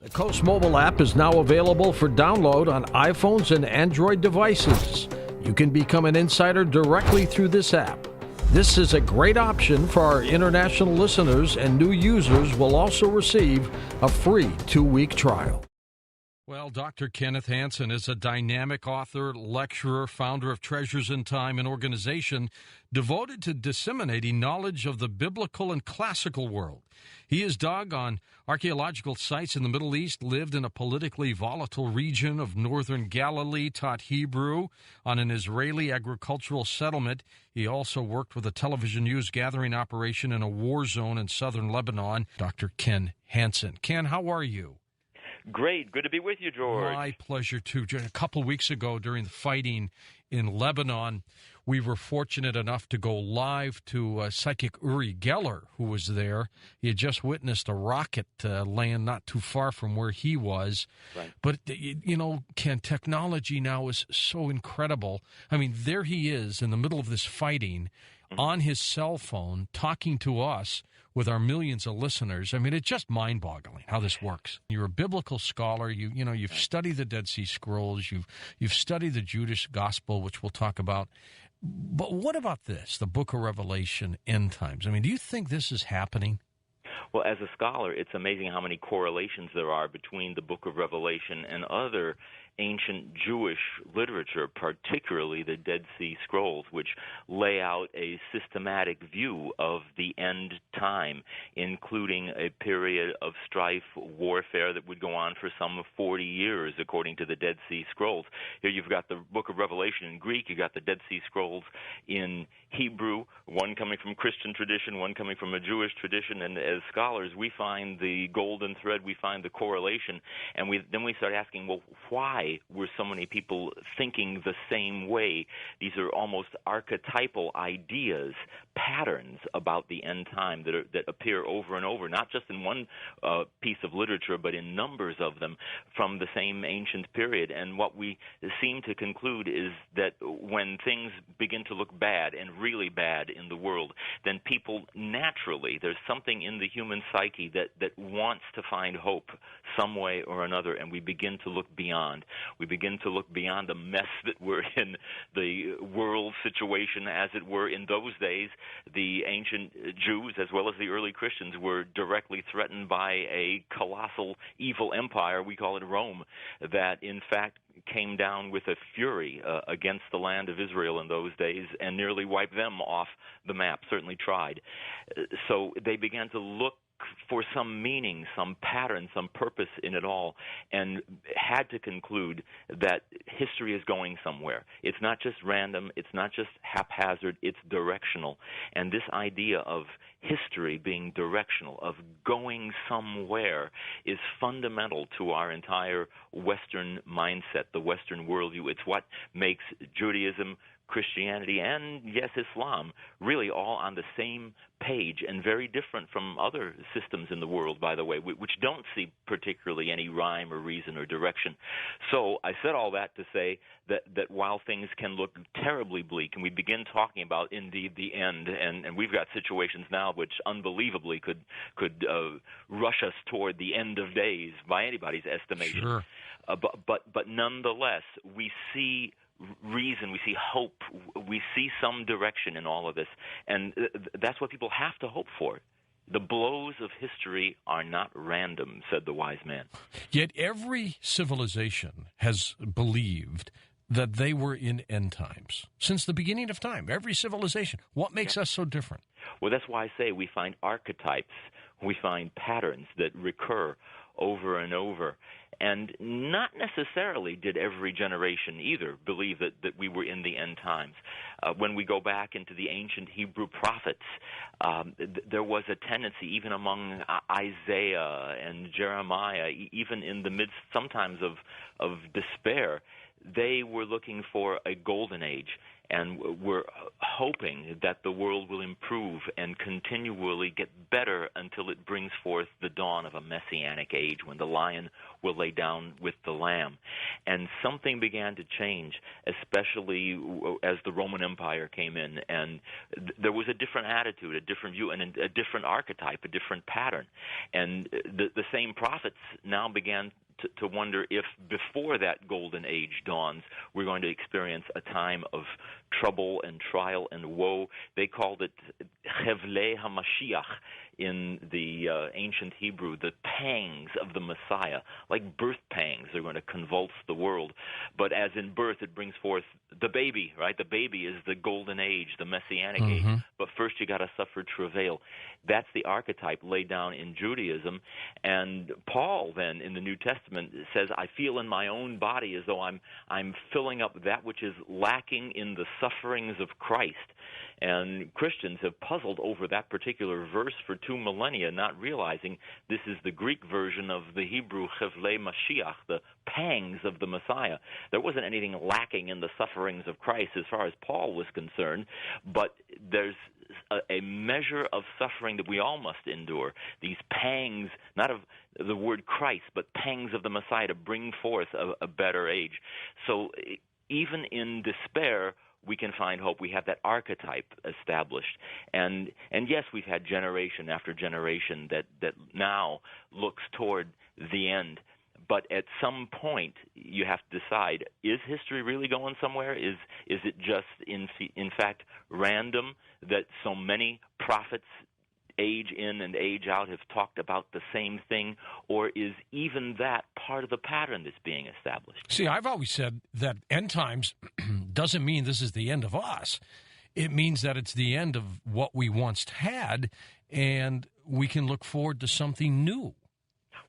The Coast mobile app is now available for download on iPhones and Android devices. You can become an insider directly through this app. This is a great option for our international listeners, and new users will also receive a free 2-week trial. Well, Dr. Kenneth Hansen is a dynamic author, lecturer, founder of Treasures in Time, an organization devoted to disseminating knowledge of the biblical and classical world. He has dug on archaeological sites in the Middle East, lived in a politically volatile region of northern Galilee, taught Hebrew on an Israeli agricultural settlement. He also worked with a television news gathering operation in a war zone in southern Lebanon. Dr. Ken Hansen. Ken, how are you? Great. Good to be with you, George. My pleasure, too. A couple of weeks ago during the fighting in Lebanon, we were fortunate enough to go live to psychic Uri Geller, who was there. He had just witnessed a rocket land not too far from where he was. Right. But, you know, Ken, technology now is so incredible. I mean, there he is in the middle of this fighting on his cell phone talking to us with our millions of listeners. I mean, it's just mind-boggling how this works. You're a biblical scholar. You've studied the Dead Sea Scrolls. You've studied the Jewish Gospel, which we'll talk about. But what about this, the Book of Revelation, end times? I mean, do you think this is happening? Well, as a scholar, it's amazing how many correlations there are between the Book of Revelation and other ancient Jewish literature, particularly the Dead Sea Scrolls, which lay out a systematic view of the end time, including a period of strife, warfare that would go on for some 40 years, according to the Dead Sea Scrolls. Here you've got the Book of Revelation in Greek, you've got the Dead Sea Scrolls in Hebrew, one coming from Christian tradition, one coming from a Jewish tradition, and as scholars, we find the golden thread, we find the correlation, and then we start asking, well, why were so many people thinking the same way? These are almost archetypal ideas, patterns about the end time that appear over and over, not just in one piece of literature, but in numbers of them from the same ancient period. And what we seem to conclude is that when things begin to look bad and really bad in the world, then people naturally, there's something in the human psyche that wants to find hope some way or another, and we begin to look beyond. We begin to look beyond the mess that we're in, the world situation, as it were. In those days, the ancient Jews, as well as the early Christians, were directly threatened by a colossal evil empire, we call it Rome, that in fact came down with a fury against the land of Israel in those days and nearly wiped them off the map, certainly tried. So they began to look for some meaning, some pattern, some purpose in it all, and had to conclude that history is going somewhere. It's not just random, it's not just haphazard, it's directional. And this idea of history being directional, of going somewhere, is fundamental to our entire Western mindset, the Western worldview. It's what makes Judaism, Christianity, and, yes, Islam, really all on the same page, and very different from other systems in the world, by the way, which don't see particularly any rhyme or reason or direction. So I said all that to say that while things can look terribly bleak, and we begin talking about, indeed, the end, and we've got situations now which unbelievably could rush us toward the end of days by anybody's estimation. Sure. But nonetheless, we see reason, we see hope, we see some direction in all of this, and that's what people have to hope for. The blows of history are not random, said the wise man. Yet every civilization has believed that they were in end times since the beginning of time. Every civilization. What makes us so different? Well, that's why I say we find archetypes, we find patterns that recur over and over. And not necessarily did every generation either believe that we were in the end times. When we go back into the ancient Hebrew prophets, there was a tendency, even among Isaiah and Jeremiah, even in the midst sometimes of despair, they were looking for a golden age. and we're hoping that the world will improve and continually get better until it brings forth the dawn of a messianic age when the lion will lay down with the lamb. And something began to change, especially as the Roman Empire came in, and there was a different attitude, a different view, and a different archetype, a different pattern. And the same prophets now began to wonder if before that golden age dawns, we're going to experience a time of trouble and trial and woe. They called it Chevlei HaMashiach in the ancient Hebrew, the pangs of the Messiah, like birth pangs. They're going to convulse the world. But as in birth, it brings forth the baby, right? The baby is the golden age, the messianic age. But first you got to suffer travail. That's the archetype laid down in Judaism. And Paul then in the New Testament says, I feel in my own body as though I'm filling up that which is lacking in the sufferings of Christ. And Christians have puzzled over that particular verse for 2 millennia, not realizing this is the Greek version of the Hebrew Chevlei Mashiach, the pangs of the Messiah. There wasn't anything lacking in the sufferings of Christ as far as Paul was concerned, but there's a measure of suffering that we all must endure, these pangs, not of the word Christ, but pangs of the Messiah to bring forth a better age. So even in despair, we can find hope. We have that archetype established. And yes, we've had generation after generation that now looks toward the end. But at some point, you have to decide, is history really going somewhere? Is it just, in fact, random that so many prophets age in and age out have talked about the same thing, or is even that part of the pattern that's being established? See, I've always said that end times doesn't mean this is the end of us. It means that it's the end of what we once had, and we can look forward to something new.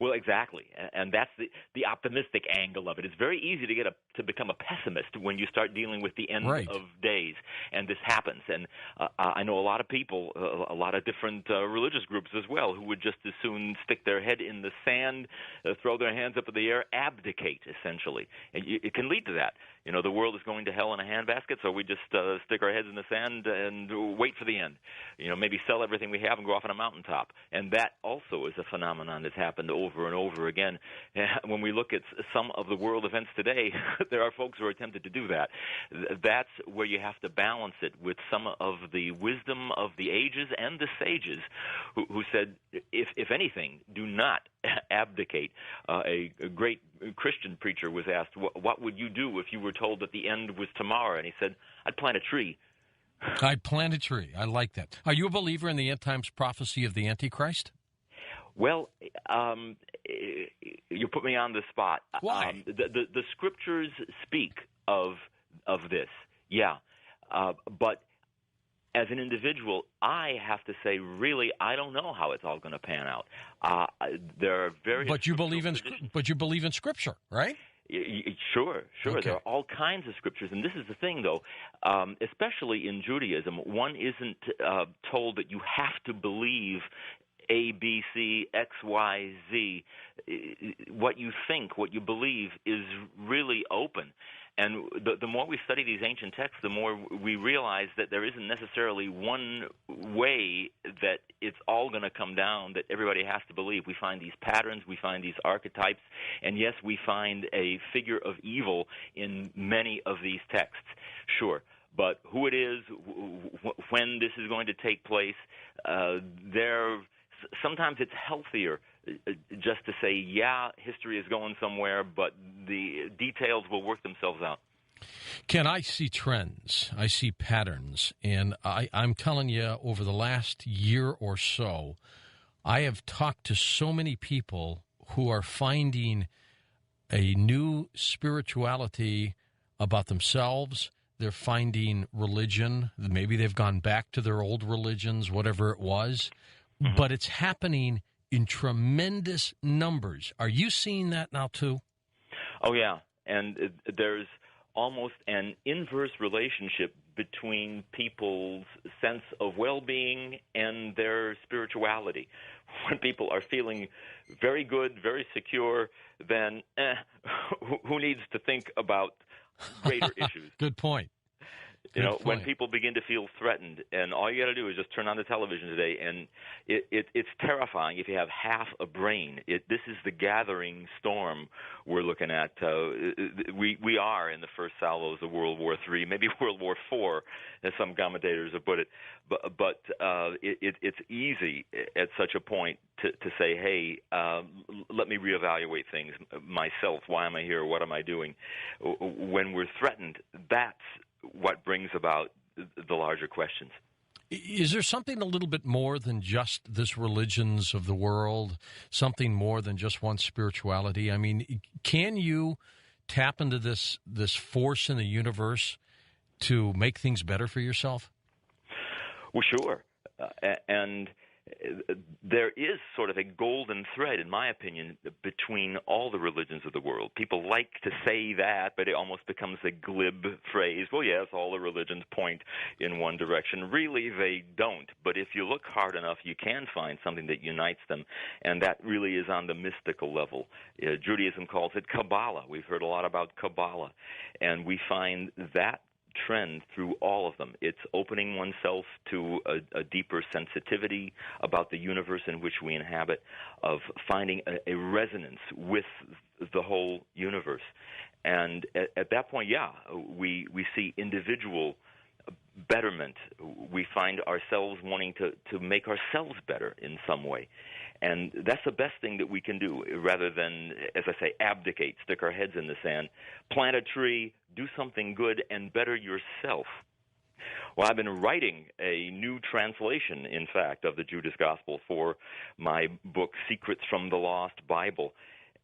Well, exactly, and that's the optimistic angle of it. It's very easy to become a pessimist when you start dealing with the end of days, and this happens. And I know a lot of people, a lot of different religious groups as well, who would just as soon stick their head in the sand, throw their hands up in the air, abdicate, essentially. And it can lead to that. You know, the world is going to hell in a handbasket, so we just stick our heads in the sand and wait for the end. You know, maybe sell everything we have and go off on a mountaintop. And that also is a phenomenon that's happened over and over again. When we look at some of the world events today, there are folks who are tempted to do that. That's where you have to balance it with some of the wisdom of the ages and the sages who said, if anything, do not abdicate. A great Christian preacher was asked, what would you do if you were told that the end was tomorrow? And he said, I'd plant a tree. I'd plant a tree. I like that. Are you a believer in the end times prophecy of the Antichrist? Well, you put me on the spot. Why? The scriptures speak of this, yeah. But as an individual, I have to say, really, I don't know how it's all going to pan out. There are various. But you believe in Scripture, right? Sure. Okay. There are all kinds of scriptures, and this is the thing, though. Especially in Judaism, one isn't told that you have to believe A, B, C, X, Y, Z. What you think, what you believe, is really open. And the more we study these ancient texts, the more we realize that there isn't necessarily one way that it's all going to come down, that everybody has to believe. We find these patterns, we find these archetypes, and yes, we find a figure of evil in many of these texts, sure. But who it is, when this is going to take place, sometimes it's healthier just to say, yeah, history is going somewhere, but the details will work themselves out. Ken, I see trends. I see patterns. And I'm telling you, over the last year or so, I have talked to so many people who are finding a new spirituality about themselves. They're finding religion. Maybe they've gone back to their old religions, whatever it was. Mm-hmm. But it's happening in tremendous numbers. Are you seeing that now, too? Oh, yeah. And there's almost an inverse relationship between people's sense of well-being and their spirituality. When people are feeling very good, very secure, then who needs to think about greater issues? Good point. You know, Good when point. people begin to feel threatened, and all you got to do is just turn on the television today, and it's terrifying if you have half a brain. This is the gathering storm we're looking at. We are in the first salvos of World War III, maybe World War IV, as some commentators have put it. But it's easy at such a point to say, hey, let me reevaluate things myself. Why am I here? What am I doing? When we're threatened, that's what brings about the larger questions. Is there something a little bit more than just this religions of the world, something more than just one spirituality? I mean, can you tap into this force in the universe to make things better for yourself? Well, sure. And there is sort of a golden thread, in my opinion, between all the religions of the world. People like to say that, but it almost becomes a glib phrase. Well, yes, all the religions point in one direction. Really, they don't. But if you look hard enough, you can find something that unites them, and that really is on the mystical level. Judaism calls it Kabbalah. We've heard a lot about Kabbalah, and we find that trend through all of them. It's opening oneself to a deeper sensitivity about the universe in which we inhabit, of finding a resonance with the whole universe. And at that point, we see individual betterment. We find ourselves wanting to make ourselves better in some way. And that's the best thing that we can do, rather than, as I say, abdicate, stick our heads in the sand, plant a tree, do something good, and better yourself. Well, I've been writing a new translation, in fact, of the Judas Gospel for my book, Secrets from the Lost Bible,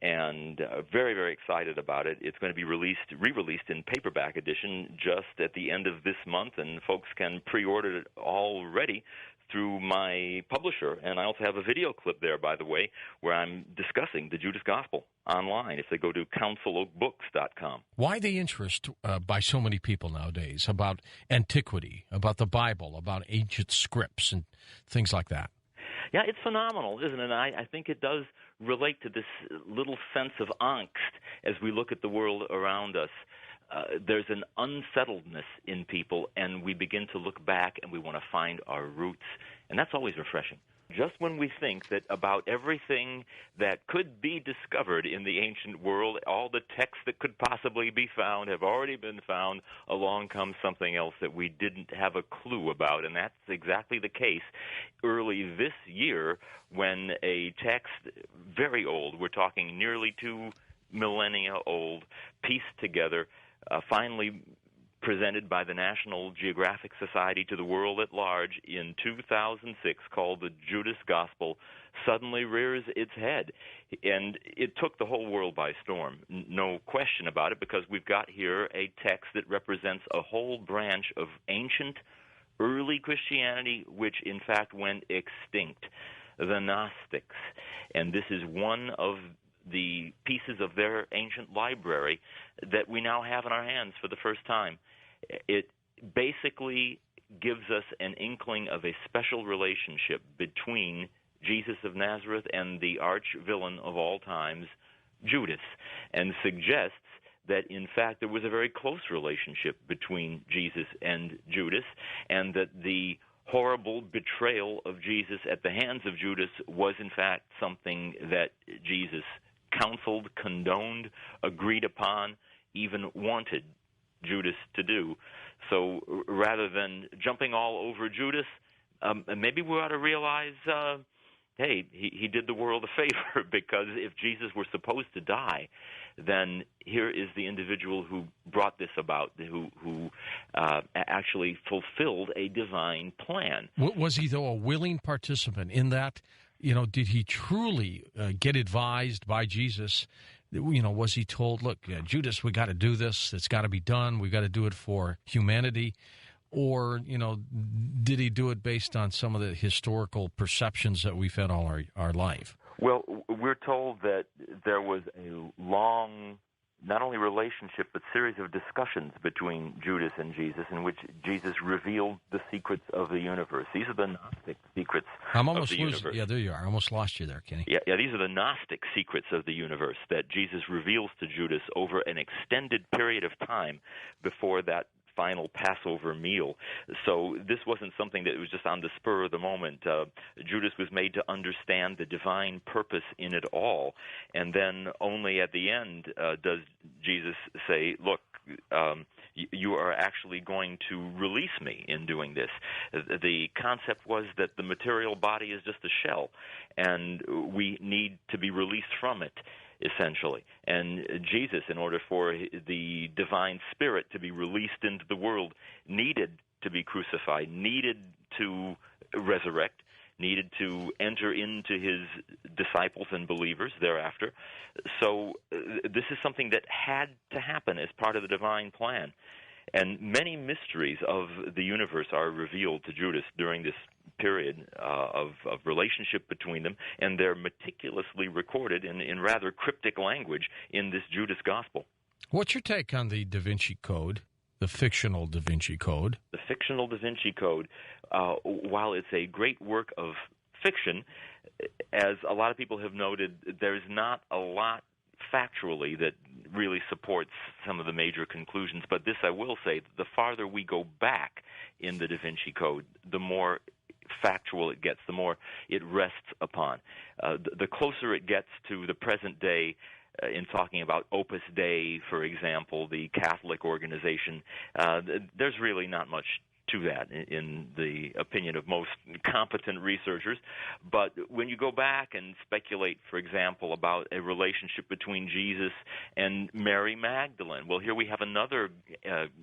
and very, very excited about it. It's going to be re-released in paperback edition just at the end of this month, and folks can pre-order it already through my publisher. And I also have a video clip there, by the way, where I'm discussing the Judas Gospel online if they go to counciloakbooks.com. Why the interest by so many people nowadays about antiquity, about the Bible, about ancient scripts and things like that? Yeah, it's phenomenal, isn't it? And I think it does relate to this little sense of angst as we look at the world around us. There's an unsettledness in people, and we begin to look back and we want to find our roots, and that's always refreshing. Just when we think that about everything that could be discovered in the ancient world, all the texts that could possibly be found have already been found, along comes something else that we didn't have a clue about, and that's exactly the case early this year when a text, very old, we're talking nearly 2 millennia old, pieced together, finally presented by the National Geographic Society to the world at large in 2006, called the Judas Gospel, suddenly rears its head. And it took the whole world by storm, no question about it, because we've got here a text that represents a whole branch of ancient, early Christianity, which in fact went extinct, the Gnostics. And this is one of the pieces of their ancient library that we now have in our hands for the first time. It basically gives us an inkling of a special relationship between Jesus of Nazareth and the arch villain of all times, Judas, and suggests that, in fact, there was a very close relationship between Jesus and Judas, and that the horrible betrayal of Jesus at the hands of Judas was, in fact, something that Jesus counseled, condoned, agreed upon, even wanted Judas to do. So rather than jumping all over Judas, maybe we ought to realize, hey, he did the world a favor, because if Jesus were supposed to die, then here is the individual who brought this about, who actually fulfilled a divine plan. Was he, though, a willing participant in that? You know, did he truly get advised by Jesus? You know, was he told, look, Judas, we got to do this. It's got to be done. We got to do it for humanity. Or, you know, did he do it based on some of the historical perceptions that we've had all our life? Well, we're told that there was a long, not only relationship, but series of discussions between Judas and Jesus, in which Jesus revealed the secrets of the universe. These are the Gnostic secrets of the universe. Yeah, there you are. I almost lost you there, Kenny. Yeah, these are the Gnostic secrets of the universe that Jesus reveals to Judas over an extended period of time before that final Passover meal. So this wasn't something that was just on the spur of the moment. Judas was made to understand the divine purpose in it all, and then only at the end does Jesus say, look, you are actually going to release me in doing this. The concept was that the material body is just a shell, and we need to be released from it, essentially. And Jesus, in order for the divine spirit to be released into the world, needed to be crucified, needed to resurrect, needed to enter into his disciples and believers thereafter. So this is something that had to happen as part of the divine plan. And many mysteries of the universe are revealed to Judas during this period of relationship between them, and they're meticulously recorded in rather cryptic language in this Judas Gospel. What's your take on the Da Vinci Code, the fictional Da Vinci Code? The fictional Da Vinci Code, while it's a great work of fiction, as a lot of people have noted, there's not a lot factually that really supports some of the major conclusions. But this I will say, the farther we go back in the Da Vinci Code, the more factual it gets, the more it rests upon. The closer it gets to the present day, in talking about Opus Dei, for example, the Catholic organization, there's really not much to that, in the opinion of most competent researchers. But when you go back and speculate, for example, about a relationship between Jesus and Mary Magdalene, well, here we have another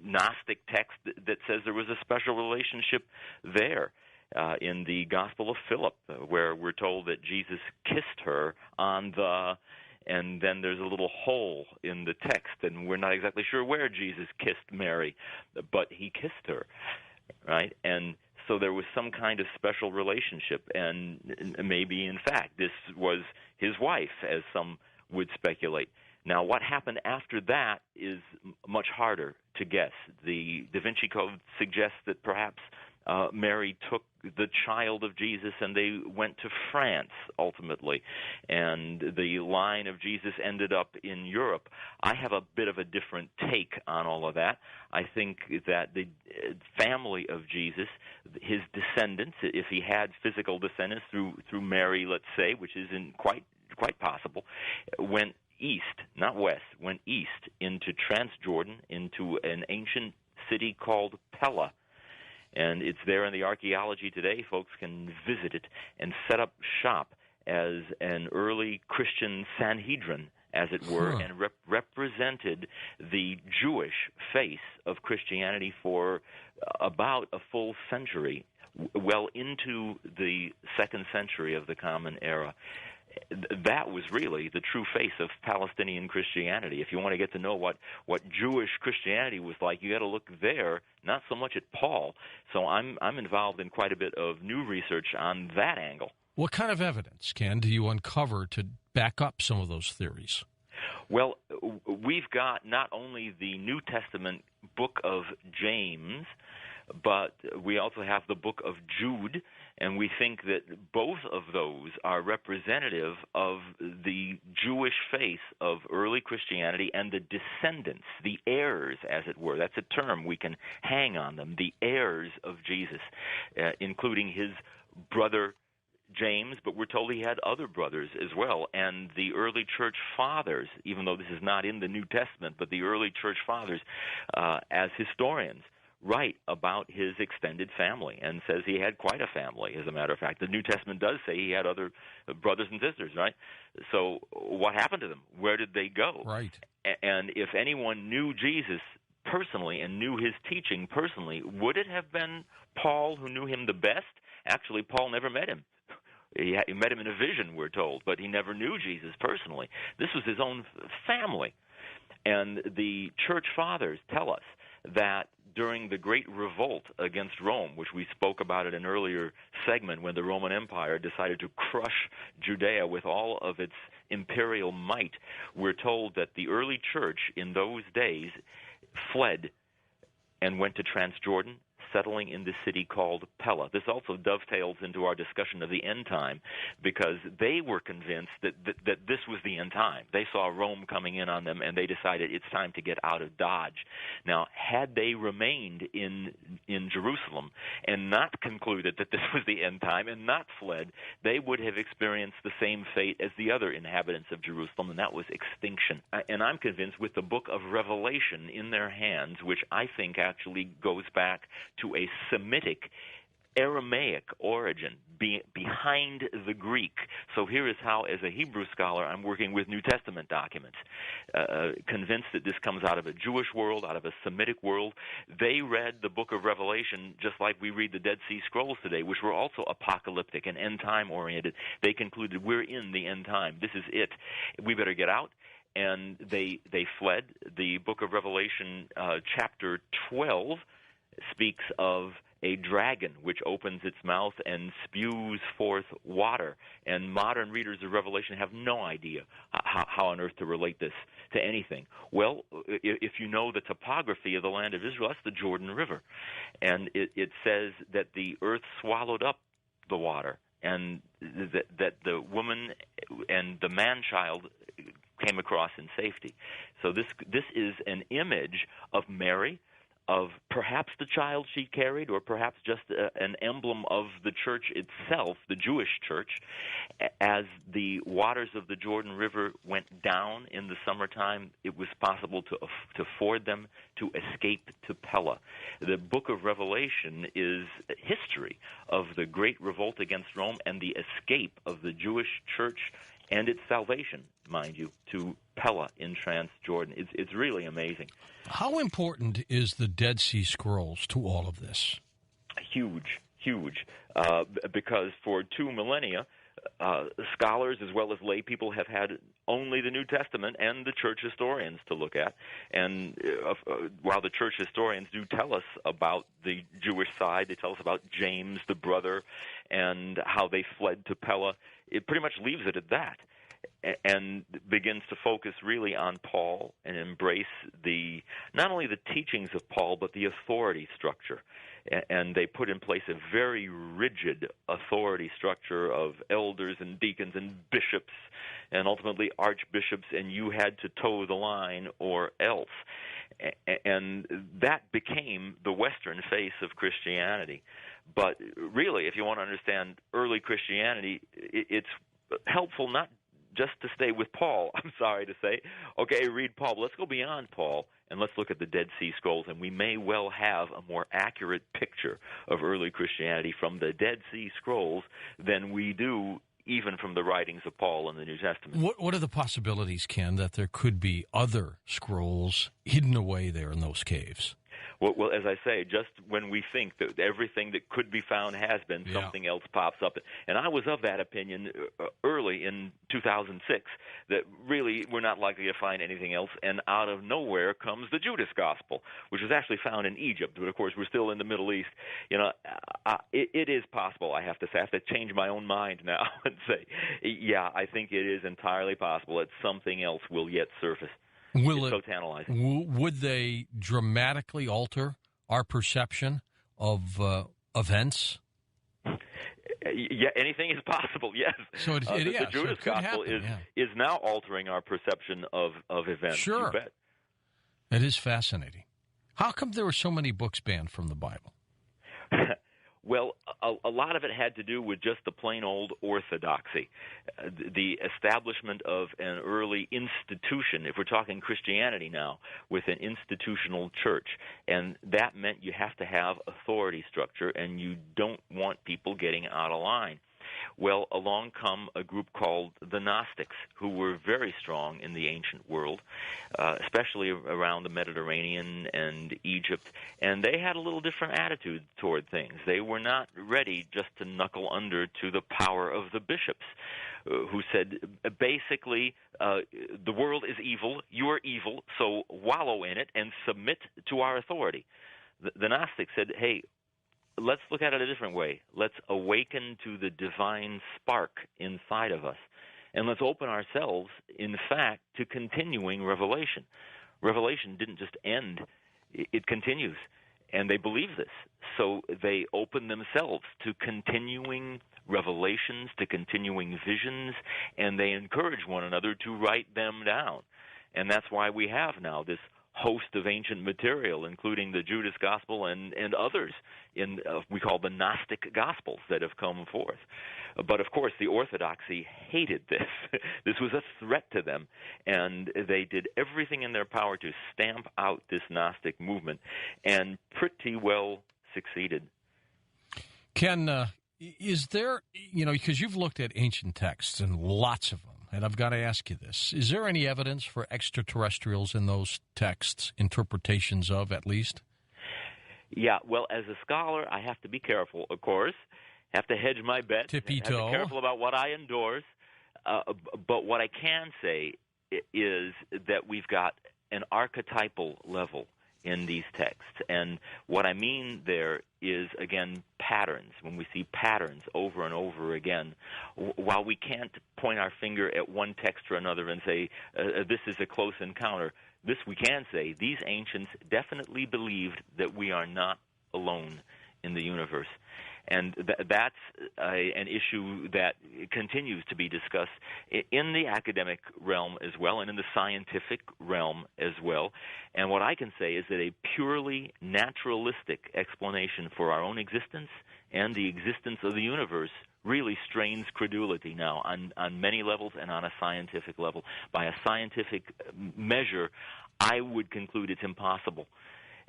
Gnostic text that says there was a special relationship there. In the Gospel of Philip, where we're told that Jesus kissed her on the... And then there's a little hole in the text, and we're not exactly sure where Jesus kissed Mary, but he kissed her, right? And so there was some kind of special relationship, and maybe, in fact, this was his wife, as some would speculate. Now, what happened after that is much harder to guess. The Da Vinci Code suggests that perhaps Mary took the child of Jesus and they went to France ultimately, and the line of Jesus ended up in Europe. I have a bit of a different take on all of that. I think that the family of Jesus, his descendants, if he had physical descendants through Mary, let's say, which is quite possible, went east, not west, went east into Transjordan, into an ancient city called Pella. And it's there in the archaeology today. Folks can visit it and set up shop as an early Christian Sanhedrin, as it were, and represented the Jewish face of Christianity for about a full century, well into the 2nd century of the Common Era. That was really the true face of Palestinian Christianity. If you want to get to know what Jewish Christianity was like, you got to look there, not so much at Paul. So I'm involved in quite a bit of new research on that angle. What kind of evidence, Ken, do you uncover to back up some of those theories? Well, we've got not only the New Testament book of James, but we also have the book of Jude, and we think that both of those are representative of the Jewish face of early Christianity and the descendants, the heirs, as it were. That's a term we can hang on them, the heirs of Jesus, including his brother James, but we're told he had other brothers as well, and the early church fathers, even though this is not in the New Testament, but the early church fathers, as historians, write about his extended family and says he had quite a family, as a matter of fact. The New Testament does say he had other brothers and sisters, right? So what happened to them? Where did they go? Right. And if anyone knew Jesus personally and knew his teaching personally, would it have been Paul, who knew him the best? Actually, Paul never met him. He met him in a vision, we're told, but he never knew Jesus personally. This was his own family. And the church fathers tell us that during the Great Revolt against Rome, which we spoke about in an earlier segment, when the Roman Empire decided to crush Judea with all of its imperial might, we're told that the early church in those days fled and went to Transjordan, settling in the city called Pella. This also dovetails into our discussion of the end time, because they were convinced that this was the end time. They saw Rome coming in on them, and they decided it's time to get out of Dodge. Now, had they remained in Jerusalem and not concluded that this was the end time and not fled, they would have experienced the same fate as the other inhabitants of Jerusalem, and that was extinction. And I'm convinced with the book of Revelation in their hands, which I think actually goes back to a Semitic Aramaic origin behind the Greek. So here is how, as a Hebrew scholar, I'm working with New Testament documents, convinced that this comes out of a Jewish world, out of a Semitic world. They read the book of Revelation just like we read the Dead Sea Scrolls today, which were also apocalyptic and end-time oriented. They concluded, we're in the end time. This is it. We better get out. And they fled. The book of Revelation, chapter 12, speaks of a dragon which opens its mouth and spews forth water. And modern readers of Revelation have no idea how on earth to relate this to anything. Well, if you know the topography of the land of Israel, that's the Jordan River. And it says that the earth swallowed up the water, and that the woman and the man-child came across in safety. So this is an image of Mary, of perhaps the child she carried, or perhaps just an emblem of the church itself, the Jewish church, as the waters of the Jordan River went down in the summertime. It was possible to ford them, to escape to Pella. The book of Revelation is history of the great revolt against Rome and the escape of the Jewish church and its salvation, mind you, to Pella in Transjordan. It's really amazing. How important is the Dead Sea Scrolls to all of this? Huge, because for 2 millennia, scholars as well as lay people have had only the New Testament and the church historians to look at. And while the church historians do tell us about the Jewish side, they tell us about James, the brother, and how they fled to Pella, it pretty much leaves it at that, and begins to focus really on Paul and embrace not only the teachings of Paul, but the authority structure. And they put in place a very rigid authority structure of elders and deacons and bishops and ultimately archbishops, and you had to toe the line or else. And that became the Western face of Christianity. But really, if you want to understand early Christianity, it's helpful not just to stay with Paul, I'm sorry to say. Okay, read Paul, but let's go beyond Paul, and let's look at the Dead Sea Scrolls, and we may well have a more accurate picture of early Christianity from the Dead Sea Scrolls than we do even from the writings of Paul in the New Testament. What are the possibilities, Ken, that there could be other scrolls hidden away there in those caves? Well, as I say, just when we think that everything that could be found has been, something else pops up. And I was of that opinion early in 2006, that really we're not likely to find anything else. And out of nowhere comes the Judas Gospel, which was actually found in Egypt. But, of course, we're still in the Middle East. You know, it is possible, I have to say. I have to change my own mind now and say, yeah, I think it is entirely possible that something else will yet surface. It's so tantalizing. Would they dramatically alter our perception of events? Yeah, anything is possible, yes. So the Judas Gospel is now altering our perception of events. Sure. You bet. It is fascinating. How come there were so many books banned from the Bible? Well, a lot of it had to do with just the plain old orthodoxy, the establishment of an early institution, if we're talking Christianity now, with an institutional church. And that meant you have to have authority structure, and you don't want people getting out of line. Well, along come a group called the Gnostics, who were very strong in the ancient world, especially around the Mediterranean and Egypt, and they had a little different attitude toward things. They were not ready just to knuckle under to the power of the bishops, who said, basically, the world is evil, you are evil, so wallow in it and submit to our authority. The Gnostics said, hey, let's look at it a different way. Let's awaken to the divine spark inside of us, and let's open ourselves, in fact, to continuing revelation. Revelation didn't just end. It continues. And they believe this. So they open themselves to continuing revelations, to continuing visions, and they encourage one another to write them down. And that's why we have now this host of ancient material, including the Judas Gospel and others in we call the Gnostic Gospels that have come forth. But of course, the Orthodoxy hated this. This was a threat to them, and they did everything in their power to stamp out this Gnostic movement, and pretty well succeeded. Ken, is there, because you've looked at ancient texts and lots of them, and I've got to ask you this. Is there any evidence for extraterrestrials in those texts, interpretations of at least? Yeah, well, as a scholar, I have to be careful, of course. Have to hedge my bets. Tippy-toe. Have to be careful about what I endorse. But what I can say is that we've got an archetypal level in these texts. And what I mean there is, again, patterns. When we see patterns over and over again, while we can't point our finger at one text or another and say, this is a close encounter, this we can say, these ancients definitely believed that we are not alone in the universe. And that's an issue that continues to be discussed in the academic realm as well and in the scientific realm as well. And what I can say is that a purely naturalistic explanation for our own existence and the existence of the universe really strains credulity now on many levels and on a scientific level. By a scientific measure, I would conclude it's impossible.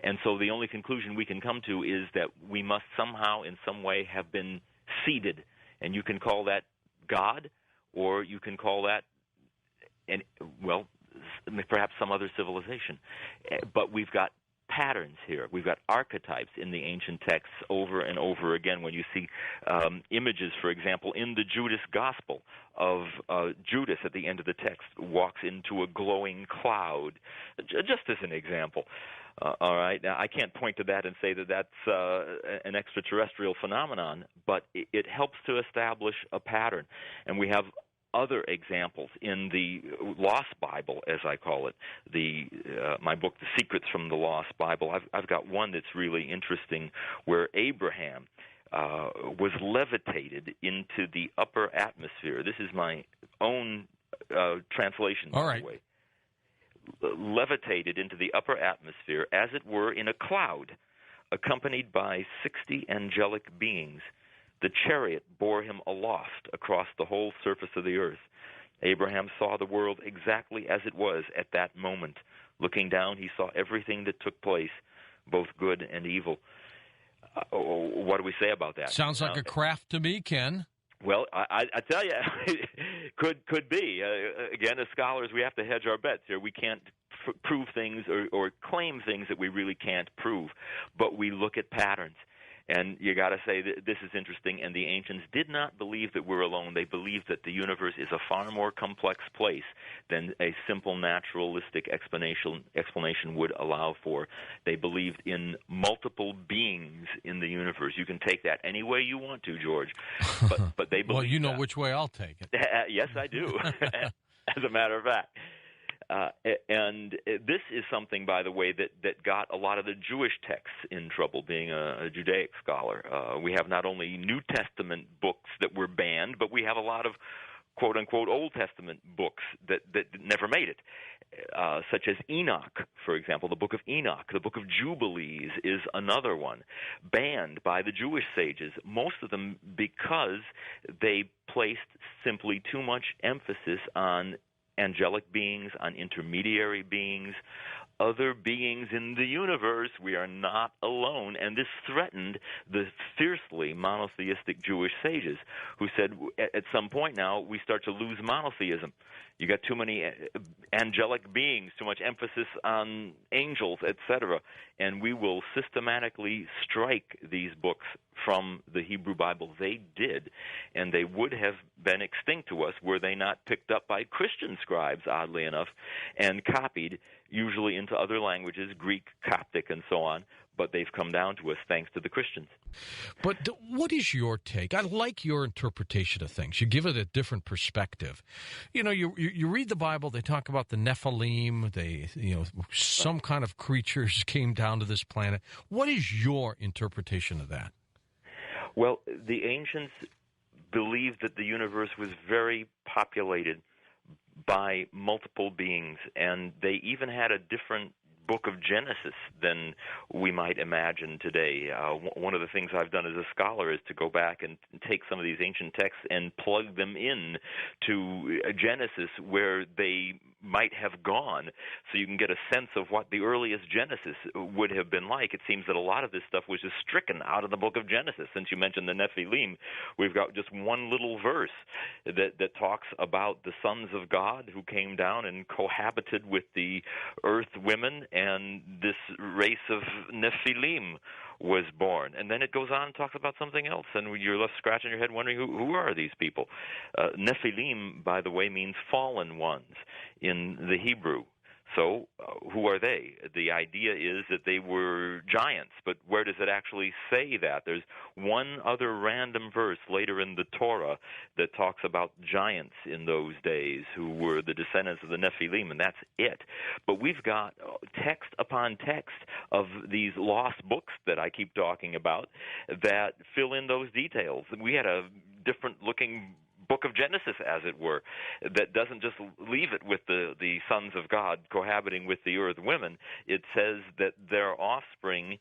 And so the only conclusion we can come to is that we must somehow, in some way, have been seeded. And you can call that God, or you can call that, perhaps some other civilization. But we've got patterns here. We've got archetypes in the ancient texts over and over again. When you see images, for example, in the Judas Gospel of Judas at the end of the text walks into a glowing cloud, just as an example. All right. Now, I can't point to that and say that that's an extraterrestrial phenomenon, but it helps to establish a pattern. And we have other examples in the Lost Bible, as I call it, my book, The Secrets from the Lost Bible. I've got one that's really interesting where Abraham was levitated into the upper atmosphere. This is my own translation, by the way. Levitated into the upper atmosphere, as it were, in a cloud, accompanied by 60 angelic beings. The chariot bore him aloft across the whole surface of the earth. Abraham saw the world exactly as it was at that moment. Looking down, he saw everything that took place, both good and evil. What do we say about that? Sounds like a craft to me, Ken. Well, I tell you, could be. Again, as scholars, we have to hedge our bets here. We can't prove things or claim things that we really can't prove, but we look at patterns. And you got to say that this is interesting, and the ancients did not believe that we're alone. They believed that the universe is a far more complex place than a simple naturalistic explanation would allow for. They believed in multiple beings in the universe. You can take that any way you want to, George, but they believe Well, you know that. Which way I'll take it. Yes, I do, as a matter of fact. And this is something, by the way, that got a lot of the Jewish texts in trouble, being a Judaic scholar. We have not only New Testament books that were banned, but we have a lot of quote-unquote Old Testament books that never made it, such as Enoch, for example. The book of Enoch, the book of Jubilees is another one, banned by the Jewish sages, most of them because they placed simply too much emphasis on angelic beings, on intermediary beings, other beings in the universe. We are not alone. And this threatened the fiercely monotheistic Jewish sages who said, at some point now, we start to lose monotheism. You got too many angelic beings, too much emphasis on angels, etc., and we will systematically strike these books from the Hebrew Bible. They did, and they would have been extinct to us were they not picked up by Christian scribes, oddly enough, and copied, usually into other languages, Greek, Coptic, and so on. but they've come down to us thanks to the Christians. But what is your take? I like your interpretation of things. You give it a different perspective. You know, you read the Bible. They talk about the Nephilim. Some kind of creatures came down to this planet. What is your interpretation of that? Well, the ancients believed that the universe was very populated by multiple beings, and they even had a different book of Genesis than we might imagine today. One of the things I've done as a scholar is to go back and take some of these ancient texts and plug them in to Genesis where they might have gone, so you can get a sense of what the earliest Genesis would have been like. It seems that a lot of this stuff was just stricken out of the book of Genesis. Since you mentioned the Nephilim, we've got just one little verse that talks about the sons of God who came down and cohabited with the earth women, and this race of Nephilim was born. And then it goes on and talks about something else, and you're left scratching your head wondering, who are these people? Nephilim, by the way, means fallen ones in the Hebrew. So who are they? The idea is that they were giants, but where does it actually say that? There's one other random verse later in the Torah that talks about giants in those days who were the descendants of the Nephilim, and that's it. But we've got text upon text of these lost books that I keep talking about that fill in those details. We had a different-looking book of Genesis, as it were, that doesn't just leave it with the sons of God cohabiting with the earth women. It says that their offspring,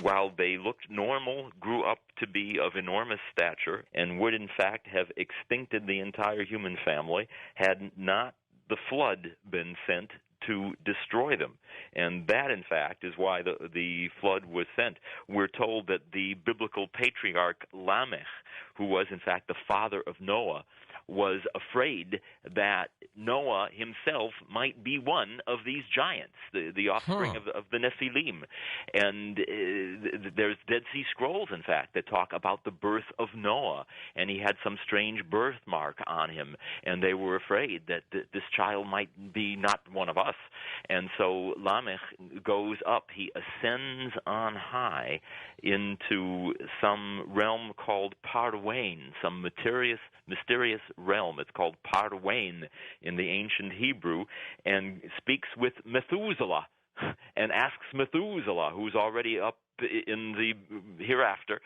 while they looked normal, grew up to be of enormous stature and would in fact have extincted the entire human family had not the flood been sent to destroy them. And that, in fact, is why the flood was sent. We're told that the biblical patriarch Lamech, who was, in fact, the father of Noah, was afraid that Noah himself might be one of these giants, the offspring of the Nephilim. And there's Dead Sea Scrolls, in fact, that talk about the birth of Noah, and he had some strange birthmark on him, and they were afraid that this child might be not one of us. And so Lamech goes up, he ascends on high into some realm called Parwain, some mysterious realm. It's called Parwain in the ancient Hebrew, and speaks with Methuselah and asks Methuselah, who's already up in the hereafter,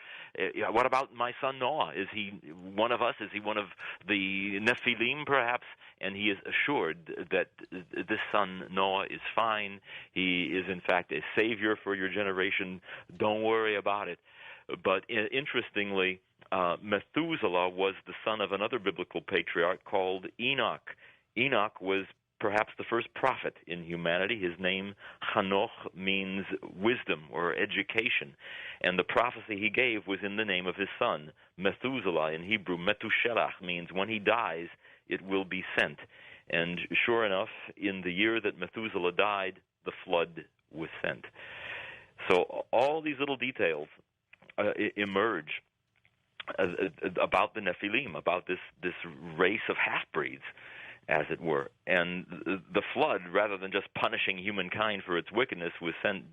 what about my son Noah? Is he one of us? Is he one of the Nephilim, perhaps? And he is assured that this son Noah is fine. He is, in fact, a savior for your generation. Don't worry about it. But interestingly, Methuselah was the son of another biblical patriarch called Enoch. Enoch was perhaps the first prophet in humanity. His name, Hanoch, means wisdom or education. And the prophecy he gave was in the name of his son. Methuselah in Hebrew, Metushelach, means when he dies, it will be sent. And sure enough, in the year that Methuselah died, the flood was sent. So all these little details emerge about the Nephilim, about this race of half-breeds, as it were. And the flood, rather than just punishing humankind for its wickedness, was sent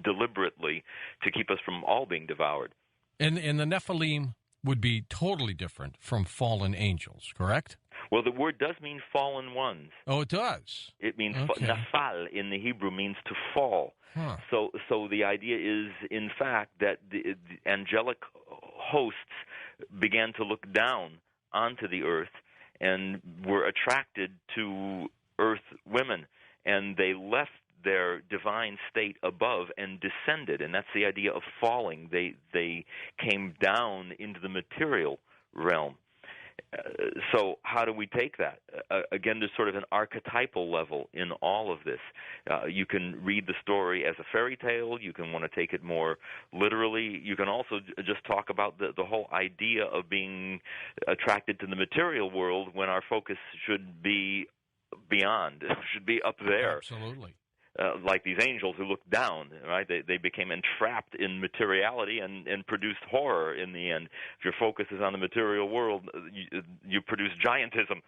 deliberately to keep us from all being devoured. And the Nephilim would be totally different from fallen angels, correct? Well, the word does mean fallen ones. Oh, it does? It means okay. Nafal in the Hebrew means to fall. Huh. So the idea is, in fact, that the angelic hosts began to look down onto the earth and were attracted to earth women, and they left their divine state above and descended, and that's the idea of falling. They came down into the material realm. So how do we take that? Again, there's sort of an archetypal level in all of this. You can read the story as a fairy tale. You can want to take it more literally. You can also just talk about the whole idea of being attracted to the material world when our focus should be beyond, should be up there. Absolutely. Like these angels who looked down, right? They became entrapped in materiality and produced horror in the end. If your focus is on the material world, you produce giantism.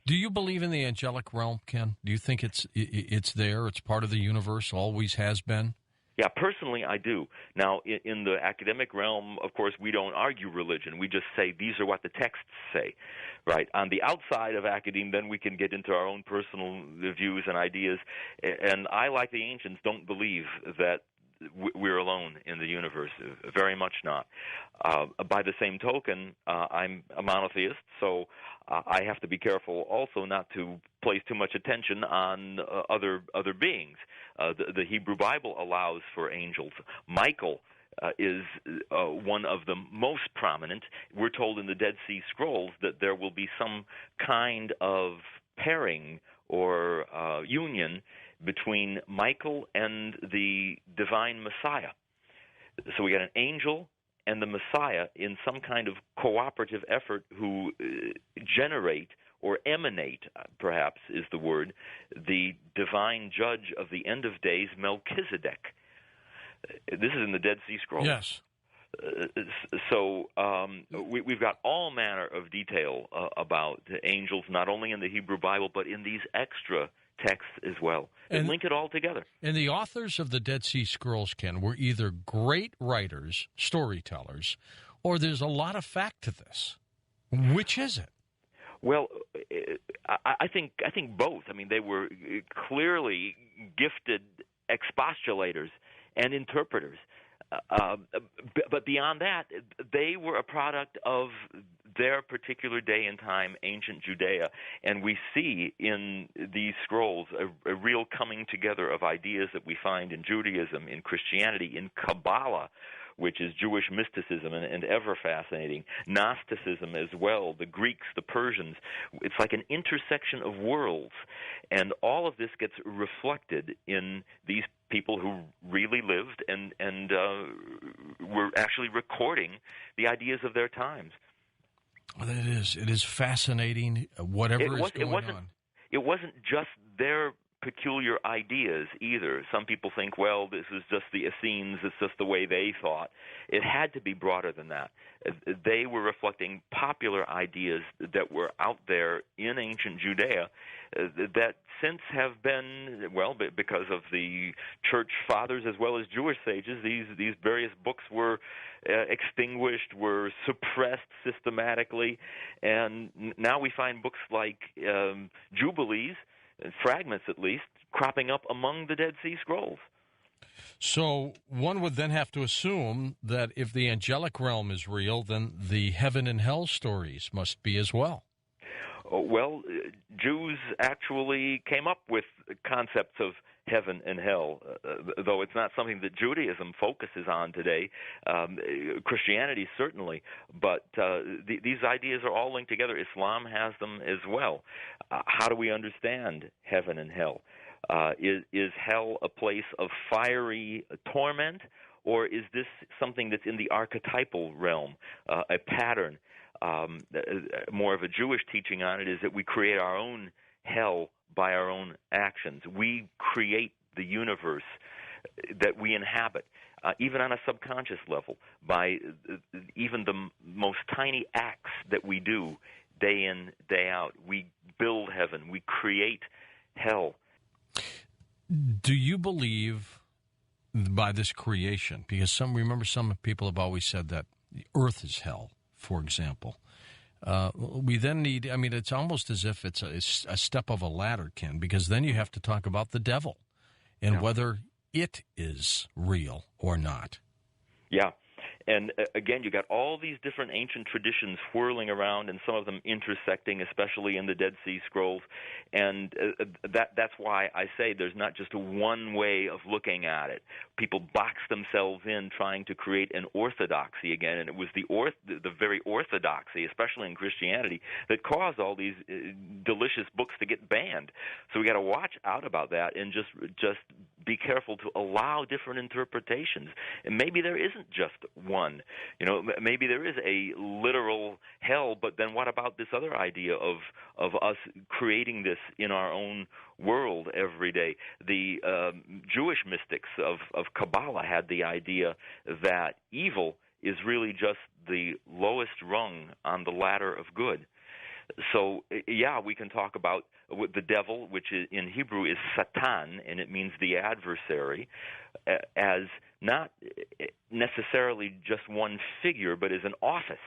Do you believe in the angelic realm, Ken? Do you think it's there, it's part of the universe, always has been? Yeah, personally, I do. Now, in the academic realm, of course, we don't argue religion. We just say these are what the texts say, right? On the outside of academia, then we can get into our own personal views and ideas. And I, like the ancients, don't believe that we're alone in the universe. Very much not. By the same token, I'm a monotheist, so I have to be careful also not to place too much attention on other beings. The Hebrew Bible allows for angels. Michael is one of the most prominent. We're told in the Dead Sea Scrolls that there will be some kind of pairing or union between Michael and the divine Messiah. So we got an angel and the Messiah in some kind of cooperative effort who generate or emanate, perhaps is the word, the divine judge of the end of days, Melchizedek. This is in the Dead Sea Scrolls. Yes. So we've got all manner of detail about angels, not only in the Hebrew Bible, but in these extra texts as well. And link it all together. And the authors of the Dead Sea Scrolls, Ken, were either great writers, storytellers, or there's a lot of fact to this. Which is it? Well, I think both. I mean, they were clearly gifted expostulators and interpreters. But beyond that, they were a product of their particular day and time, ancient Judea, and we see in these scrolls a real coming together of ideas that we find in Judaism, in Christianity, in Kabbalah, which is Jewish mysticism and ever fascinating, Gnosticism as well, the Greeks, the Persians. It's like an intersection of worlds, and all of this gets reflected in these people who really lived and were actually recording the ideas of their times. Well, it is fascinating, whatever is going on. It wasn't just their peculiar ideas either. Some people think, well, this is just the Essenes, it's just the way they thought. It had to be broader than that. They were reflecting popular ideas that were out there in ancient Judea that since have been, well, because of the church fathers as well as Jewish sages, these various books were extinguished, were suppressed systematically, and now we find books like Jubilees, fragments at least, cropping up among the Dead Sea Scrolls. So one would then have to assume that if the angelic realm is real, then the heaven and hell stories must be as well. Well, Jews actually came up with concepts of heaven and hell, though it's not something that Judaism focuses on today. Christianity certainly, but these ideas are all linked together. Islam has them as well. How do we understand heaven and hell? Is hell a place of fiery torment, or is this something that's in the archetypal realm, a pattern? More of a Jewish teaching on it is that we create our own hell by our own actions. We create the universe that we inhabit, even on a subconscious level, by even the most tiny acts that we do day in, day out. We build heaven. We create hell. Do you believe by this creation? Because some people have always said that the earth is hell, for example. We then need, it's almost as if it's a step of a ladder, Ken, because then you have to talk about the devil and whether it is real or not. Yeah. And again, you got all these different ancient traditions whirling around, and some of them intersecting, especially in the Dead Sea Scrolls. And that's why I say there's not just one way of looking at it. People box themselves in trying to create an orthodoxy again, and it was the very orthodoxy, especially in Christianity, that caused all these delicious books to get banned. So we got to watch out about that and just be careful to allow different interpretations. And maybe there isn't just one. Maybe there is a literal hell, but then what about this other idea of us creating this in our own world every day? The Jewish mystics of Kabbalah had the idea that evil is really just the lowest rung on the ladder of good. So, yeah, we can talk about the devil, which in Hebrew is Satan, and it means the adversary, as not necessarily just one figure, but as an office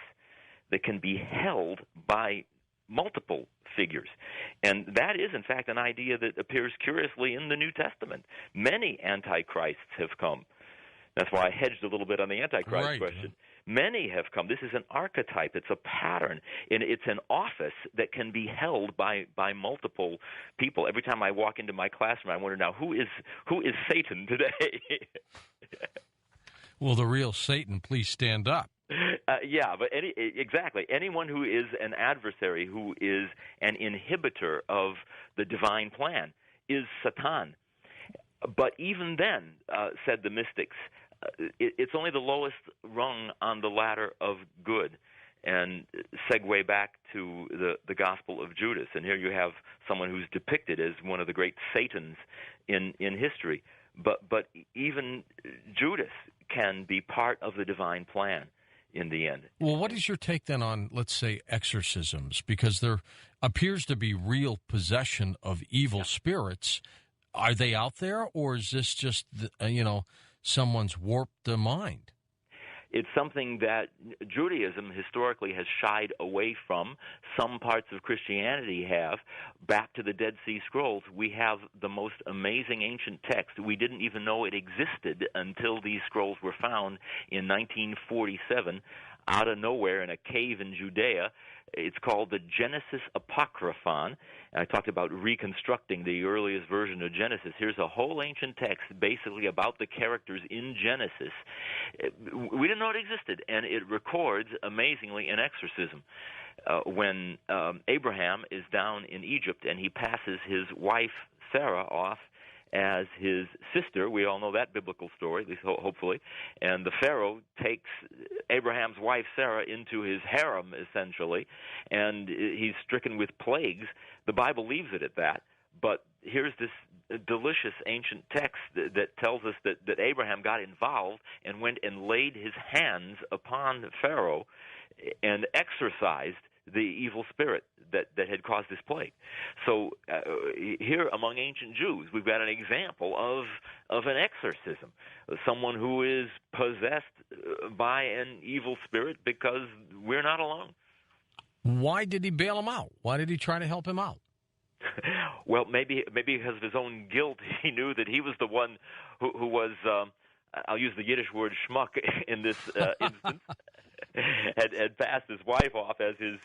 that can be held by multiple figures. And that is, in fact, an idea that appears curiously in the New Testament. Many antichrists have come. That's why I hedged a little bit on the Antichrist question. Many have come. This is an archetype. It's a pattern. And it's an office that can be held by multiple people. Every time I walk into my classroom, I wonder now, who is Satan today? Well, the real Satan, please stand up. Yeah, but exactly. Anyone who is an adversary, who is an inhibitor of the divine plan, is Satan. But even then, said the mystics, it's only the lowest rung on the ladder of good. And segue back to the Gospel of Judas. And here you have someone who's depicted as one of the great Satans in history. But even Judas can be part of the divine plan in the end. Well, what is your take then on, let's say, exorcisms? Because there appears to be real possession of evil spirits. Are they out there, or is this just, someone's warped the mind? It's something that Judaism historically has shied away from. Some parts of Christianity have. Back to the Dead Sea Scrolls, we have the most amazing ancient text. We didn't even know it existed until these scrolls were found in 1947 out of nowhere in a cave in Judea. It's called the Genesis Apocryphon. I talked about reconstructing the earliest version of Genesis. Here's a whole ancient text basically about the characters in Genesis. We didn't know it existed, and it records, amazingly, an exorcism. When Abraham is down in Egypt and he passes his wife Sarah off as his sister. We all know that biblical story, at least hopefully. And the Pharaoh takes Abraham's wife Sarah into his harem, essentially, and he's stricken with plagues. The Bible leaves it at that. But here's this delicious ancient text that tells us that Abraham got involved and went and laid his hands upon Pharaoh and exorcised the evil spirit that had caused this plague. So here among ancient Jews, we've got an example of an exorcism, someone who is possessed by an evil spirit because we're not alone. Why did he bail him out? Why did he try to help him out? Well, maybe because of his own guilt, he knew that he was the one who was, I'll use the Yiddish word schmuck in this instance, had passed his wife off as his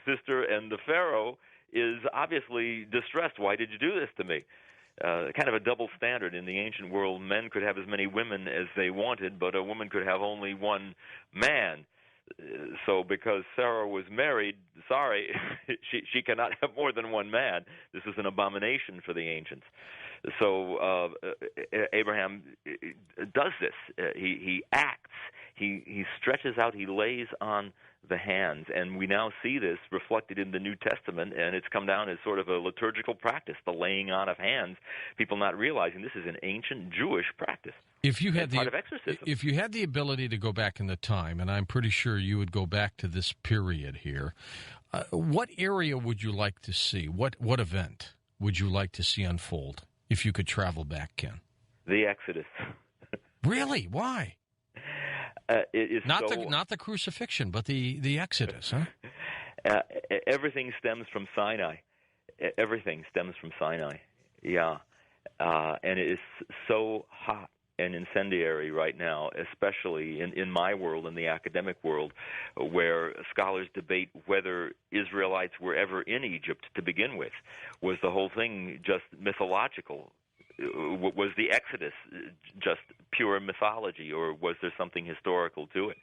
sister, and the Pharaoh is obviously distressed. Why did you do this to me? Kind of a double standard in the ancient world. Men could have as many women as they wanted, but a woman could have only one man. So because Sarah was married, sorry, she cannot have more than one man. This is an abomination for the ancients. So Abraham does this. He acts. He stretches out. He lays on the hands. And we now see this reflected in the New Testament, and it's come down as sort of a liturgical practice, the laying on of hands, people not realizing this is an ancient Jewish practice. If you had part of exorcism. If you had the ability to go back in the time, and I'm pretty sure you would go back to this period here, what area would you like to see? What event would you like to see unfold if you could travel back, Ken? The Exodus. Really? Why? It is not the crucifixion, but the Exodus, huh? Everything stems from Sinai. Everything stems from Sinai. Yeah, and it is so hot and incendiary right now, especially in my world, in the academic world, where scholars debate whether Israelites were ever in Egypt to begin with. Was the whole thing just mythological? Was the Exodus just pure mythology, or was there something historical to it?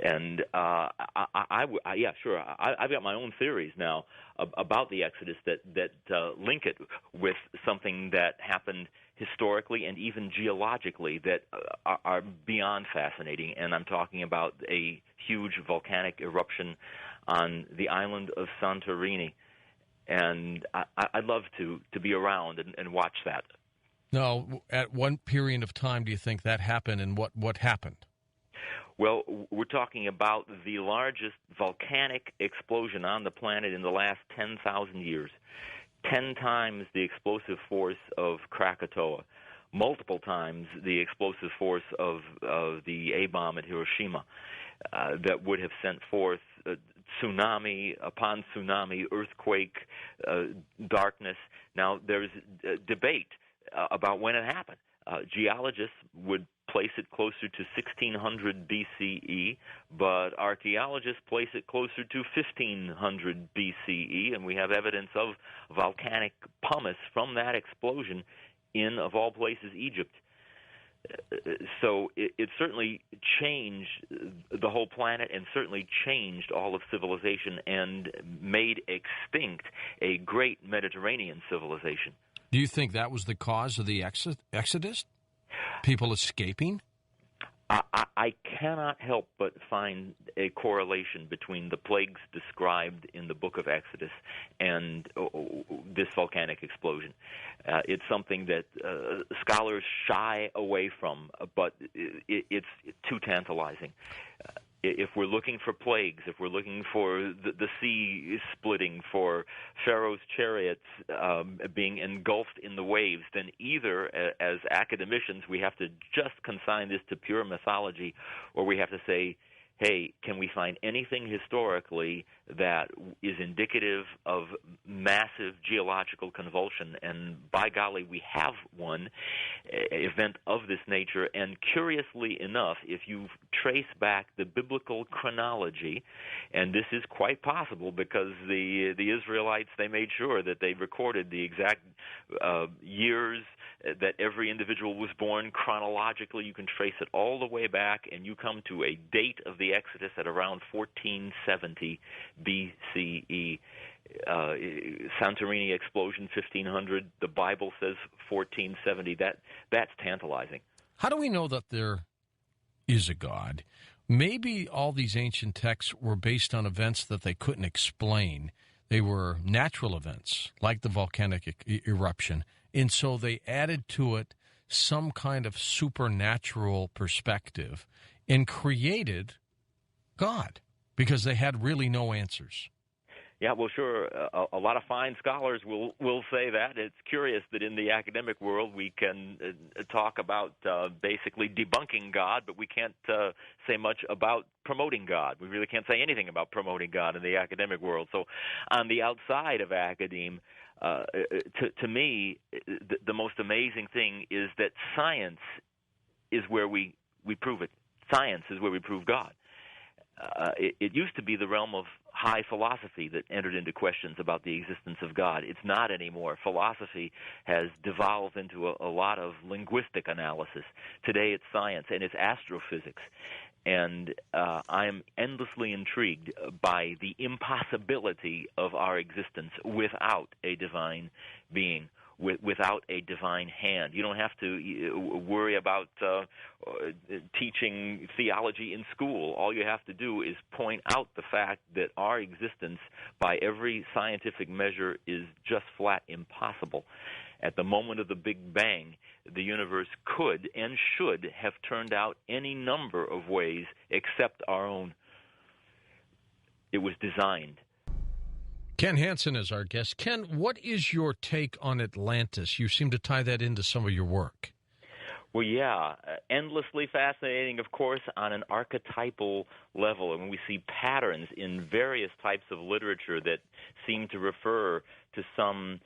And yeah, sure. I've got my own theories now about the Exodus that link it with something that happened historically and even geologically that are beyond fascinating. And I'm talking about a huge volcanic eruption on the island of Santorini. And I'd love to be around and watch that. Now, at one period of time do you think that happened, and what happened? Well, we're talking about the largest volcanic explosion on the planet in the last 10,000 years. 10 times the explosive force of Krakatoa, multiple times the explosive force of the A-bomb at Hiroshima, that would have sent forth tsunami upon tsunami, earthquake, darkness. Now, there's debate about when it happened. Geologists would place it closer to 1600 BCE, but archaeologists place it closer to 1500 BCE, and we have evidence of volcanic pumice from that explosion in, of all places, Egypt. So it certainly changed the whole planet and certainly changed all of civilization and made extinct a great Mediterranean civilization. Do you think that was the cause of the Exodus? People escaping? I cannot help but find a correlation between the plagues described in the book of Exodus and this volcanic explosion. It's something that scholars shy away from, but it's too tantalizing. If we're looking for plagues, if we're looking for the sea splitting, for Pharaoh's chariots being engulfed in the waves, then either as academicians we have to just consign this to pure mythology, or we have to say, hey, can we find anything historically that is indicative of massive geological convulsion? And by golly, we have one event of this nature. And curiously enough, if you trace back the biblical chronology, and this is quite possible because the Israelites, they made sure that they recorded the exact years that every individual was born chronologically. You can trace it all the way back, and you come to a date of the Exodus at around 1470 BCE. Santorini explosion 1500. The Bible says 1470. That's tantalizing. How do we know that there is a God? Maybe all these ancient texts were based on events that they couldn't explain. They were natural events, like the volcanic eruption, and so they added to it some kind of supernatural perspective and created God because they had really no answers. Yeah, well, sure. A lot of fine scholars will say that. It's curious that in the academic world we can talk about basically debunking God, but we can't say much about promoting God. We really can't say anything about promoting God in the academic world. So on the outside of academe, to me, the most amazing thing is that science is where we prove it. Science is where we prove God. It used to be the realm of high philosophy that entered into questions about the existence of God. It's not anymore. Philosophy has devolved into a lot of linguistic analysis. Today it's science and it's astrophysics. And I'm endlessly intrigued by the impossibility of our existence without a divine being, without a divine hand. You don't have to worry about teaching theology in school. All you have to do is point out the fact that our existence, by every scientific measure, is just flat impossible. At the moment of the Big Bang, the universe could and should have turned out any number of ways except our own. It was designed. Ken Hansen is our guest. Ken, what is your take on Atlantis? You seem to tie that into some of your work. Well, yeah, endlessly fascinating, of course, on an archetypal level. And we see patterns in various types of literature that seem to refer to some,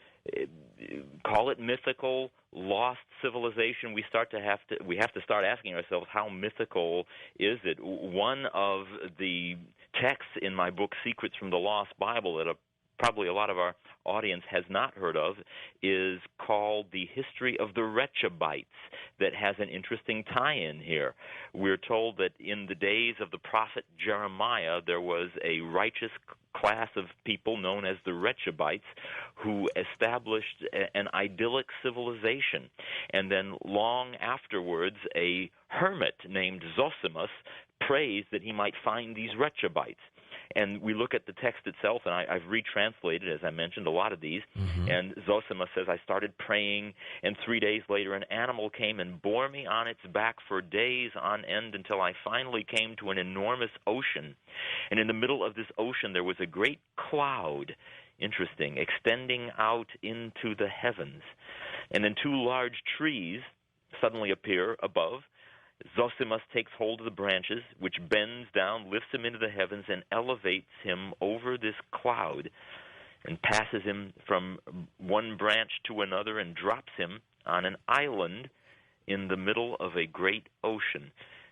call it mythical, lost civilization. We have to start asking ourselves, how mythical is it? One of the texts in my book, Secrets from the Lost Bible, that probably a lot of our audience has not heard of, is called The History of the Rechabites, that has an interesting tie-in here. We're told that in the days of the prophet Jeremiah, there was a righteous class of people known as the Rechabites who established an idyllic civilization. And then long afterwards, a hermit named Zosimus prays that he might find these Rechabites. And we look at the text itself, and I've retranslated, as I mentioned, a lot of these. And Zosima says, I started praying, and 3 days later an animal came and bore me on its back for days on end until I finally came to an enormous ocean. And in the middle of this ocean there was a great cloud, interesting, extending out into the heavens. And then 2 large trees suddenly appear above. Zosimus takes hold of the branches, which bends down, lifts him into the heavens, and elevates him over this cloud and passes him from one branch to another and drops him on an island in the middle of a great ocean.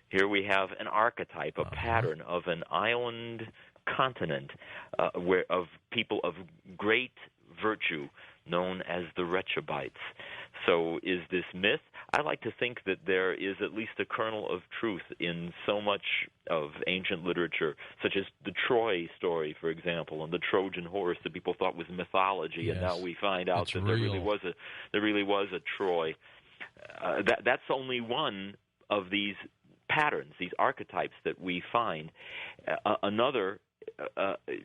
Here we have an archetype, a pattern of an island continent of people of great virtue known as the Rechabites. So is this myth? I like to think that there is at least a kernel of truth in so much of ancient literature, such as the Troy story, for example, and the Trojan horse that people thought was mythology, yes. And now we find out It's that real. there really was a Troy. That's only one of these patterns, these archetypes that we find. Another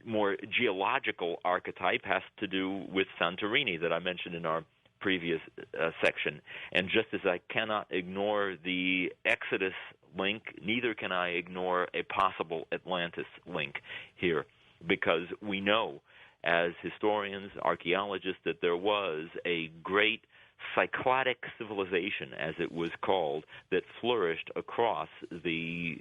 more geological archetype has to do with Santorini that I mentioned in our previous section. And just as I cannot ignore the Exodus link, neither can I ignore a possible Atlantis link here, because we know as historians, archaeologists, that there was a great Cycladic civilization, as it was called, that flourished across the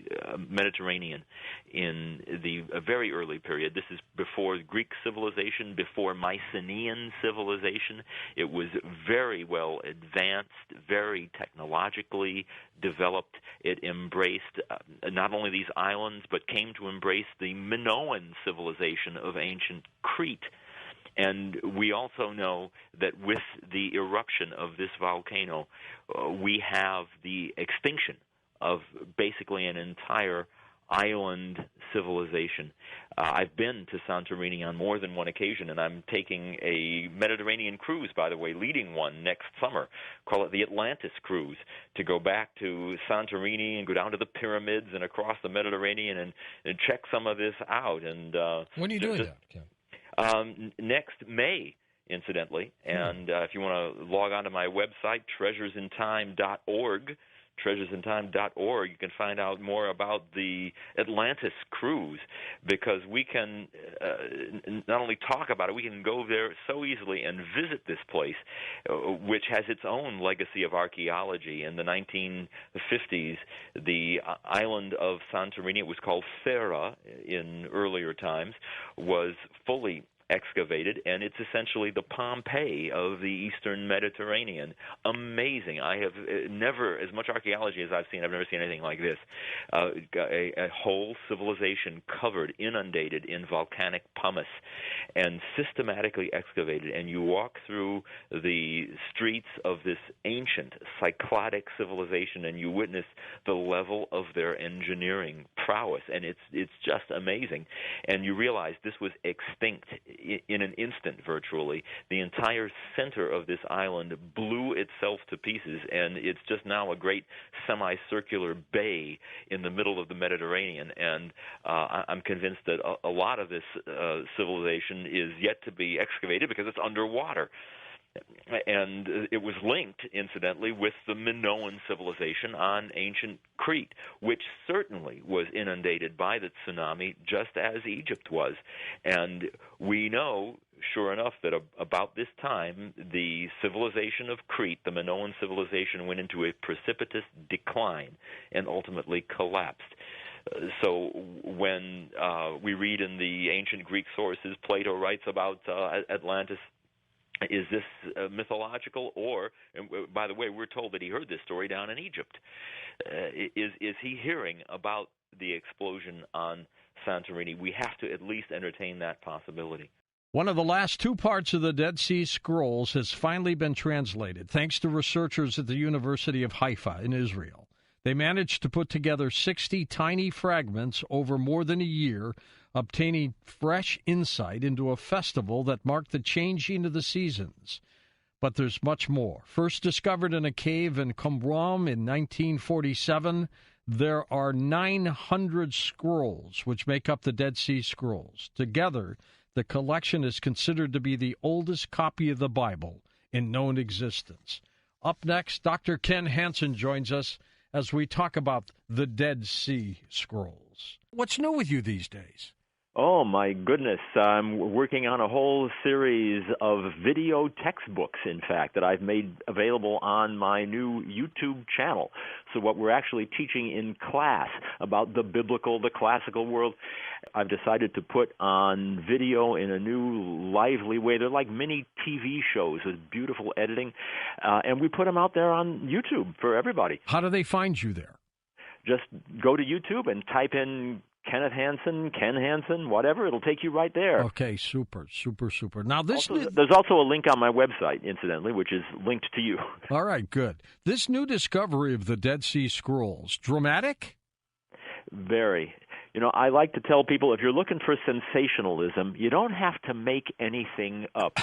Mediterranean in the very early period. This is before Greek civilization, before Mycenaean civilization. It was very well advanced, very technologically developed. It embraced not only these islands, but came to embrace the Minoan civilization of ancient Crete. And we also know that with the eruption of this volcano, we have the extinction of basically an entire island civilization. I've been to Santorini on more than one occasion, and I'm taking a Mediterranean cruise, by the way, leading one next summer. Call it the Atlantis Cruise, to go back to Santorini and go down to the pyramids and across the Mediterranean and check some of this out. And when are you doing that, Ken? Next May, incidentally. And if you want to log on to my website, treasuresintime.org, you can find out more about the Atlantis cruise, because we can not only talk about it, we can go there so easily and visit this place, which has its own legacy of archaeology. In the 1950s, the island of Santorini, it was called Thera in earlier times, was fully excavated, and it's essentially the Pompeii of the Eastern Mediterranean. Amazing. I have never, as much archaeology as I've seen, I've never seen anything like this. A whole civilization covered, inundated in volcanic pumice, and systematically excavated. And you walk through the streets of this ancient Cycladic civilization, and you witness the level of their engineering prowess, and it's just amazing. And you realize this was extinct in an instant, virtually. The entire center of this island blew itself to pieces, and it's just now a great semicircular bay in the middle of the Mediterranean. And I'm convinced that a lot of this civilization is yet to be excavated because it's underwater. And it was linked, incidentally, with the Minoan civilization on ancient Crete, which certainly was inundated by the tsunami, just as Egypt was. And we know, sure enough, that about this time, the civilization of Crete, the Minoan civilization, went into a precipitous decline and ultimately collapsed. So when we read in the ancient Greek sources, Plato writes about Atlantis. Is this mythological, or, and by the way, we're told that he heard this story down in Egypt. Is he hearing about the explosion on Santorini? We have to at least entertain that possibility. One of the last 2 parts of the Dead Sea Scrolls has finally been translated, thanks to researchers at the University of Haifa in Israel. They managed to put together 60 tiny fragments over more than a year, obtaining fresh insight into a festival that marked the changing of the seasons. But there's much more. First discovered in a cave in Qumran in 1947, there are 900 scrolls which make up the Dead Sea Scrolls. Together, the collection is considered to be the oldest copy of the Bible in known existence. Up next, Dr. Ken Hansen joins us as we talk about the Dead Sea Scrolls. What's new with you these days? Oh, my goodness. I'm working on a whole series of video textbooks, in fact, that I've made available on my new YouTube channel. So what we're actually teaching in class about the biblical, the classical world, I've decided to put on video in a new, lively way. They're like mini TV shows with beautiful editing, and we put them out there on YouTube for everybody. How do they find you there? Just go to YouTube and type in Kenneth Hansen, Ken Hansen, whatever. It'll take you right there. Okay, super. Now, there's also a link on my website, incidentally, which is linked to you. All right, good. This new discovery of the Dead Sea Scrolls, dramatic? Very. You know, I like to tell people if you're looking for sensationalism, you don't have to make anything up.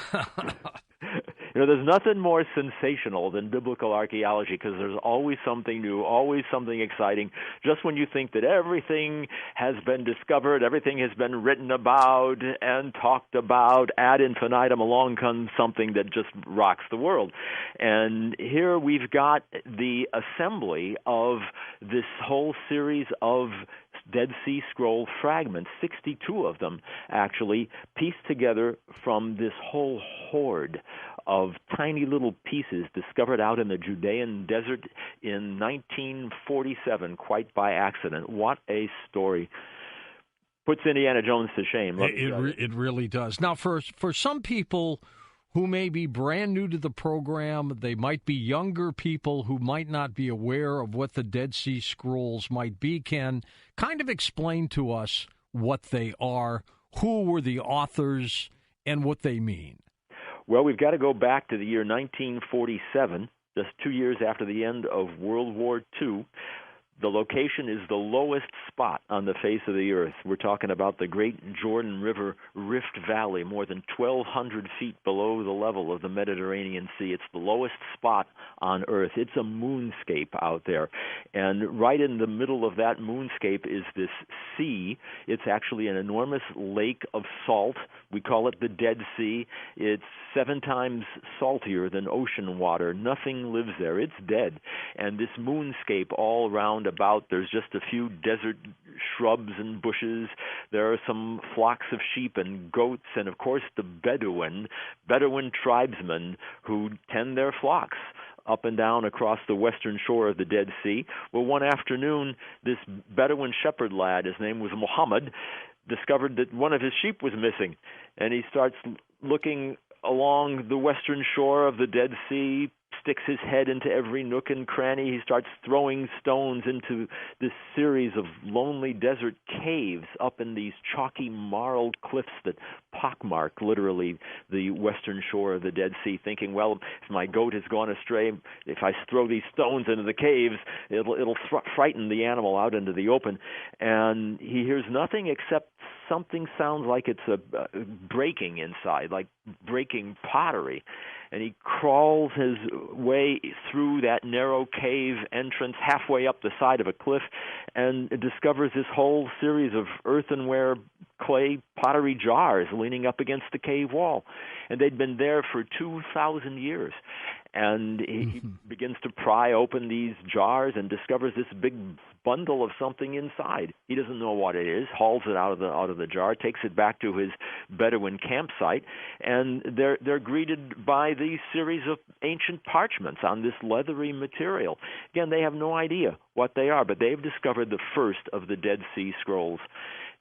You know, there's nothing more sensational than biblical archaeology because there's always something new, always something exciting. Just when you think that everything has been discovered, everything has been written about and talked about, ad infinitum, along comes something that just rocks the world. And here we've got the assembly of this whole series of Dead Sea Scroll fragments, 62 of them actually, pieced together from this whole horde of tiny little pieces discovered out in the Judean desert in 1947, quite by accident. What a story. Puts Indiana Jones to shame. It really does. Now, for some people who may be brand new to the program, they might be younger people who might not be aware of what the Dead Sea Scrolls might be, can kind of explain to us what they are, who were the authors, and what they mean. Well, we've got to go back to the year 1947, just 2 years after the end of World War II. The location is the lowest spot on the face of the earth. We're talking about the Great Jordan River Rift Valley, more than 1,200 feet below the level of the Mediterranean Sea. It's the lowest spot on earth. It's a moonscape out there. And right in the middle of that moonscape is this sea. It's actually an enormous lake of salt. We call it the Dead Sea. It's 7 times saltier than ocean water. Nothing lives there. It's dead. And this moonscape all around about, there's just a few desert shrubs and bushes. There are some flocks of sheep and goats, and of course the Bedouin tribesmen who tend their flocks up and down across the western shore of the Dead Sea. Well, one afternoon, this Bedouin shepherd lad, his name was Muhammad, discovered that one of his sheep was missing, and he starts looking along the western shore of the Dead Sea, sticks his head into every nook and cranny. He starts throwing stones into this series of lonely desert caves up in these chalky marl cliffs that pockmark literally the western shore of the Dead Sea, thinking, well, if my goat has gone astray, if I throw these stones into the caves, it'll frighten the animal out into the open. And he hears nothing except something sounds like it's a breaking inside, like breaking pottery. And he crawls his way through that narrow cave entrance halfway up the side of a cliff and discovers this whole series of earthenware clay pottery jars leaning up against the cave wall. And they'd been there for 2,000 years. And he begins to pry open these jars and discovers this big bundle of something inside. He doesn't know what it is, hauls it out of the jar, takes it back to his Bedouin campsite, and they're greeted by these series of ancient parchments on this leathery material. Again, they have no idea what they are, but they've discovered the first of the Dead Sea Scrolls.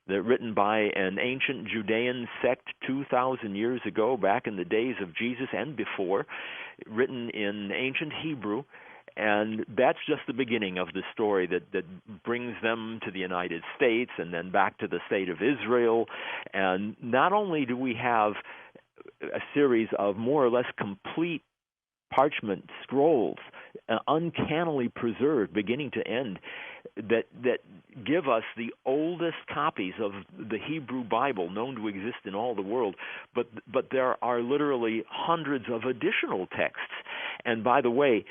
They're written by an ancient Judean sect 2,000 years ago, back in the days of Jesus and before, written in ancient Hebrew. And that's just the beginning of the story that brings them to the United States and then back to the state of Israel. And not only do we have a series of more or less complete parchment scrolls, uncannily preserved, beginning to end, that give us the oldest copies of the Hebrew Bible known to exist in all the world, but there are literally hundreds of additional texts. And by the way,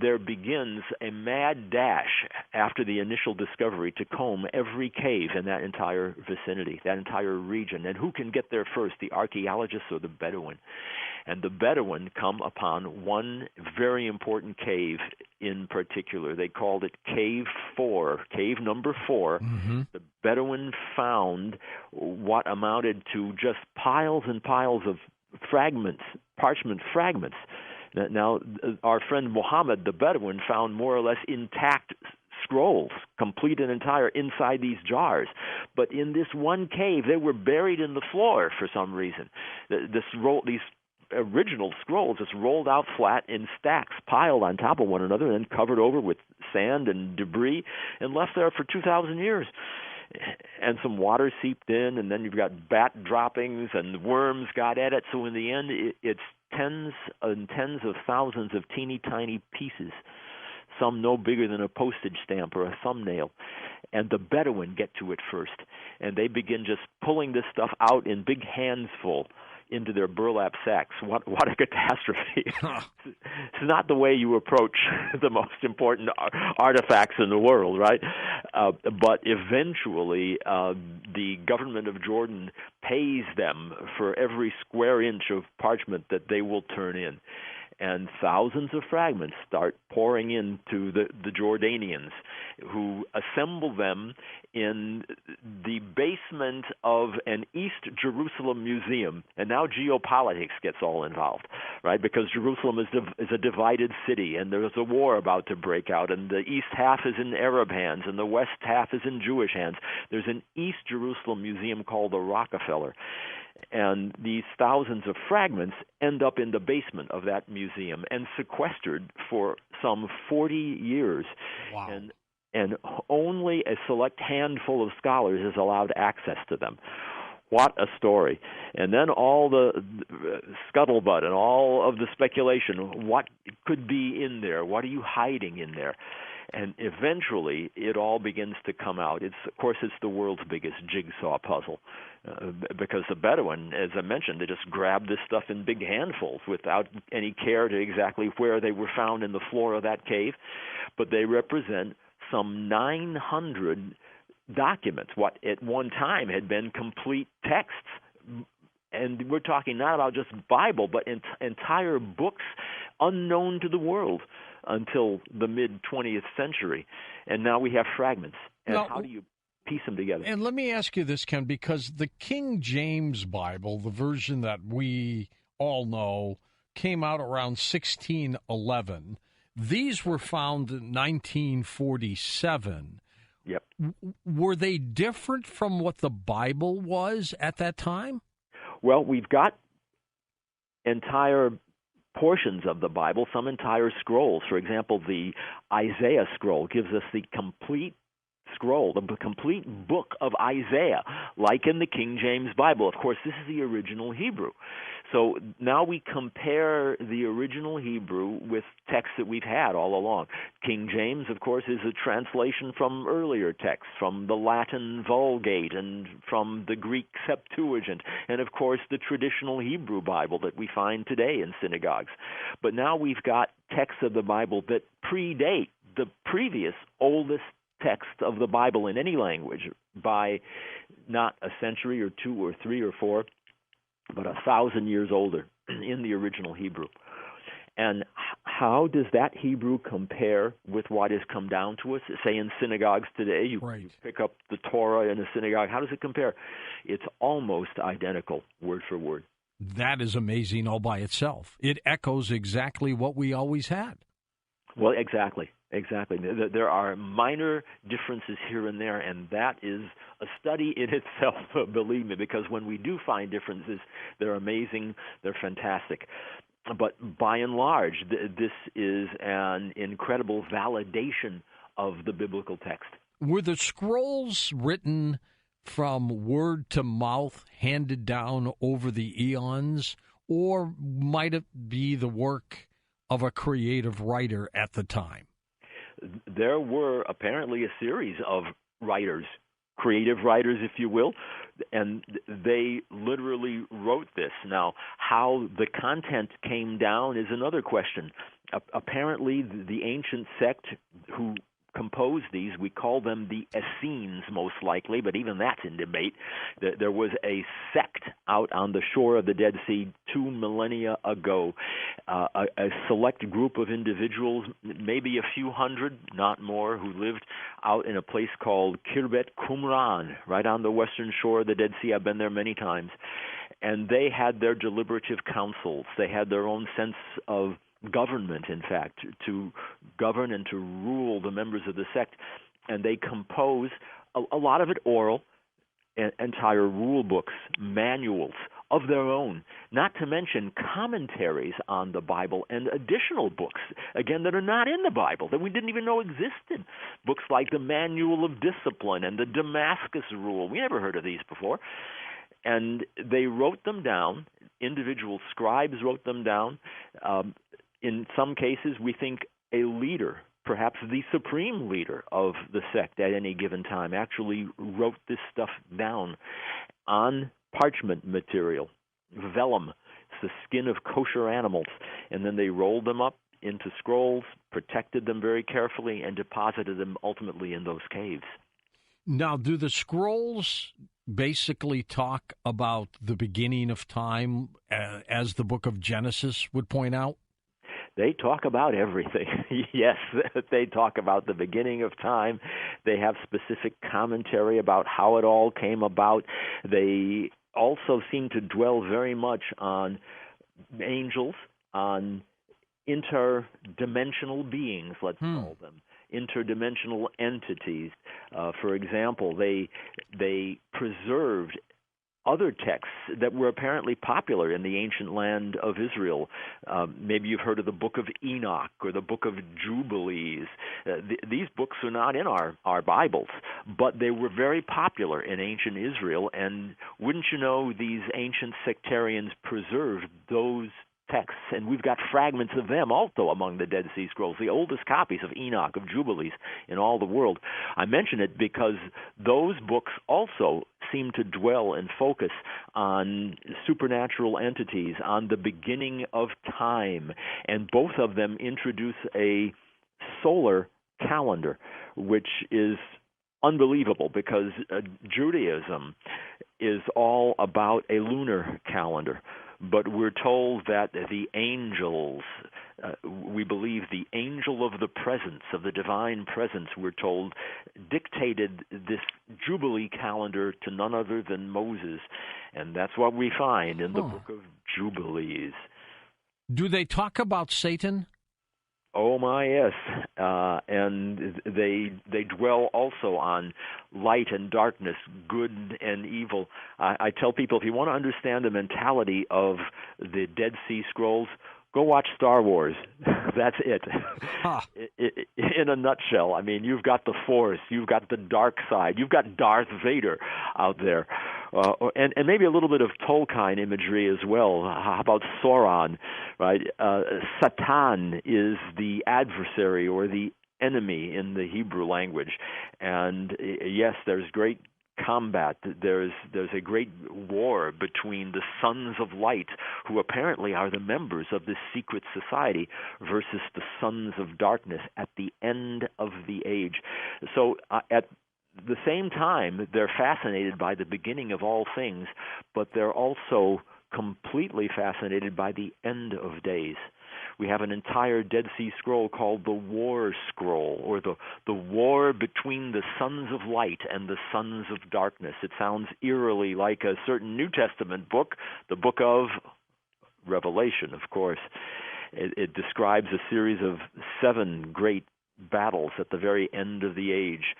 there begins a mad dash after the initial discovery to comb every cave in that entire vicinity, that entire region. And who can get there first, the archaeologists or the Bedouin? And the Bedouin come upon one very important cave in particular. They called it Cave 4, cave number 4. Mm-hmm. The Bedouin found what amounted to just piles and piles of fragments, parchment fragments. Now, our friend Muhammad, the Bedouin, found more or less intact scrolls, complete and entire, inside these jars. But in this one cave, they were buried in the floor for some reason. These original scrolls just rolled out flat in stacks, piled on top of one another, and then covered over with sand and debris, and left there for 2,000 years. And some water seeped in, and then you've got bat droppings, and worms got at it. So in the end, it's tens and tens of thousands of teeny tiny pieces, some no bigger than a postage stamp or a thumbnail. And the Bedouin get to it first, and they begin just pulling this stuff out in big handsful into their burlap sacks. What a catastrophe. It's not the way you approach the most important artifacts in the world, right? But eventually, the government of Jordan pays them for every square inch of parchment that they will turn in. And thousands of fragments start pouring into the Jordanians, who assemble them in the basement of an East Jerusalem museum. And now geopolitics gets all involved, right? Because Jerusalem is a divided city, and there's a war about to break out, and the east half is in Arab hands, and the west half is in Jewish hands. There's an East Jerusalem museum called the Rockefeller. And these thousands of fragments end up in the basement of that museum and sequestered for some 40 years. Wow. And only a select handful of scholars is allowed access to them. What a story. And then all the scuttlebutt and all of the speculation, what could be in there? What are you hiding in there? And eventually, it all begins to come out. Of course, it's the world's biggest jigsaw puzzle, because the Bedouin, as I mentioned, they just grabbed this stuff in big handfuls without any care to exactly where they were found in the floor of that cave. But they represent some 900 documents, what at one time had been complete texts. And we're talking not about just Bible, but entire books unknown to the world until the mid-20th century. And now we have fragments. And how do you piece them together? And let me ask you this, Ken, because the King James Bible, the version that we all know, came out around 1611. These were found in 1947. Yep. Were they different from what the Bible was at that time? Well, we've got entire portions of the Bible, some entire scrolls. For example, the Isaiah scroll gives us the complete scroll, the complete book of Isaiah, like in the King James Bible. Of course, this is the original Hebrew. So now we compare the original Hebrew with texts that we've had all along. King James, of course, is a translation from earlier texts, from the Latin Vulgate and from the Greek Septuagint, and of course the traditional Hebrew Bible that we find today in synagogues. But now we've got texts of the Bible that predate the previous oldest text of the Bible in any language by not a century or two or three or four, but 1,000 years older in the original Hebrew. And how does that Hebrew compare with what has come down to us? Say in synagogues today, you pick up the Torah in a synagogue. How does it compare? It's almost identical, word for word. That is amazing all by itself. It echoes exactly what we always had. Well, exactly. There are minor differences here and there, and that is a study in itself, believe me, because when we do find differences, they're amazing, they're fantastic. But by and large, this is an incredible validation of the biblical text. Were the scrolls written from word to mouth, handed down over the eons, or might it be the work of a creative writer at the time? There were apparently a series of writers, creative writers, if you will, and they literally wrote this. Now, how the content came down is another question. apparently the ancient sect who composed these, we call them the Essenes most likely, but even that's in debate. There was a sect out on the shore of the Dead Sea 2 millennia ago, a select group of individuals, maybe a few hundred, not more, who lived out in a place called Kirbet Qumran, right on the western shore of the Dead Sea. I've been there many times. And they had their deliberative councils. They had their own sense of government, in fact, to govern and to rule the members of the sect. And they compose a lot of it oral, entire rule books, manuals of their own, not to mention commentaries on the Bible and additional books, again, that are not in the Bible, that we didn't even know existed. Books like the Manual of Discipline and the Damascus Rule. We never heard of these before. And they wrote them down. Individual scribes wrote them down. In some cases, we think a leader, perhaps the supreme leader of the sect at any given time, actually wrote this stuff down on parchment material, vellum. It's the skin of kosher animals. And then they rolled them up into scrolls, protected them very carefully, and deposited them ultimately in those caves. Now, do the scrolls basically talk about the beginning of time, as the book of Genesis would point out? They talk about everything. Yes, they talk about the beginning of time. They have specific commentary about how it all came about. They also seem to dwell very much on angels, on interdimensional beings, let's call them, interdimensional entities. For example, they preserved other texts that were apparently popular in the ancient land of Israel. Maybe you've heard of the Book of Enoch or the Book of Jubilees. These books are not in our Bibles, but they were very popular in ancient Israel, and wouldn't you know, these ancient sectarians preserved those texts, and we've got fragments of them also among the Dead Sea Scrolls, the oldest copies of Enoch, of Jubilees in all the world. I mention it because those books also seem to dwell and focus on supernatural entities, on the beginning of time, and both of them introduce a solar calendar, which is unbelievable because Judaism is all about a lunar calendar. But we're told that the angels, we believe the angel of the presence, of the divine presence, we're told, dictated this Jubilee calendar to none other than Moses. And that's what we find in the book of Jubilees. Do they talk about Satan? Oh, my, yes. And they dwell also on light and darkness, good and evil. I tell people, if you want to understand the mentality of the Dead Sea Scrolls, go watch Star Wars. That's it. Huh. In a nutshell, I mean, you've got the Force, you've got the dark side, you've got Darth Vader out there. And maybe a little bit of Tolkien imagery as well. How about Sauron, right? Satan is the adversary or the enemy in the Hebrew language. And yes, there's great combat. There's a great war between the sons of light, who apparently are the members of this secret society, versus the sons of darkness at the end of the age. So at the same time, they're fascinated by the beginning of all things, but they're also completely fascinated by the end of days. We have an entire Dead Sea Scroll called the War Scroll, or the war between the sons of light and the sons of darkness. It sounds eerily like a certain New Testament book, the book of Revelation, of course. It describes a series of 7 great battles at the very end of the age.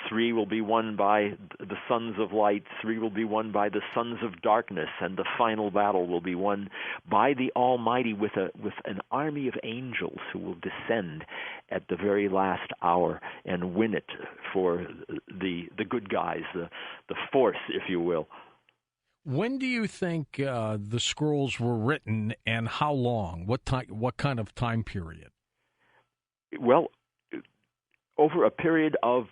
3 will be won by the sons of light, 3 will be won by the sons of darkness, and the final battle will be won by the Almighty with an army of angels who will descend at the very last hour and win it for the good guys, the Force, if you will. When do you think the scrolls were written, and how long? What kind of time period? Well, over a period of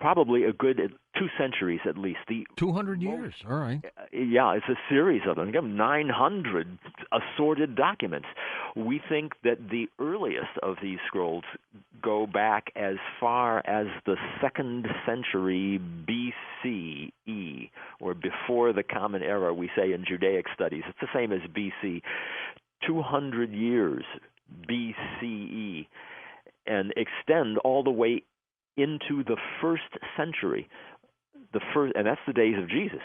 probably a good 2 centuries at least. 200 years. All right. Yeah, it's a series of them. You have 900 assorted documents. We think that the earliest of these scrolls go back as far as the 2nd century BCE, or before the Common Era, we say in Judaic studies. It's the same as BC. 200 years BCE, and extend all the way into the 1st century, and that's the days of Jesus,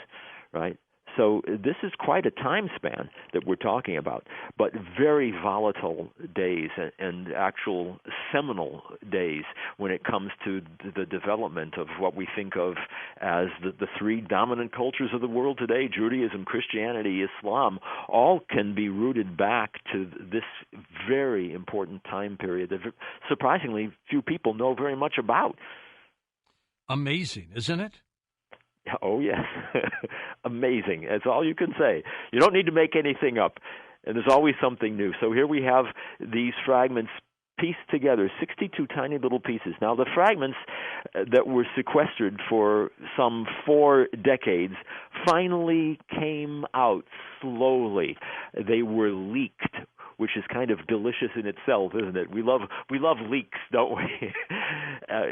right? So this is quite a time span that we're talking about, but very volatile days and actual seminal days when it comes to the development of what we think of as the 3 dominant cultures of the world today: Judaism, Christianity, Islam. All can be rooted back to this very important time period that surprisingly few people know very much about. Amazing, isn't it? Oh, yes. Amazing. That's all you can say. You don't need to make anything up, and there's always something new. So here we have these fragments pieced together, 62 tiny little pieces. Now, the fragments that were sequestered for some 4 decades finally came out slowly. They were leaked, which is kind of delicious in itself, isn't it? We love leaks, don't we?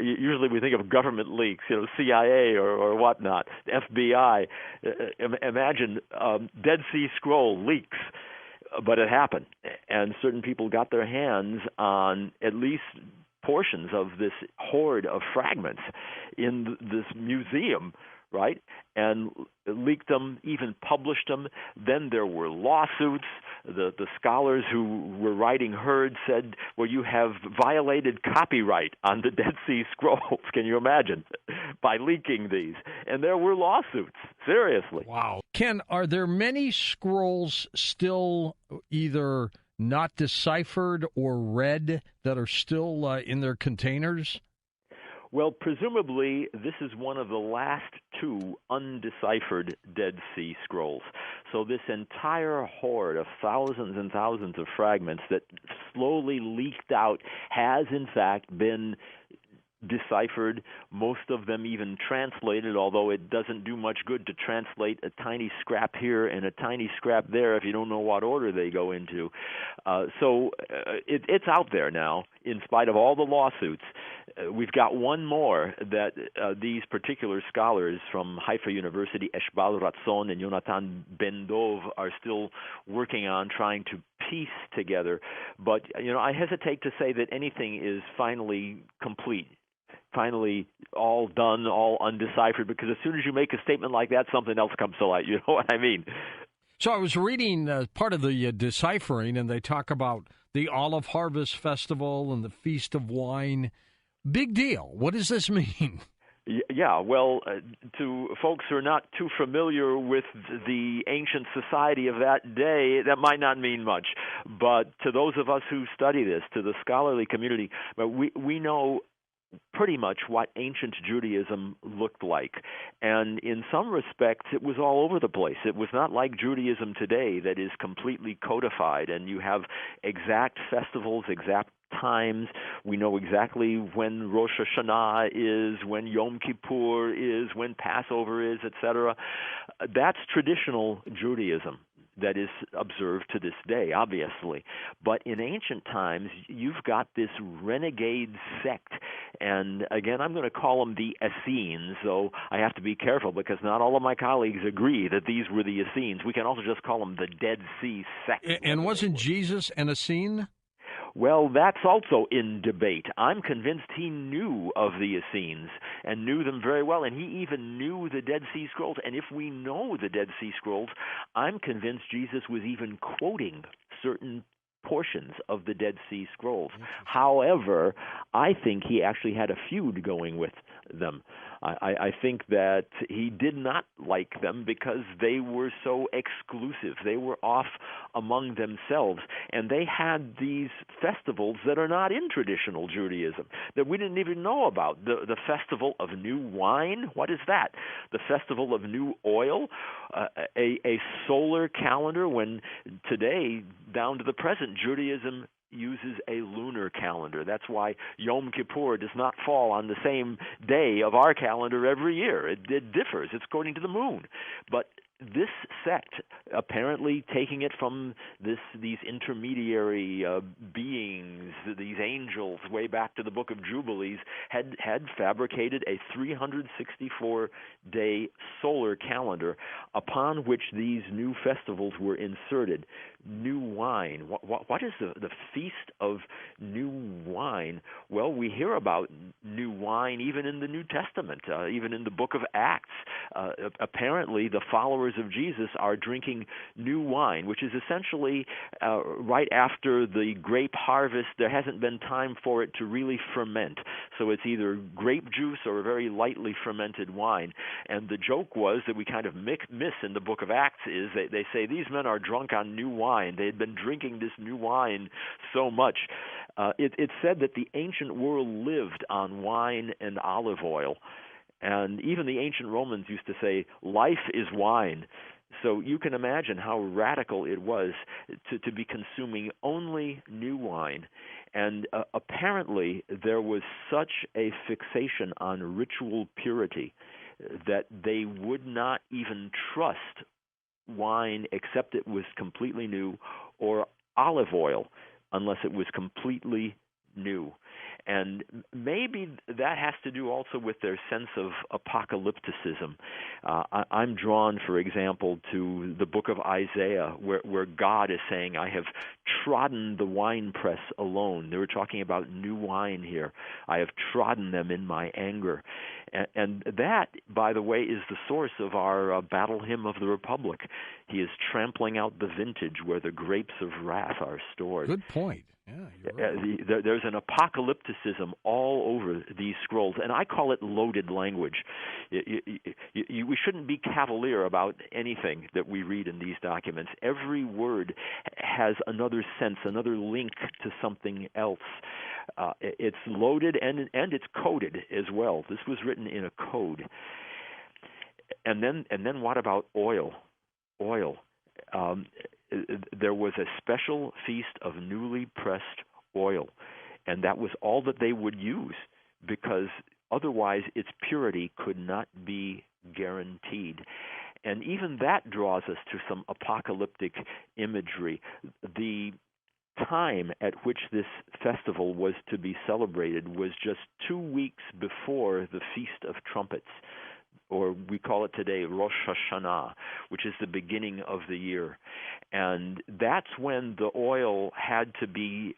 Usually we think of government leaks, CIA or whatnot, FBI. Imagine Dead Sea Scroll leaks, but it happened, and certain people got their hands on at least portions of this hoard of fragments in this museum, right? And leaked them, even published them. Then there were lawsuits. The scholars who were writing Herd said, well, you have violated copyright on the Dead Sea Scrolls. Can you imagine? By leaking these. And there were lawsuits, seriously. Wow. Ken, are there many scrolls still either not deciphered or read that are still in their containers? Well, presumably, this is one of the last 2 undeciphered Dead Sea Scrolls. So this entire hoard of thousands and thousands of fragments that slowly leaked out has, in fact, been deciphered, most of them even translated, although it doesn't do much good to translate a tiny scrap here and a tiny scrap there if you don't know what order they go into. So it's out there now, in spite of all the lawsuits. We've got one more that these particular scholars from Haifa University, Eshbal Ratzon and Yonatan Ben Dov, are still working on, trying to piece together. But, I hesitate to say that anything is finally complete, finally all done, all undeciphered, because as soon as you make a statement like that, something else comes to light. You know what I mean? So I was reading part of the deciphering, and they talk about the Olive Harvest Festival and the Feast of Wine. Big deal. What does this mean? Yeah, well, to folks who are not too familiar with the ancient society of that day, that might not mean much. But to those of us who study this, to the scholarly community, we know pretty much what ancient Judaism looked like. And in some respects, it was all over the place. It was not like Judaism today that is completely codified, and you have exact festivals, exact times. We know exactly when Rosh Hashanah is, when Yom Kippur is, when Passover is, etc. That's traditional Judaism that is observed to this day, obviously. But in ancient times, you've got this renegade sect. And again, I'm going to call them the Essenes, though I have to be careful because not all of my colleagues agree that these were the Essenes. We can also just call them the Dead Sea sect. And wasn't Jesus an Essene? Well, that's also in debate. I'm convinced he knew of the Essenes and knew them very well, and he even knew the Dead Sea Scrolls. And if we know the Dead Sea Scrolls, I'm convinced Jesus was even quoting certain portions of the Dead Sea Scrolls. However, I think he actually had a feud going with them. I think that he did not like them because they were so exclusive. They were off among themselves, and they had these festivals that are not in traditional Judaism, that we didn't even know about. The Festival of New Wine, what is that? The Festival of New Oil, a solar calendar, when today, down to the present, Judaism uses a lunar calendar. That's why Yom Kippur does not fall on the same day of our calendar every year. It differs. It's according to the moon. But this sect, apparently taking it from these intermediary beings, these angels, way back to the Book of Jubilees, had fabricated a 364-day solar calendar upon which these new festivals were inserted. New wine. What is the Feast of New Wine? Well, we hear about new wine even in the New Testament, even in the Book of Acts. Apparently, the followers of Jesus are drinking new wine, which is essentially right after the grape harvest. There hasn't been time for it to really ferment, so it's either grape juice or a very lightly fermented wine. And the joke was that we kind of miss in the Book of Acts is they say these men are drunk on new wine. They had been drinking this new wine so much. It's said that the ancient world lived on wine and olive oil. And even the ancient Romans used to say, life is wine. So you can imagine how radical it was to be consuming only new wine. And apparently there was such a fixation on ritual purity that they would not even trust wine except it was completely new, or olive oil unless it was completely new. And maybe that has to do also with their sense of apocalypticism. I'm drawn, for example, to the book of Isaiah, where God is saying, I have trodden the winepress alone. They were talking about new wine here. I have trodden them in my anger. And that, by the way, is the source of our battle hymn of the Republic. He is trampling out the vintage where the grapes of wrath are stored. Good point. Yeah, you're right. There's an apocalypticism all over these scrolls, and I call it loaded language. We shouldn't be cavalier about anything that we read in these documents. Every word has another sense, another link to something else. It's loaded and it's coded as well. This was written in a code. And then what about oil? Oil. There was a special feast of newly pressed oil, and that was all that they would use, because otherwise its purity could not be guaranteed. And even that draws us to some apocalyptic imagery. The time at which this festival was to be celebrated was just 2 weeks before the Feast of Trumpets, or we call it today Rosh Hashanah, which is the beginning of the year. And that's when the oil had to be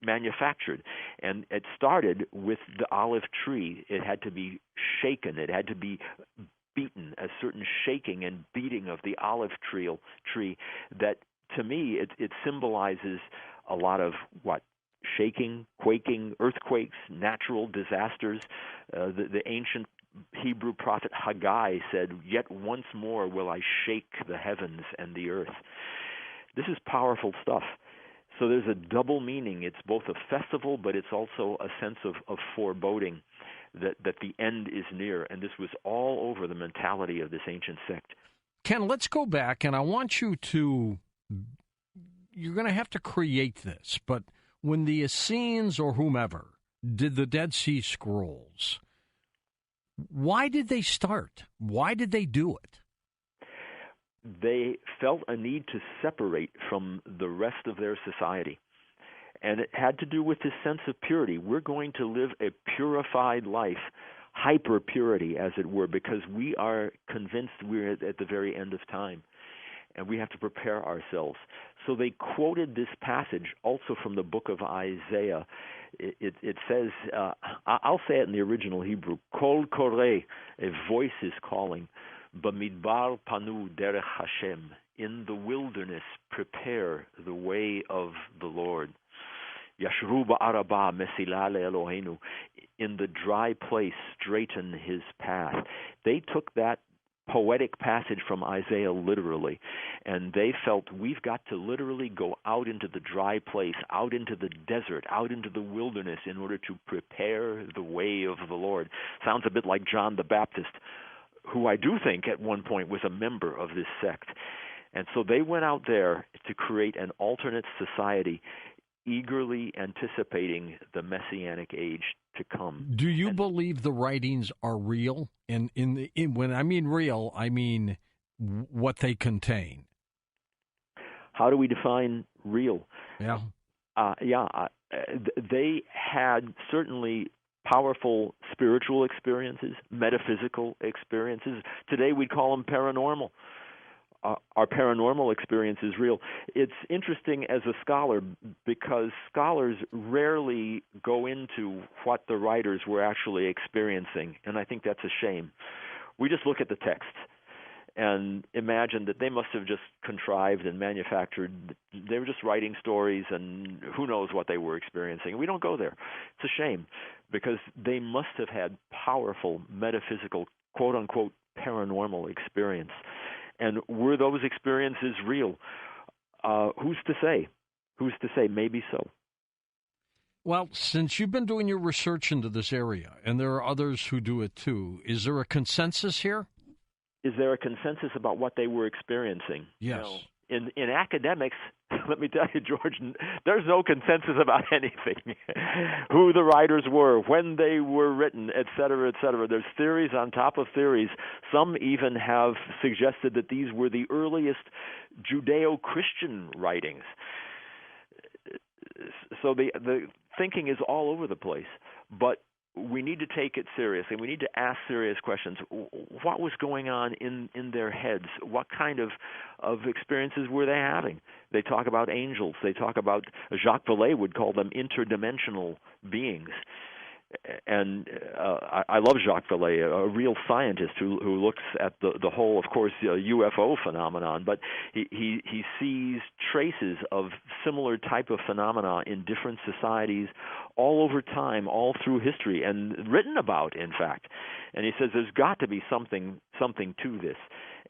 manufactured. And it started with the olive tree. It had to be shaken. It had to be beaten, a certain shaking and beating of the olive tree that, to me, it symbolizes a lot of what? Shaking, quaking, earthquakes, natural disasters. The ancient Hebrew prophet Haggai said, "Yet once more will I shake the heavens and the earth." This is powerful stuff. So there's a double meaning. It's both a festival, but it's also a sense of foreboding that the end is near. And this was all over the mentality of this ancient sect. Ken, let's go back, and I want you to, you're going to have to create this, but when the Essenes or whomever did the Dead Sea Scrolls, why did they start? Why did they do it? They felt a need to separate from the rest of their society. And it had to do with this sense of purity. We're going to live a purified life, hyper purity, as it were, because we are convinced we're at the very end of time. And we have to prepare ourselves. So they quoted this passage also from the book of Isaiah. It says, I'll say it in the original Hebrew, Kol Koreh, a voice is calling, Bamidbar Panu Derech Hashem, in the wilderness prepare the way of the Lord. Yashru ba'araba mesila le'Eloheinu, in the dry place straighten his path. They took that poetic passage from Isaiah literally, and they felt we've got to literally go out into the dry place, out into the desert, out into the wilderness in order to prepare the way of the Lord. Sounds a bit like John the Baptist, who I do think at one point was a member of this sect. And so they went out there to create an alternate society, eagerly anticipating the Messianic age to come. Do you believe the writings are real? And when I mean real, I mean what they contain. How do we define real? Yeah. They had certainly powerful spiritual experiences, metaphysical experiences. Today we'd call them paranormal. Our paranormal experience is real. It's interesting as a scholar because scholars rarely go into what the writers were actually experiencing, and I think that's a shame. We just look at the texts and imagine that they must have just contrived and manufactured. They were just writing stories, and who knows what they were experiencing. We don't go there. It's a shame because they must have had powerful metaphysical, quote-unquote, paranormal experience. And were those experiences real? Who's to say? Who's to say? Maybe so. Well, since you've been doing your research into this area, and there are others who do it too, is there a consensus here? Is there a consensus about what they were experiencing? Yes. No. In academics, let me tell you, George, there's no consensus about anything. Who the writers were, when they were written, et cetera, et cetera. There's theories on top of theories. Some even have suggested that these were the earliest Judeo-Christian writings. So the thinking is all over the place. But we need to take it seriously. We need to ask serious questions. What was going on in their heads? What kind of experiences were they having? They talk about angels. They talk about, Jacques Vallée would call them interdimensional beings. And I love Jacques Vallée, a real scientist who looks at the whole, of course, UFO phenomenon, but he sees traces of similar type of phenomena in different societies all over time, all through history, and written about, in fact. And he says there's got to be something to this.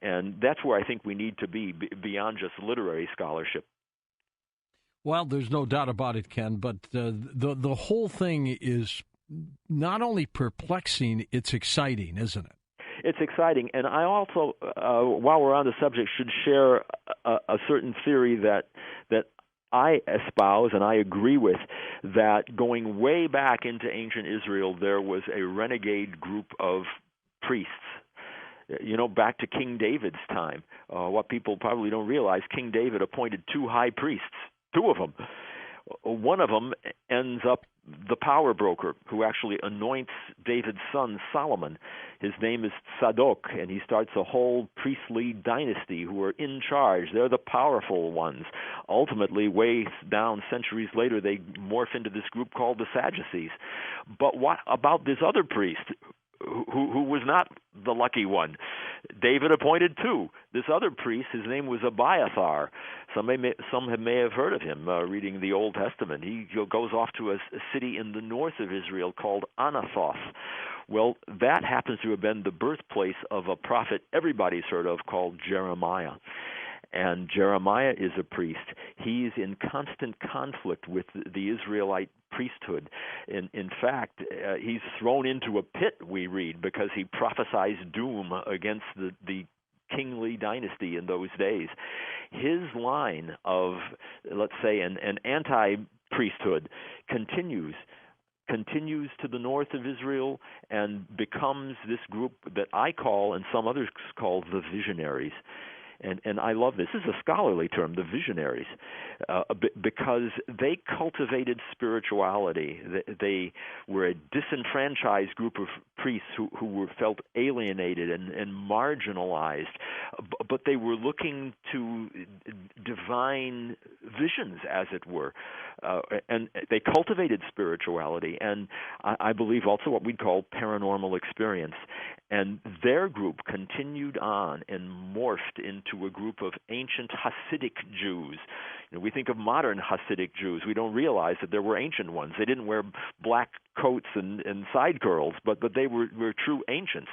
And that's where I think we need to be, beyond just literary scholarship. Well, there's no doubt about it, Ken, but the whole thing is not only perplexing, it's exciting, isn't it? It's exciting. And I also, while we're on the subject, should share a certain theory that I espouse and I agree with, that going way back into ancient Israel, there was a renegade group of priests. You know, back to King David's time. What people probably don't realize, King David appointed 2 high priests, 2 of them. One of them ends up the power broker who actually anoints David's son Solomon. His name is Zadok, and he starts a whole priestly dynasty who are in charge. They're the powerful ones. Ultimately, way down centuries later, they morph into this group called the Sadducees. But what about this other priest who was not the lucky one? David appointed 2. This other priest, his name was Abiathar. Some may have heard of him reading the Old Testament. He goes off to a city in the north of Israel called Anathoth. Well, that happens to have been the birthplace of a prophet everybody's heard of called Jeremiah. And Jeremiah is a priest. He's in constant conflict with the Israelite priesthood. In fact, he's thrown into a pit, we read, because he prophesies doom against the kingly dynasty in those days. His line of, let's say, an anti-priesthood continues to the north of Israel and becomes this group that I call, and some others call, the visionaries. And I love this. This is a scholarly term, the visionaries, because they cultivated spirituality. They were a disenfranchised group of priests who were felt alienated and marginalized, but they were looking to divine visions, as it were. And they cultivated spirituality, and I believe also what we'd call paranormal experience. And their group continued on and morphed into a group of ancient Hasidic Jews. You know, we think of modern Hasidic Jews. We don't realize that there were ancient ones. They didn't wear black coats and side curls, but they were true ancients.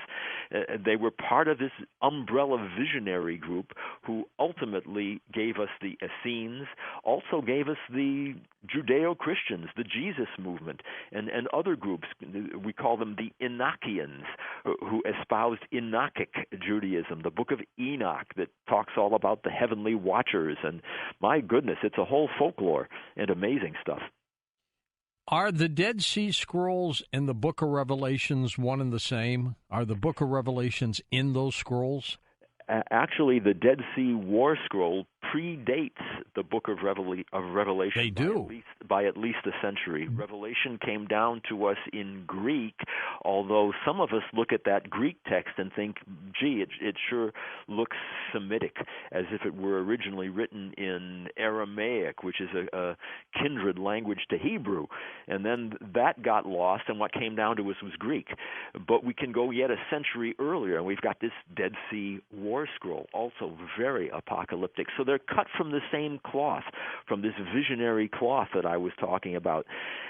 They were part of this umbrella visionary group who ultimately gave us the Essenes, also gave us the Judeo-Christians, the Jesus movement, and other groups. We call them the Enochians, who espoused Enochic Judaism, the book of Enoch that talks all about the heavenly watchers. And my goodness, it's a whole folklore and amazing stuff. Are the Dead Sea Scrolls and the Book of Revelations one and the same? Are the Book of Revelations in those scrolls? Actually, the Dead Sea War Scroll predates the Book of Revelation. They do. By at least a century. Revelation came down to us in Greek, although some of us look at that Greek text and think, gee, it sure looks Semitic, as if it were originally written in Aramaic, which is a kindred language to Hebrew. And then that got lost, and what came down to us was Greek. But we can go yet a century earlier, and we've got this Dead Sea War Scroll, also very apocalyptic. So they're cut from the same cloth, from this visionary cloth that I was talking about,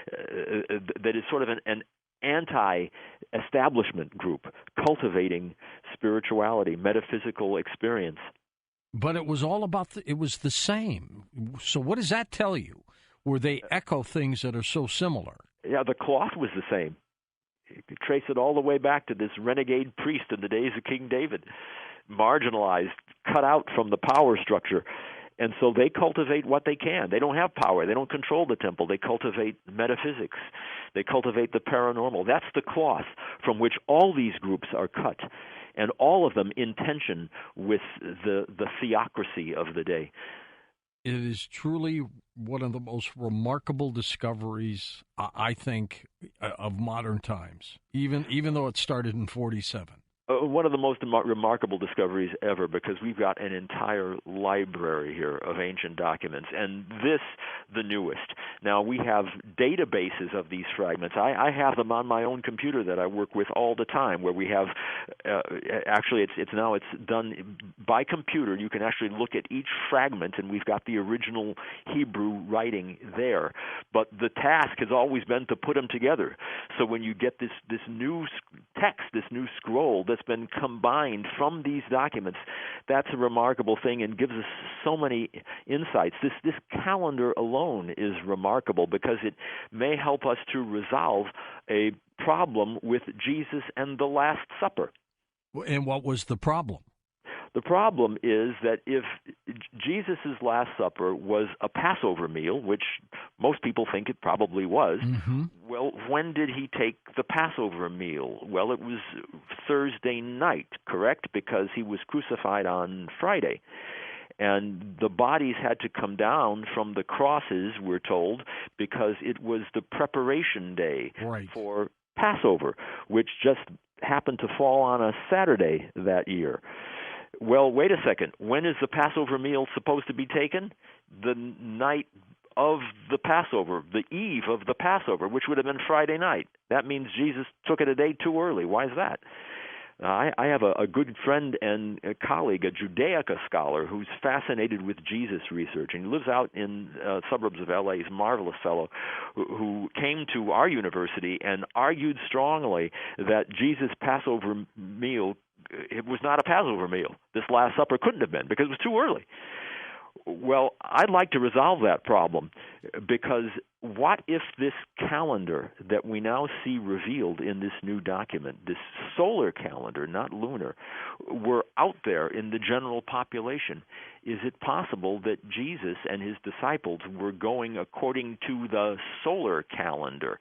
that is sort of an anti-establishment group, cultivating spirituality, metaphysical experience. But it was all about, it was the same. So what does that tell you? Where they echo things that are so similar? Yeah, the cloth was the same. You could trace it all the way back to this renegade priest in the days of King David, marginalized, cut out from the power structure. And so they cultivate what they can. They don't have power. They don't control the temple. They cultivate metaphysics. They cultivate the paranormal. That's the cloth from which all these groups are cut, and all of them in tension with the theocracy of the day. It is truly one of the most remarkable discoveries, I think, of modern times, even though it started in 47. One of the most remarkable discoveries ever, because we've got an entire library here of ancient documents, and this, the newest. Now, we have databases of these fragments. I have them on my own computer that I work with all the time, where we have, actually, it's done by computer. You can actually look at each fragment, and we've got the original Hebrew writing there. But the task has always been to put them together. So when you get this new text, this new scroll that's been combined from these documents, that's a remarkable thing and gives us so many insights. This calendar alone is remarkable because it may help us to resolve a problem with Jesus and the Last Supper. And what was the problem? The problem is that if Jesus' Last Supper was a Passover meal, which most people think it probably was, well, when did he take the Passover meal? Well, it was Thursday night, correct? Because he was crucified on Friday. And the bodies had to come down from the crosses, we're told, because it was the preparation day for Passover, which just happened to fall on a Saturday that year. Well, wait a second. When is the Passover meal supposed to be taken? The night of the Passover, the eve of the Passover, which would have been Friday night. That means Jesus took it a day too early. Why is that? I have a good friend and a colleague, a Judaica scholar, who's fascinated with Jesus research, and he lives out in suburbs of L.A. He's a marvelous fellow who came to our university and argued strongly that Jesus' Passover meal, it was not a Passover meal. This Last Supper couldn't have been because it was too early. Well, I'd like to resolve that problem, because what if this calendar that we now see revealed in this new document, this solar calendar, not lunar, were out there in the general population? Is it possible that Jesus and his disciples were going according to the solar calendar?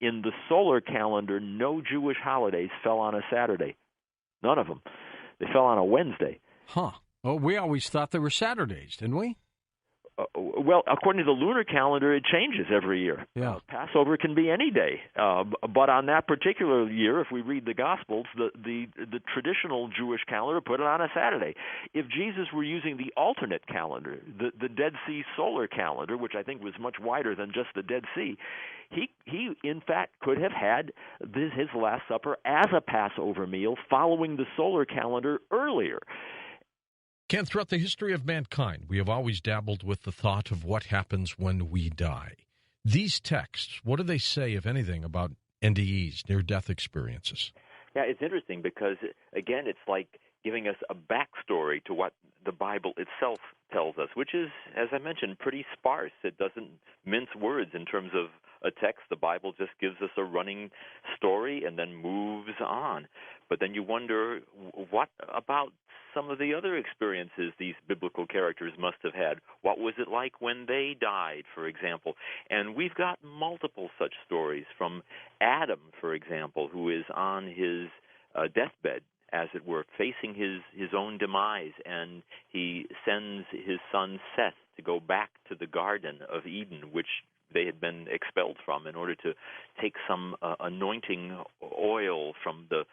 In the solar calendar, no Jewish holidays fell on a Saturday. None of them. They fell on a Wednesday. Huh. Oh, we always thought they were Saturdays, didn't we? Well, according to the lunar calendar, it changes every year. Yeah. Passover can be any day, but on that particular year, if we read the Gospels, the traditional Jewish calendar put it on a Saturday. If Jesus were using the alternate calendar, the Dead Sea solar calendar, which I think was much wider than just the Dead Sea, he in fact could have had his Last Supper as a Passover meal following the solar calendar earlier. Ken, throughout the history of mankind, we have always dabbled with the thought of what happens when we die. These texts, what do they say, if anything, about NDEs, near-death experiences? Yeah, it's interesting because, again, it's like giving us a backstory to what the Bible itself tells us, which is, as I mentioned, pretty sparse. It doesn't mince words in terms of a text. The Bible just gives us a running story and then moves on. But then you wonder, what about some of the other experiences these biblical characters must have had? What was it like when they died, for example? And we've got multiple such stories from Adam, for example, who is on his deathbed, as it were, facing his own demise, and he sends his son Seth to go back to the Garden of Eden, which they had been expelled from, in order to take some anointing oil from the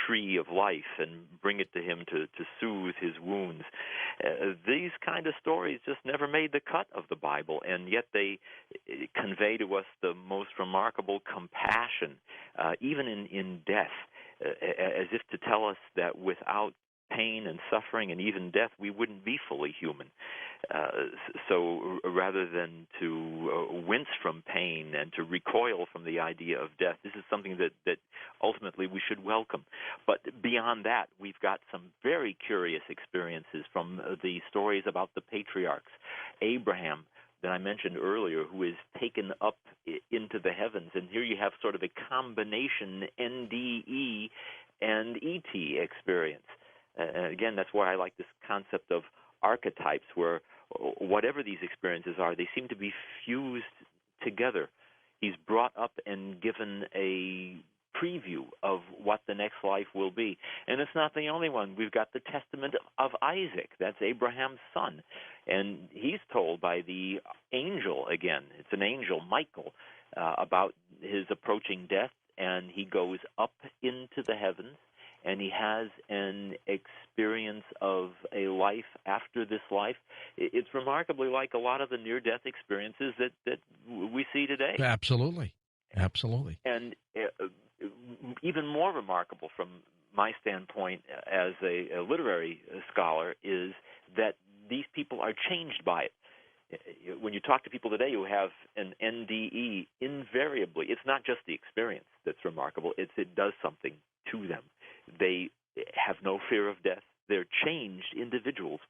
tree of life and bring it to him to soothe his wounds. These kind of stories just never made the cut of the Bible, and yet they convey to us the most remarkable compassion, even in death, as if to tell us that without pain and suffering and even death, we wouldn't be fully human. So rather than to wince from pain and to recoil from the idea of death, this is something that ultimately we should welcome. But beyond that, we've got some very curious experiences from the stories about the patriarchs. Abraham, that I mentioned earlier, who is taken up into the heavens. And here you have sort of a combination NDE and ET experience. And again, that's why I like this concept of archetypes, where whatever these experiences are, they seem to be fused together. He's brought up and given a preview of what the next life will be. And it's not the only one. We've got the testament of Isaac. That's Abraham's son. And he's told by the angel again. It's an angel, Michael, about his approaching death. And he goes up into the heavens, and he has an experience of a life after this life. It's remarkably like a lot of the near-death experiences that we see today. Absolutely. Absolutely. And even more remarkable from my standpoint as a literary scholar is that these people are changed by it. When you talk to people today who have an NDE, invariably, it's not just the experience that's remarkable, it does something to them. They have no fear of death. They're changed individuals.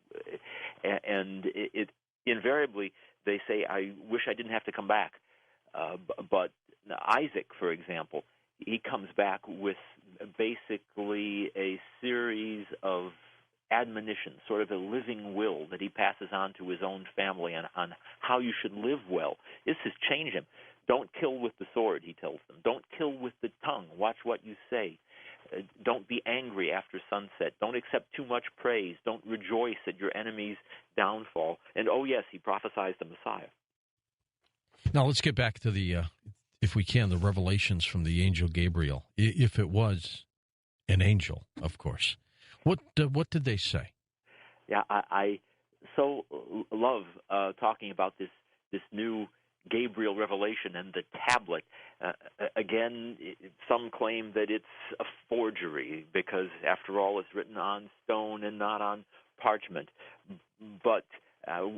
And it invariably, they say, I wish I didn't have to come back. But Isaac, for example, he comes back with basically a series of admonitions, sort of a living will that he passes on to his own family on how you should live well. This has changed him. Don't kill with the sword, he tells them. Don't kill with the tongue. Watch what you say. Don't be angry after sunset. Don't accept too much praise. Don't rejoice at your enemy's downfall. And, oh, yes, he prophesies the Messiah. Now, let's get back to the, if we can, the revelations from the angel Gabriel, if it was an angel, of course. What did they say? Yeah, I so love talking about this new Gabriel revelation and the tablet. Again, some claim that it's a forgery because, after all, it's written on stone and not on parchment. But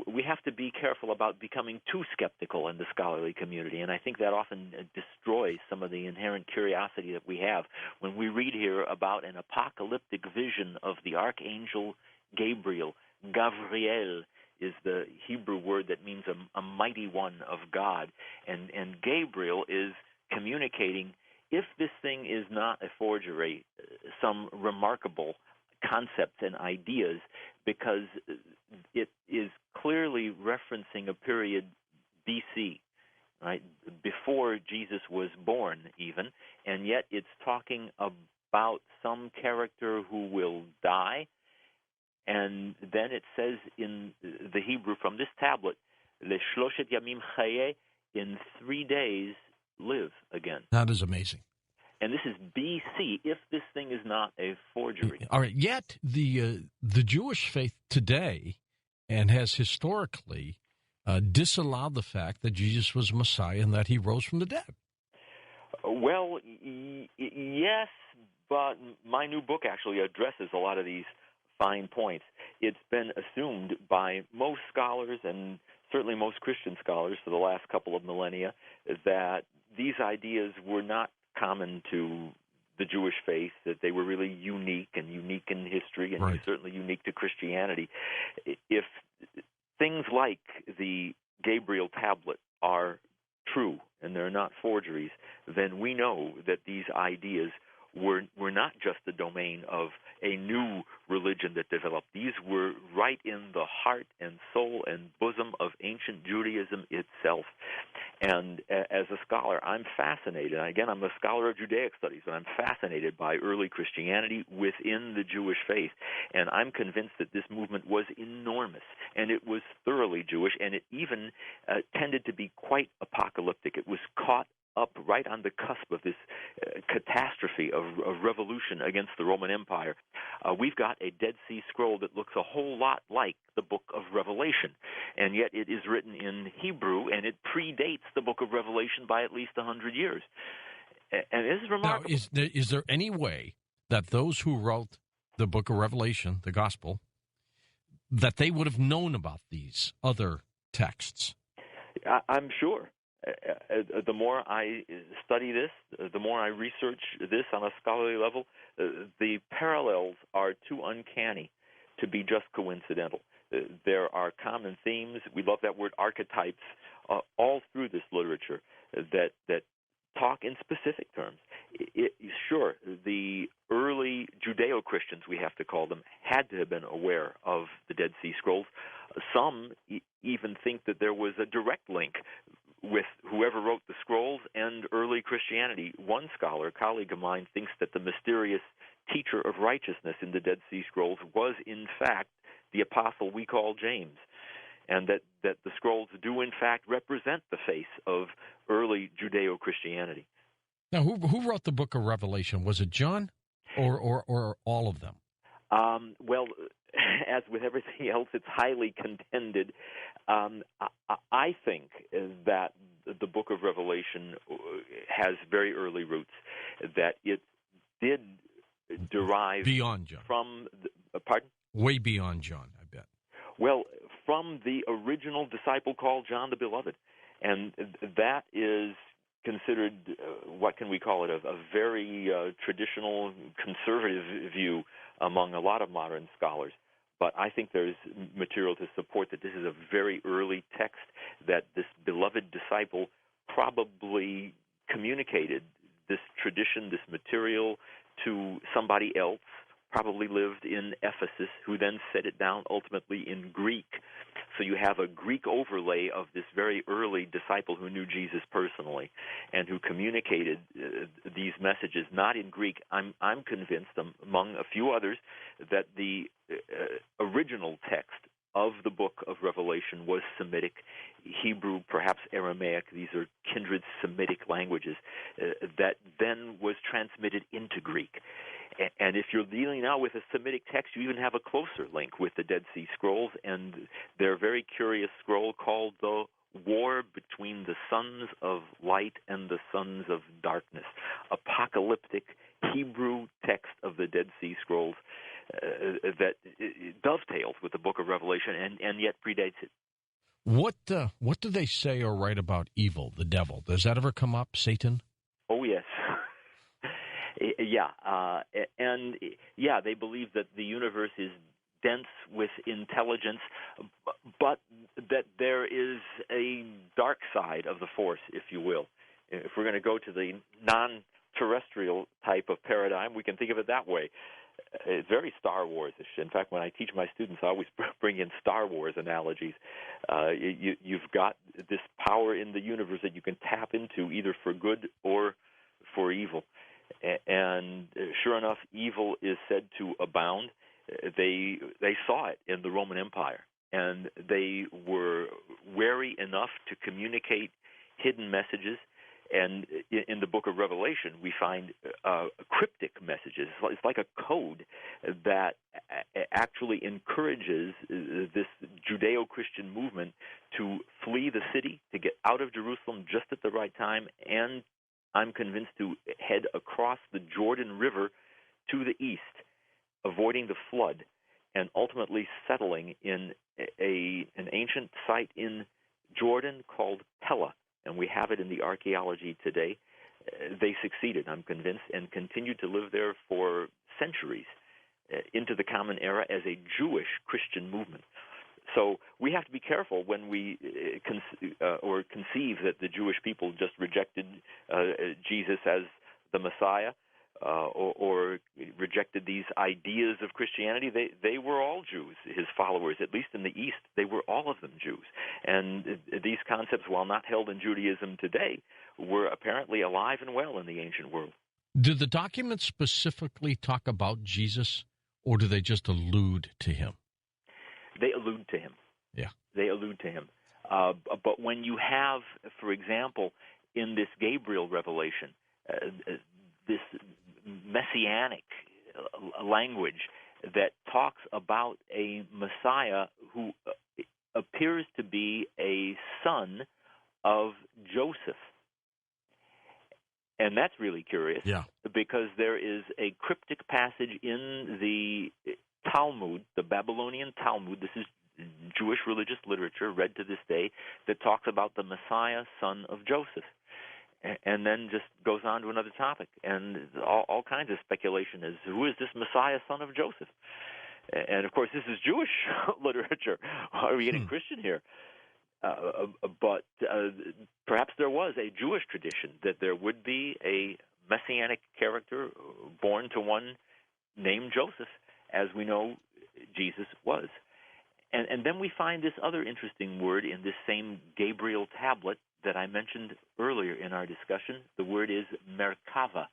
we have to be careful about becoming too skeptical in the scholarly community, and I think that often destroys some of the inherent curiosity that we have when we read here about an apocalyptic vision of the archangel Gabriel. Gavriel is the Hebrew word that means a mighty one of God, and Gabriel is communicating, if this thing is not a forgery, some remarkable concepts and ideas, because it is clearly referencing a period BC, right, before Jesus was born even, and yet it's talking about some character who will die, and then it says in the Hebrew from this tablet, Leshloshet Yamim Chaye, in 3 days live again. That is amazing. And this is BC, if this thing is not a forgery. All right. Yet the Jewish faith today, and has historically disallowed the fact that Jesus was Messiah and that he rose from the dead. Well, yes, but my new book actually addresses a lot of these fine points. It's been assumed by most scholars, and certainly most Christian scholars for the last couple of millennia, that these ideas were not common to the Jewish faith, that they were really unique and unique in history and Right. certainly unique to Christianity. If things like the Gabriel tablet are true and they're not forgeries, then we know that these ideas were not just the domain of a new religion that developed. These were right in the heart and soul and bosom of ancient Judaism itself. And as a scholar, I'm fascinated. Again, I'm a scholar of Judaic studies, but I'm fascinated by early Christianity within the Jewish faith. And I'm convinced that this movement was enormous, and it was thoroughly Jewish, and it even tended to be quite apocalyptic. It was caught up right on the cusp of this catastrophe of revolution against the Roman Empire. We've got a Dead Sea Scroll that looks a whole lot like the book of Revelation, and yet it is written in Hebrew, and it predates the book of Revelation by at least 100 years. And this is remarkable. Now, is there any way that those who wrote the book of Revelation, the gospel, that they would have known about these other texts? I'm sure. The more I study this, the more I research this on a scholarly level, the parallels are too uncanny to be just coincidental. There are common themes. We love that word, archetypes, all through this literature that talk in specific terms. Sure, the early Judeo-Christians, we have to call them, had to have been aware of the Dead Sea Scrolls. Some even think that there was a direct link with whoever wrote the scrolls and early Christianity. One scholar, a colleague of mine, thinks that the mysterious teacher of righteousness in the Dead Sea Scrolls was, in fact, the apostle we call James, and that the scrolls do, in fact, represent the face of early Judeo-Christianity. Now, who wrote the book of Revelation? Was it John or all of them? Well, as with everything else, it's highly contended. I think that the book of Revelation has very early roots, that it did derive beyond John. From pardon? Way beyond John, I bet. Well, from the original disciple called John the Beloved. And that is considered, what can we call it, a very traditional conservative view among a lot of modern scholars. But I think there's material to support that this is a very early text, that this beloved disciple probably communicated this tradition, this material, to somebody else, probably lived in Ephesus, who then set it down ultimately in Greek. So you have a Greek overlay of this very early disciple who knew Jesus personally and who communicated these messages, not in Greek. I'm convinced, among a few others, that the original text of the book of Revelation was Semitic, Hebrew, perhaps Aramaic. These are kindred Semitic languages that then was transmitted into Greek. And if you're dealing now with a Semitic text, you even have a closer link with the Dead Sea Scrolls and their very curious scroll called the War Between the Sons of Light and the Sons of Darkness, apocalyptic Hebrew text of the Dead Sea Scrolls that dovetails with the book of Revelation and yet predates it. What do they say or write about evil, the devil? Does that ever come up, Satan? Oh, yes. Yeah, they believe that the universe is dense with intelligence, but that there is a dark side of the force, if you will. If we're going to go to the non-terrestrial type of paradigm, we can think of it that way. It's very Star Wars-ish. In fact, when I teach my students, I always bring in Star Wars analogies. You've got this power in the universe that you can tap into either for good or for evil. And sure enough, evil is said to abound. They saw it in the Roman Empire, and they were wary enough to communicate hidden messages. And in the book of Revelation, we find cryptic messages. It's like a code that actually encourages this Judeo-Christian movement to flee the city, to get out of Jerusalem just at the right time, and I'm convinced to head across the Jordan River to the east, avoiding the flood, and ultimately settling in an ancient site in Jordan called Pella. And we have it in the archaeology today. they succeeded, I'm convinced, and continued to live there for centuries into the Common Era as a Jewish Christian movement. So we have to be careful when we conceive that the Jewish people just rejected Jesus as the Messiah or rejected these ideas of Christianity. They were all Jews, his followers, at least in the East. They were all of them Jews. And these concepts, while not held in Judaism today, were apparently alive and well in the ancient world. Do the documents specifically talk about Jesus, or do they just allude to him? They allude to him. Yeah. They allude to him. But when you have, for example, in this Gabriel revelation, this messianic language that talks about a Messiah who appears to be a son of Joseph. And that's really curious, because there is a cryptic passage in the Talmud, the Babylonian Talmud. This is Jewish religious literature read to this day that talks about the Messiah, son of Joseph, and then just goes on to another topic, and all kinds of speculation as who is this Messiah, son of Joseph? And of course, this is Jewish literature. Are we getting Christian here? But perhaps there was a Jewish tradition that there would be a messianic character born to one named Joseph, as we know Jesus was. And then we find this other interesting word in this same Gabriel tablet that I mentioned earlier in our discussion. The word is Merkava.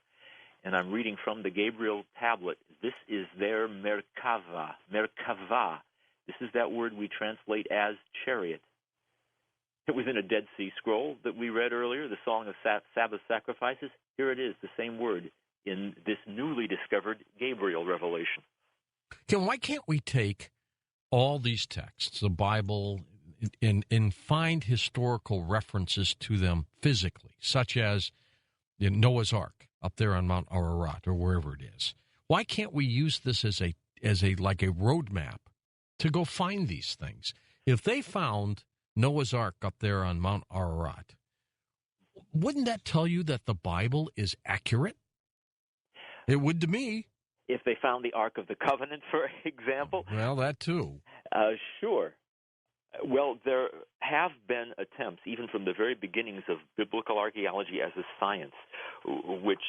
And I'm reading from the Gabriel tablet. This is their Merkava. Merkava. This is that word we translate as chariot. It was in a Dead Sea Scroll that we read earlier, the Song of Sabbath Sacrifices. Here it is, the same word in this newly discovered Gabriel revelation. Ken, why can't we take all these texts, the Bible, and find historical references to them physically, such as in Noah's Ark up there on Mount Ararat or wherever it is? Why can't we use this as a like a roadmap to go find these things? If they found Noah's Ark up there on Mount Ararat, wouldn't that tell you that the Bible is accurate? It would to me. If they found the Ark of the Covenant, for example? Well, that too. Sure. Well, there have been attempts, even from the very beginnings of biblical archaeology as a science, which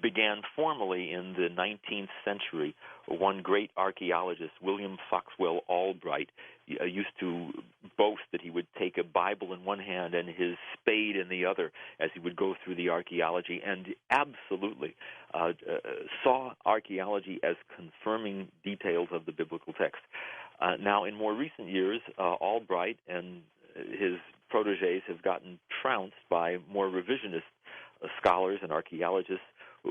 began formally in the 19th century. One great archaeologist, William Foxwell Albright, used to boast that he would take a Bible in one hand and his spade in the other as he would go through the archaeology, and absolutely saw archaeology as confirming details of the biblical text. Now, in more recent years, Albright and his protégés have gotten trounced by more revisionist scholars and archaeologists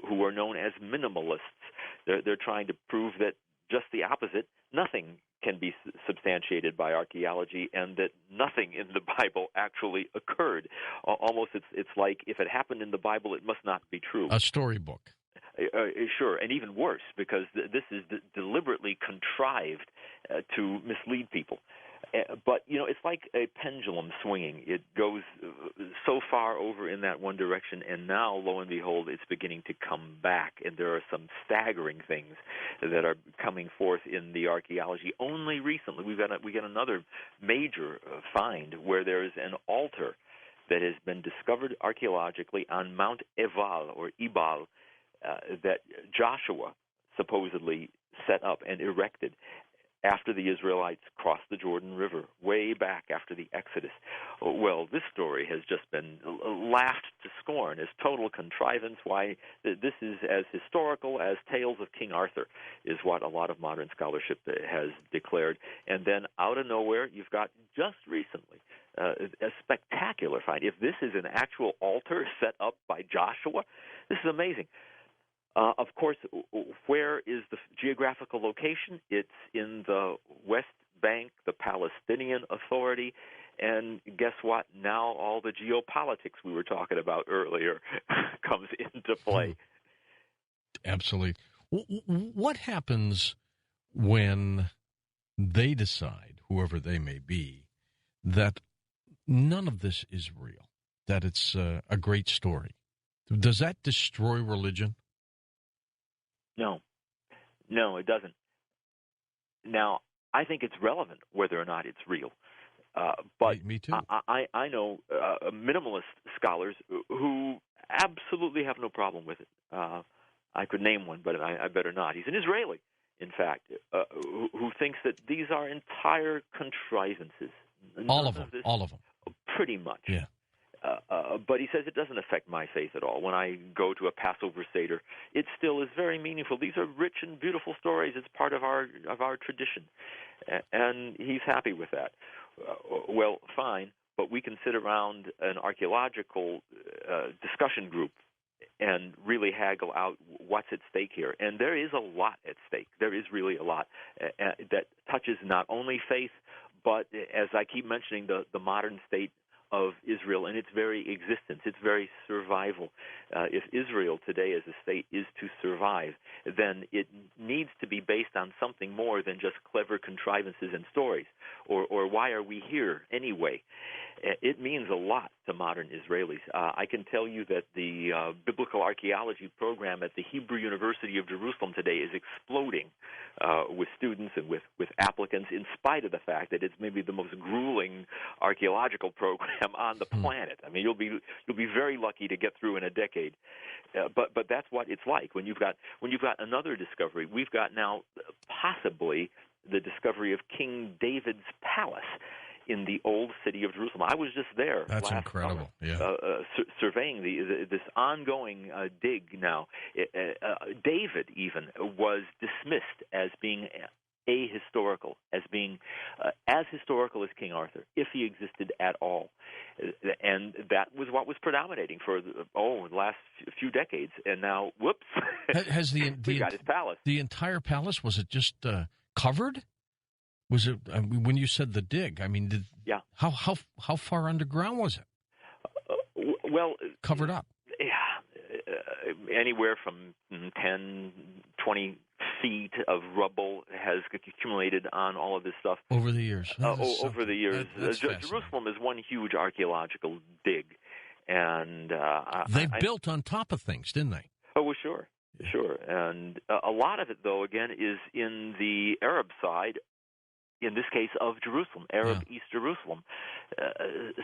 who are known as minimalists. They're trying to prove that just the opposite, nothing can be substantiated by archaeology, and that nothing in the Bible actually occurred. Almost it's like if it happened in the Bible, it must not be true. A storybook. Sure, and even worse, because this is deliberately contrived to mislead people. But, it's like a pendulum swinging. It goes so far over in that one direction, and now, lo and behold, it's beginning to come back. And there are some staggering things that are coming forth in the archaeology. Only recently, we got another major find where there is an altar that has been discovered archaeologically on Mount Ebal, that Joshua supposedly set up and erected after the Israelites crossed the Jordan River, way back after the Exodus. Well, this story has just been laughed to scorn as total contrivance. Why, this is as historical as Tales of King Arthur, is what a lot of modern scholarship has declared. And then out of nowhere, you've got just recently a spectacular find. If this is an actual altar set up by Joshua, this is amazing. Of course, where is the geographical location? It's in the West Bank, the Palestinian Authority, and guess what? Now all the geopolitics we were talking about earlier comes into play. Absolutely. What happens when they decide, whoever they may be, that none of this is real, that it's a great story? Does that destroy religion? No, it doesn't. Now, I think it's relevant whether or not it's real. But Me too. I know minimalist scholars who absolutely have no problem with it. I could name one, but I better not. He's an Israeli, in fact, who thinks that these are entire contrivances. All of them. Pretty much. Yeah. But he says it doesn't affect my faith at all. When I go to a Passover Seder, it still is very meaningful. These are rich and beautiful stories. It's part of our tradition, and he's happy with that. Well, fine, but we can sit around an archaeological discussion group and really haggle out what's at stake here. And there is a lot at stake. There is really a lot that touches not only faith, but, as I keep mentioning, the modern state of Israel and its very existence, its very survival. If Israel today as a state is to survive, then it needs to be based on something more than just clever contrivances and stories, or why are we here anyway? It means a lot to modern Israelis. I can tell you that the biblical archaeology program at the Hebrew University of Jerusalem today is exploding with students and with applicants, in spite of the fact that it's maybe the most grueling archaeological program on the planet. I mean, you'll be very lucky to get through in a decade. But that's what it's like when you've got another discovery. We've got now possibly the discovery of King David's palace in the old city of Jerusalem. I was just there. That's last incredible. summer, surveying this ongoing dig now. David even was dismissed as being ahistorical, as being as historical as King Arthur, if he existed at all. And that was what was predominating for the last few decades. And now, whoops, has we got his palace. The entire palace, was it just covered? Was it when you said the dig? I mean, yeah. How far underground was it? Well, covered up. Yeah, anywhere from 10, 20 feet of rubble has accumulated on all of this stuff over the years. Over the years, Jerusalem is one huge archaeological dig, and they built on top of things, didn't they? Oh, well, sure. And a lot of it, though, again, is in the Arab side. In this case, of Jerusalem, East Jerusalem.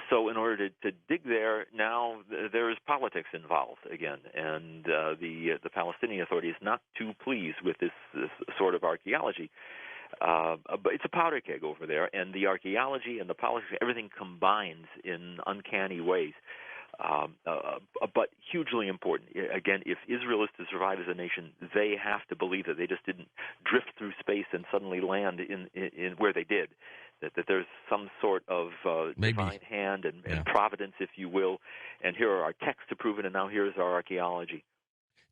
So in order to dig there, now there is politics involved again, and the Palestinian Authority is not too pleased with this sort of archaeology. But it's a powder keg over there, and the archaeology and the politics, everything combines in uncanny ways. But hugely important. Again, if Israel is to survive as a nation, they have to believe that they just didn't drift through space and suddenly land in where they did. That there's some sort of divine hand and providence, if you will. And here are our texts to prove it, and now here's our archaeology.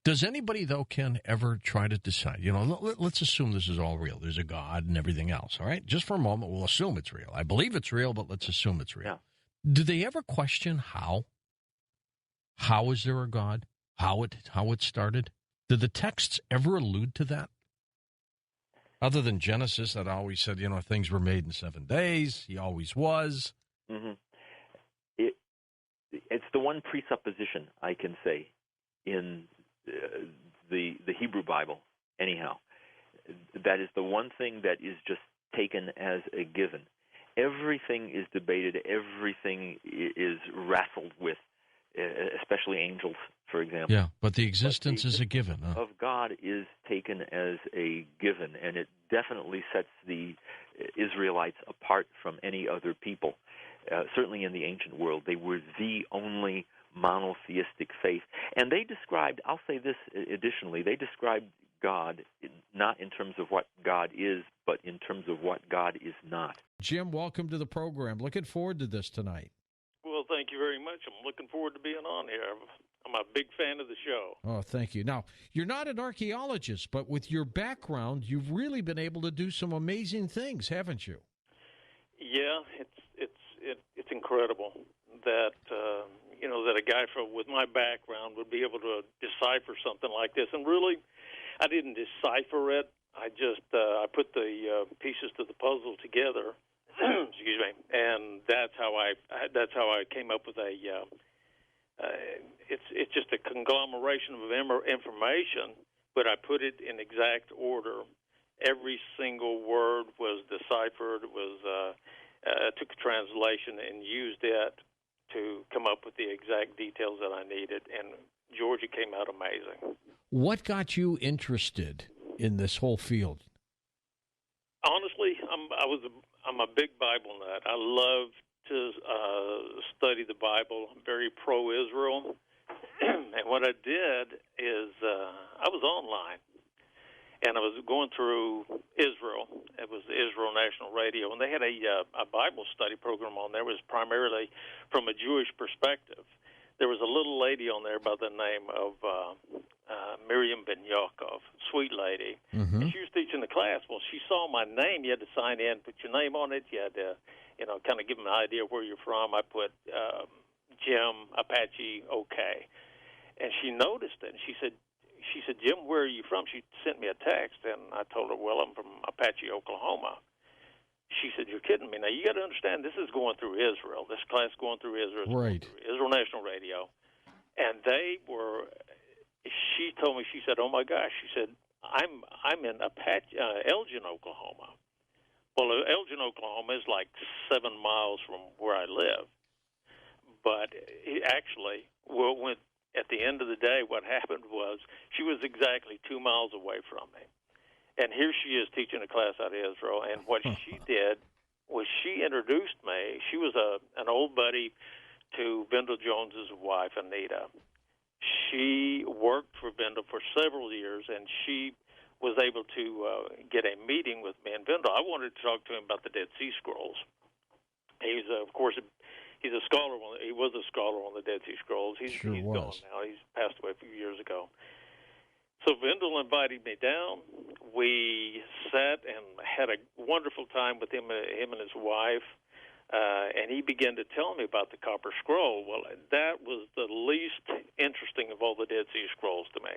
Does anybody, though, Ken, ever try to decide, let's assume this is all real. There's a God and everything else, all right? Just for a moment, we'll assume it's real. I believe it's real, but let's assume it's real. Yeah. Do they ever question how? How is there a God? How it started? Did the texts ever allude to that? Other than Genesis, that always said, things were made in 7 days. He always was. Mm-hmm. It's the one presupposition I can say in the Hebrew Bible, anyhow. That is the one thing that is just taken as a given. Everything is debated. Everything is wrestled with. Especially angels, for example. Yeah, but the existence is a given. Huh? Of God is taken as a given, and it definitely sets the Israelites apart from any other people. Certainly in the ancient world, they were the only monotheistic faith. And they described, I'll say this additionally, they described God not in terms of what God is, but in terms of what God is not. Jim, welcome to the program. Looking forward to this tonight. Well, thank you very much. I'm looking forward to being on here. I'm a big fan of the show. Oh, thank you. Now, you're not an archaeologist, but with your background, you've really been able to do some amazing things, haven't you? Yeah, it's incredible that that a guy with my background would be able to decipher something like this. And really, I didn't decipher it. I just I put the pieces to the puzzle together. Excuse me, and that's how I came up with a it's just a conglomeration of information, but I put it in exact order. Every single word was deciphered. Took a translation and used it to come up with the exact details that I needed, and Georgia came out amazing. What got you interested in this whole field? Honestly, I'm a big Bible nut. I love to study the Bible. I'm very pro-Israel. And what I did is I was online, and I was going through Israel. It was Israel National Radio, and they had a Bible study program on there. It was primarily from a Jewish perspective. There was a little lady on there by the name of Miriam Ben Yaakov, sweet lady. Mm-hmm. And she was teaching the class. Well, she saw my name. You had to sign in, put your name on it. You had to, kind of give them an idea of where you're from. I put Jim, Apache, okay. And she noticed it, and she said, Jim, where are you from? She sent me a text, and I told her, well, I'm from Apache, Oklahoma. She said, you're kidding me. Now, you got to understand, this is going through Israel. This class going through Israel. Right. Through Israel National Radio. And she told me, she said, oh, my gosh. She said, I'm in Apache, Elgin, Oklahoma. Well, Elgin, Oklahoma is like 7 miles from where I live. But actually, at the end of the day, what happened was she was exactly 2 miles away from me. And here she is teaching a class out of Israel. And what she did was she introduced me. She was an old buddy to Vendel Jones's wife, Anita. She worked for Vendel for several years, and she was able to get a meeting with me and Vendel. I wanted to talk to him about the Dead Sea Scrolls. He's, of course, he's a scholar. He was a scholar on the Dead Sea Scrolls. He's gone now. He's passed away a few years ago. So Vendel invited me down. We sat and had a wonderful time with him and his wife. And he began to tell me about the Copper Scroll. Well, that was the least interesting of all the Dead Sea Scrolls to me.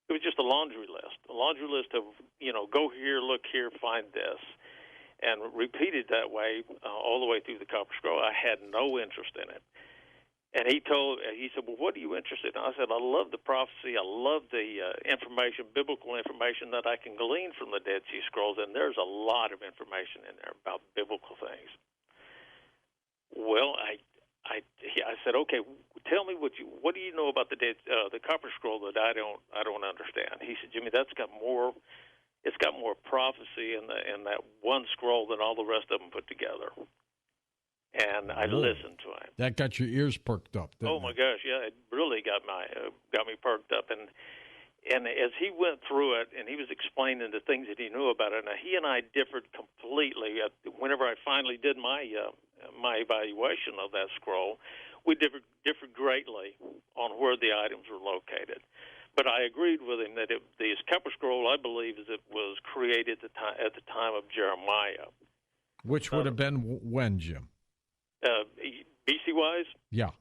It was just a laundry list of, go here, look here, find this. And repeated that way all the way through the Copper Scroll. I had no interest in it. And he said, well, what are you interested in? I said, I love the prophecy. I love the information, biblical information that I can glean from the Dead Sea Scrolls, and there's a lot of information in there about biblical things. Well, I said, okay, tell me what do you know about the Copper Scroll that I don't understand? He said, Jimmy, it's got more prophecy in that one scroll than all the rest of them put together. And I listened to him. That got your ears perked up. Oh my gosh, yeah, it really got me perked up. And as he went through it, and he was explaining the things that he knew about it. Now he and I differed completely. Whenever I finally did my evaluation of that scroll, we differed greatly on where the items were located. But I agreed with him that the Copper Scroll, I believe, was created at the time of Jeremiah. Which would have been when, Jim? BC-wise? Yeah.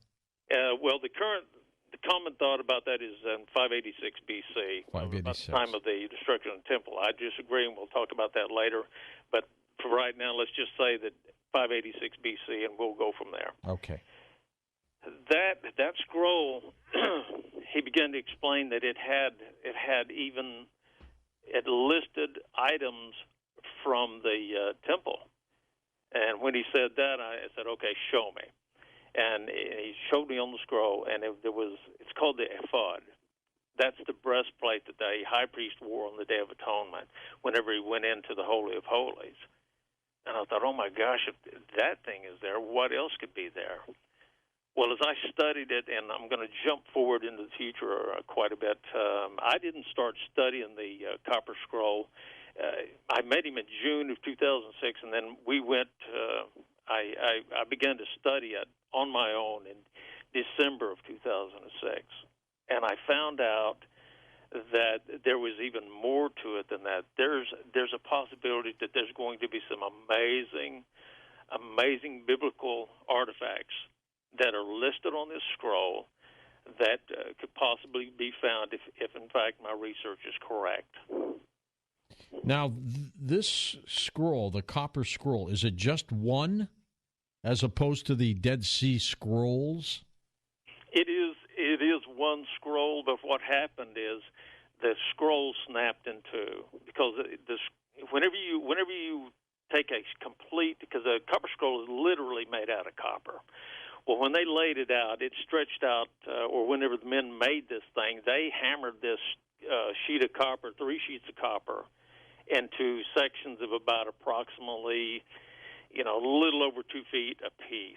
Well, the common thought about that is in 586 BC, 586. about the time of the destruction of the temple. I disagree, and we'll talk about that later. But for right now, let's just say that 586 BC, and we'll go from there. Okay. That scroll, he began to explain that it listed items from the temple. And when he said that, I said, okay, show me. And he showed me on the scroll, and it's called the ephod. That's the breastplate that the high priest wore on the Day of Atonement whenever he went into the Holy of Holies. And I thought, oh, my gosh, if that thing is there, what else could be there? Well, as I studied it, and I'm going to jump forward into the future quite a bit, I didn't start studying the Copper Scroll. I met him in June of 2006, and then we went. I began to study it on my own in December of 2006, and I found out that there was even more to it than that. There's a possibility that there's going to be some amazing biblical artifacts that are listed on this scroll that could possibly be found if in fact my research is correct. Now, this scroll, the Copper Scroll, is it just one as opposed to the Dead Sea Scrolls? It is one scroll, but what happened is the scroll snapped in two because whenever you take a complete, because a copper scroll is literally made out of copper. Well, when they laid it out, it stretched out, or whenever the men made this thing, they hammered this sheet of copper, 3 sheets of copper, into sections of about approximately, a little over 2 feet apiece.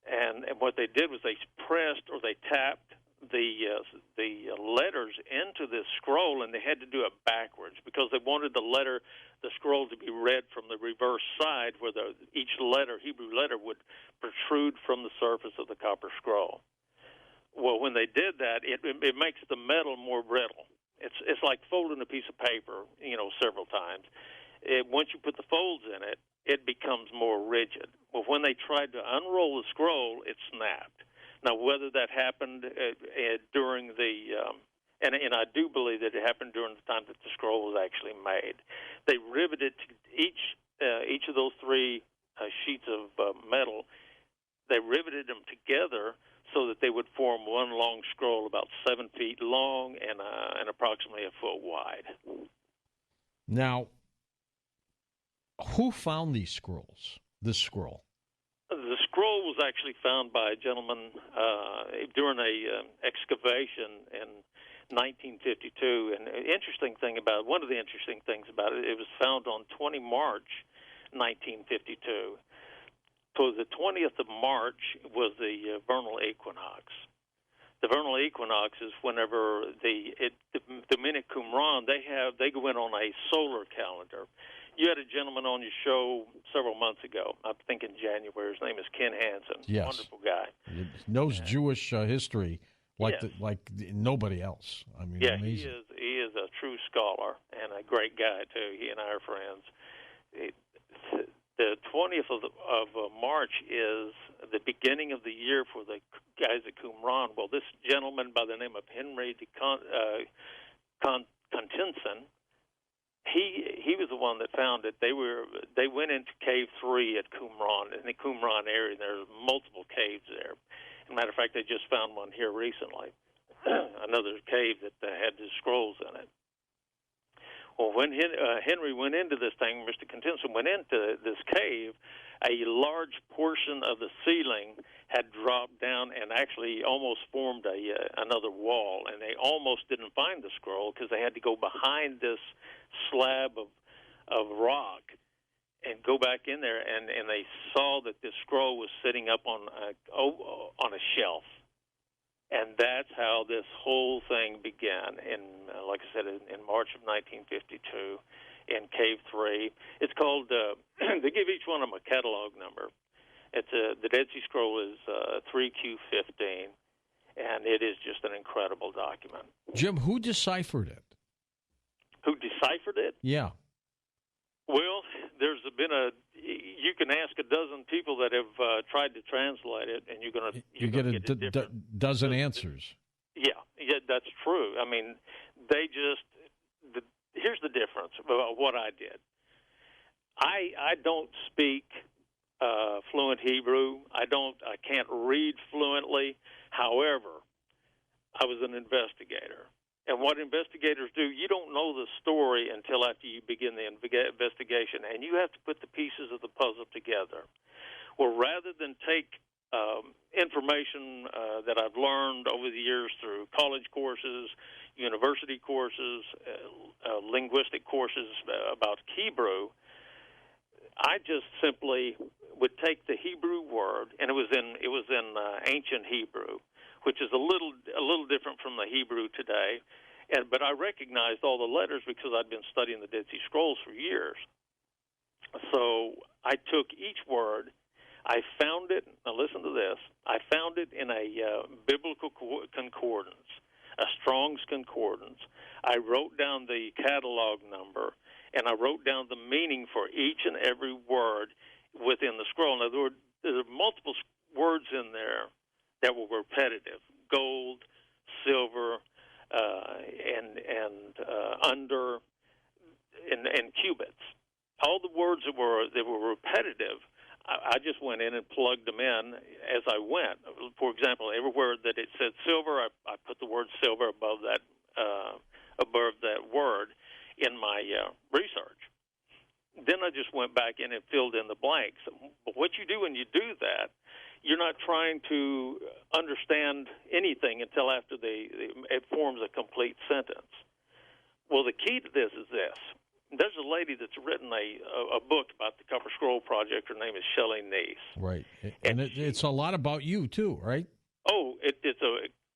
And what they did was they pressed or they tapped the letters into this scroll, and they had to do it backwards because they wanted the scroll to be read from the reverse side, where each Hebrew letter, would protrude from the surface of the copper scroll. Well, when they did that, it makes the metal more brittle. It's like folding a piece of paper, several times. Once you put the folds in it, it becomes more rigid. Well, when they tried to unroll the scroll, it snapped. Now, whether that happened during and I do believe that it happened during the time that the scroll was actually made, they riveted each of those 3 sheets of metal. They riveted them together so that they would form one long scroll about 7 feet long and approximately a foot wide. Now, who found these scrolls? This scroll? The scroll was actually found by a gentleman during a excavation in 1952. And one of the interesting things about it, it was found on 20 March 1952. So the 20th of March was the vernal equinox. The vernal equinox is whenever the men at Qumran, they go in on a solar calendar. You had a gentleman on your show several months ago, I think in January. His name is Ken Hansen. Yes. Wonderful guy. He knows Jewish history like nobody else. I mean, yeah, amazing. He is a true scholar and a great guy, too. He and I are friends. The 20th of March is the beginning of the year for the guys at Qumran. Well, this gentleman by the name of Henry de Contenson, he was the one that found it. They went into Cave 3 at Qumran, in the Qumran area. There's multiple caves there. As a matter of fact, they just found one here recently, another cave that had the scrolls in it. Well, when Henry went into this thing, Mr. Contenson went into this cave, a large portion of the ceiling had dropped down and actually almost formed another wall, and they almost didn't find the scroll because they had to go behind this slab of rock and go back in there, and they saw that this scroll was sitting up on a shelf. And that's how this whole thing began like I said, in March of 1952 in Cave 3. It's called, they give each one of them a catalog number. The Dead Sea Scroll is 3Q15, and it is just an incredible document. Jim, who deciphered it? Who deciphered it? Yeah. Well, there's been you can ask a dozen people that have tried to translate it, and you get a dozen answers. Yeah, that's true. I mean, here's the difference about what I did. I don't speak fluent Hebrew. I can't read fluently. However, I was an investigator. And what investigators do, you don't know the story until after you begin the investigation, and you have to put the pieces of the puzzle together. Well, rather than take information that I've learned over the years through college courses, university courses, linguistic courses about Hebrew, I just simply would take the Hebrew word, and it was in ancient Hebrew, which is a little different from the Hebrew today. But I recognized all the letters because I'd been studying the Dead Sea Scrolls for years. So I took each word, I found it, now listen to this, I found it in a biblical concordance, a Strong's concordance. I wrote down the catalog number, and I wrote down the meaning for each and every word within the scroll. Now, there are multiple words in there that were repetitive: gold, silver, and under, and cubits. All the words that were repetitive, I just went in and plugged them in as I went. For example, everywhere that it said silver, I put the word silver above that word in my research. Then I just went back in and filled in the blanks. But what you do when you do that, you're not trying to understand anything until after it forms a complete sentence. Well, the key to this is this. There's a lady that's written a book about the Copper Scroll Project. Her name is Shelley Neese. Right. And it's a lot about you, too, right? Oh, it's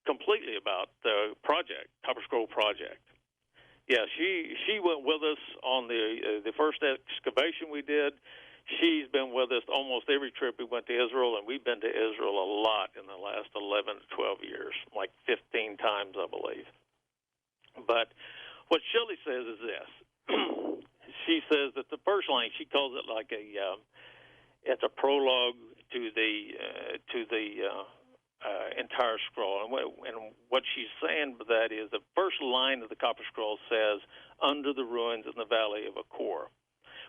completely about the project, Copper Scroll Project. Yeah, she went with us on the first excavation we did. She's been with us almost every trip we went to Israel, and we've been to Israel a lot in the last 11 to 12 years, like 15 times, I believe. But what Shelley says is this. She says that the first line, she calls it like it's a prologue to the entire scroll. And what she's saying by that is the first line of the Copper Scroll says, "Under the ruins in the valley of Achor."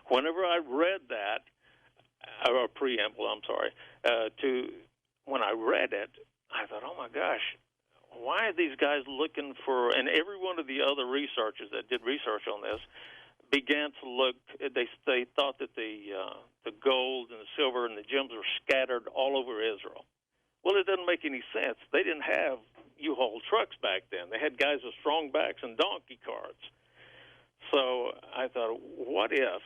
Whenever I read that, or preamble, I'm sorry, when I read it, I thought, oh my gosh, why are these guys looking for? And every one of the other researchers that did research on this began to look. They thought that the gold and the silver and the gems were scattered all over Israel. Well, it doesn't make any sense. They didn't have U-Haul trucks back then. They had guys with strong backs and donkey carts. So I thought, what if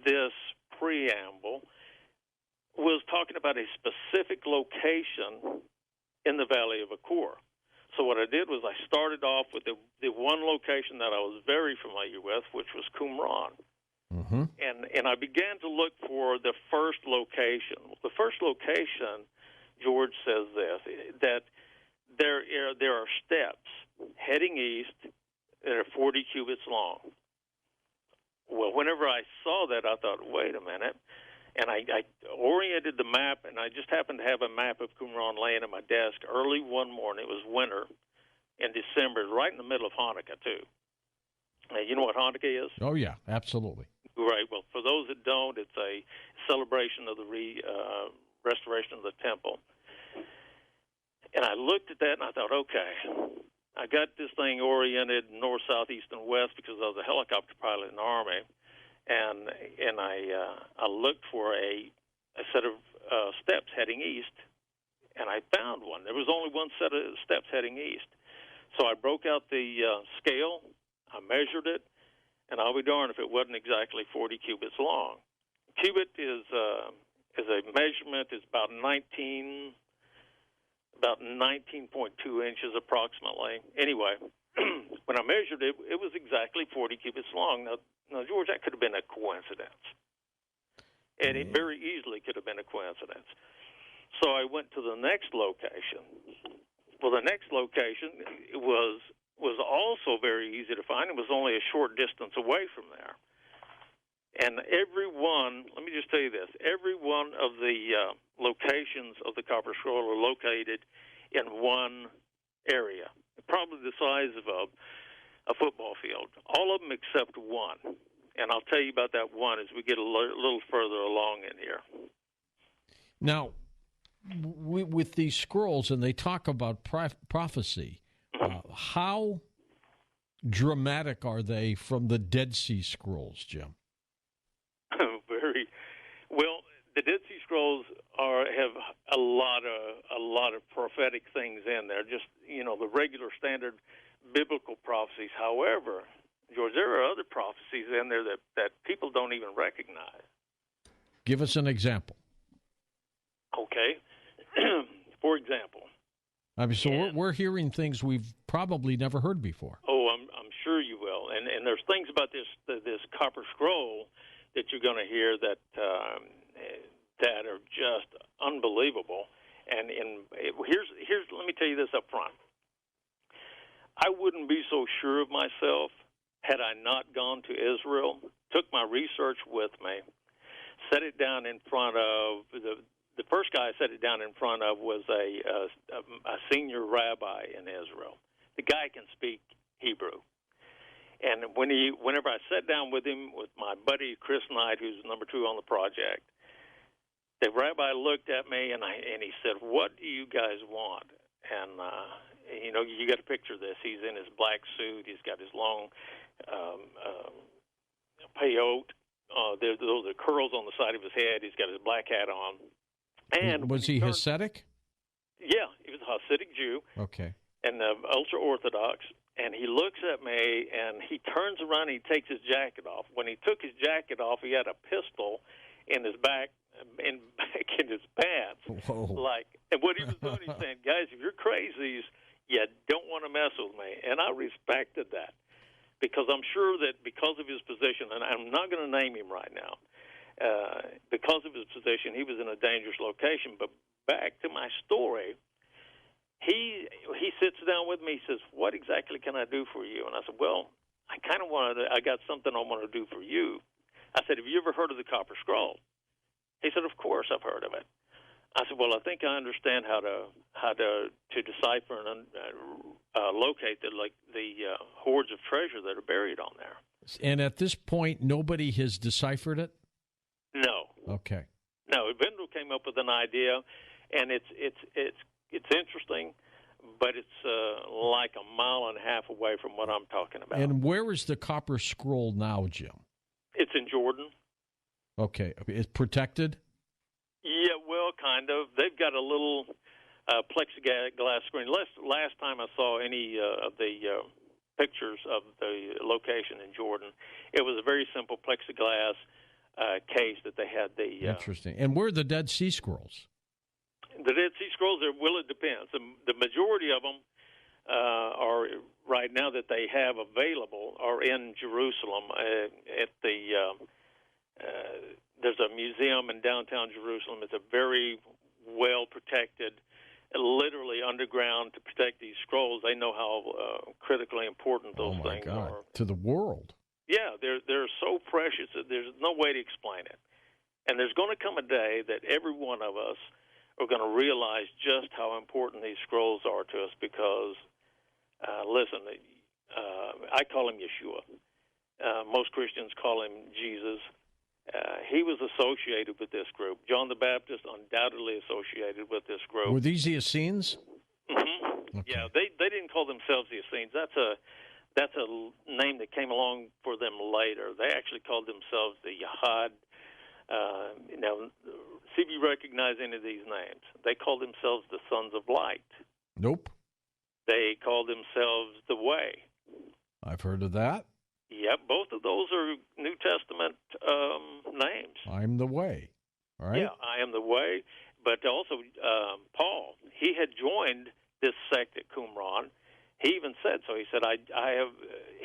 this preamble was talking about a specific location in the Valley of Achor? So what I did was I started off with the one location that I was very familiar with, which was Qumran. Mm-hmm. And I began to look for the first location. The first location, George says this, that there are steps heading east that are 40 cubits long. Well, whenever I saw that, I thought, wait a minute. And I oriented the map, and I just happened to have a map of Qumran laying at my desk early one morning. It was winter in December, right in the middle of Hanukkah, too. You know what Hanukkah is? Oh, yeah, absolutely. Right. Well, for those that don't, it's a celebration of the restoration of the temple. And I looked at that, and I thought, okay, I got this thing oriented north, south, east, and west because I was a helicopter pilot in the Army. And I looked for a set of steps heading east, and I found one. There was only one set of steps heading east. So I broke out the scale, I measured it, and I'll be darned if it wasn't exactly 40 cubits long. Cubit is a measurement. It's about 19.2 inches approximately. Anyway, when I measured it, it was exactly 40 cubits long. Now, George, that could have been a coincidence. And it very easily could have been a coincidence. So I went to the next location. Well, the next location was also very easy to find. It was only a short distance away from there. And let me just tell you this, every one of the locations of the Copper Scroll are located in one area, probably the size of a football field, all of them except one. And I'll tell you about that one as we get a little further along in here. Now, with these scrolls, and they talk about prophecy, how dramatic are they from the Dead Sea Scrolls, Jim? Very well. The Dead Sea Scrolls have a lot of prophetic things in there. Just the regular standard biblical prophecies. However, George, there are other prophecies in there that people don't even recognize. Give us an example. Okay. For example. We're hearing things we've probably never heard before. Oh, I'm sure you will. And there's things about this Copper Scroll that you're going to hear that are just unbelievable. And here's let me tell you this up front. I wouldn't be so sure of myself had I not gone to Israel, took my research with me, set it down in front of the first guy I set it down in front of was a senior rabbi in Israel. The guy can speak Hebrew. And whenever I sat down with him, with my buddy Chris Knight, who's number 2 on the project, the rabbi looked at me and he said, "What do you guys want?" And you got to picture this. He's in his black suit. He's got his long peyote. Those are curls on the side of his head. He's got his black hat on. And was he Hasidic? Yeah, he was a Hasidic Jew. Okay. And ultra Orthodox. And he looks at me, and he turns around and he takes his jacket off. When he took his jacket off, he had a pistol in his back in his pants. Whoa. And what he was doing, he's saying, "Guys, if you're crazies, you don't want to mess with me." And I respected that, because I'm sure that because of his position, and I'm not going to name him right now, because of his position, he was in a dangerous location. But back to my story. He sits down with me. He says, "What exactly can I do for you?" And I said, "Well, I got something I want to do for you." I said, "Have you ever heard of the Copper Scroll?" He said, "Of course I've heard of it." I said, "Well, I think I understand how to decipher and locate the hoards of treasure that are buried on there." And at this point, nobody has deciphered it? No. Okay. No, Vendel came up with an idea, and it's interesting, but it's like a mile and a half away from what I'm talking about. And where is the Copper Scroll now, Jim? It's in Jordan. Okay. It's protected? Yeah, well, kind of. They've got a little plexiglass screen. Last time I saw any of the pictures of the location in Jordan, it was a very simple plexiglass case that they had. Interesting. And where are the Dead Sea Scrolls? The Dead Sea Scrolls it depends. The majority of them are right now that they have available are in Jerusalem at there's a museum in downtown Jerusalem. It's a very well protected, literally underground to protect these scrolls. They know how critically important those things are to the world. Yeah, they're so precious that there's no way to explain it. And there's going to come a day that every one of us are going to realize just how important these scrolls are to us because, listen, I call him Yeshua. Most Christians call him Jesus. He was associated with this group. John the Baptist undoubtedly associated with this group. Were these the Essenes? Mm-hmm. Okay. Yeah, they didn't call themselves the Essenes. That's a name that came along for them later. They actually called themselves the Yahad. See if you recognize any of these names. They called themselves the Sons of Light. Nope. They called themselves the Way. I've heard of that. Yep, both of those are New Testament names. I'm the Way. All right. Yeah, I am the Way. But also, Paul, he had joined this sect at Qumran. He even said so. He said,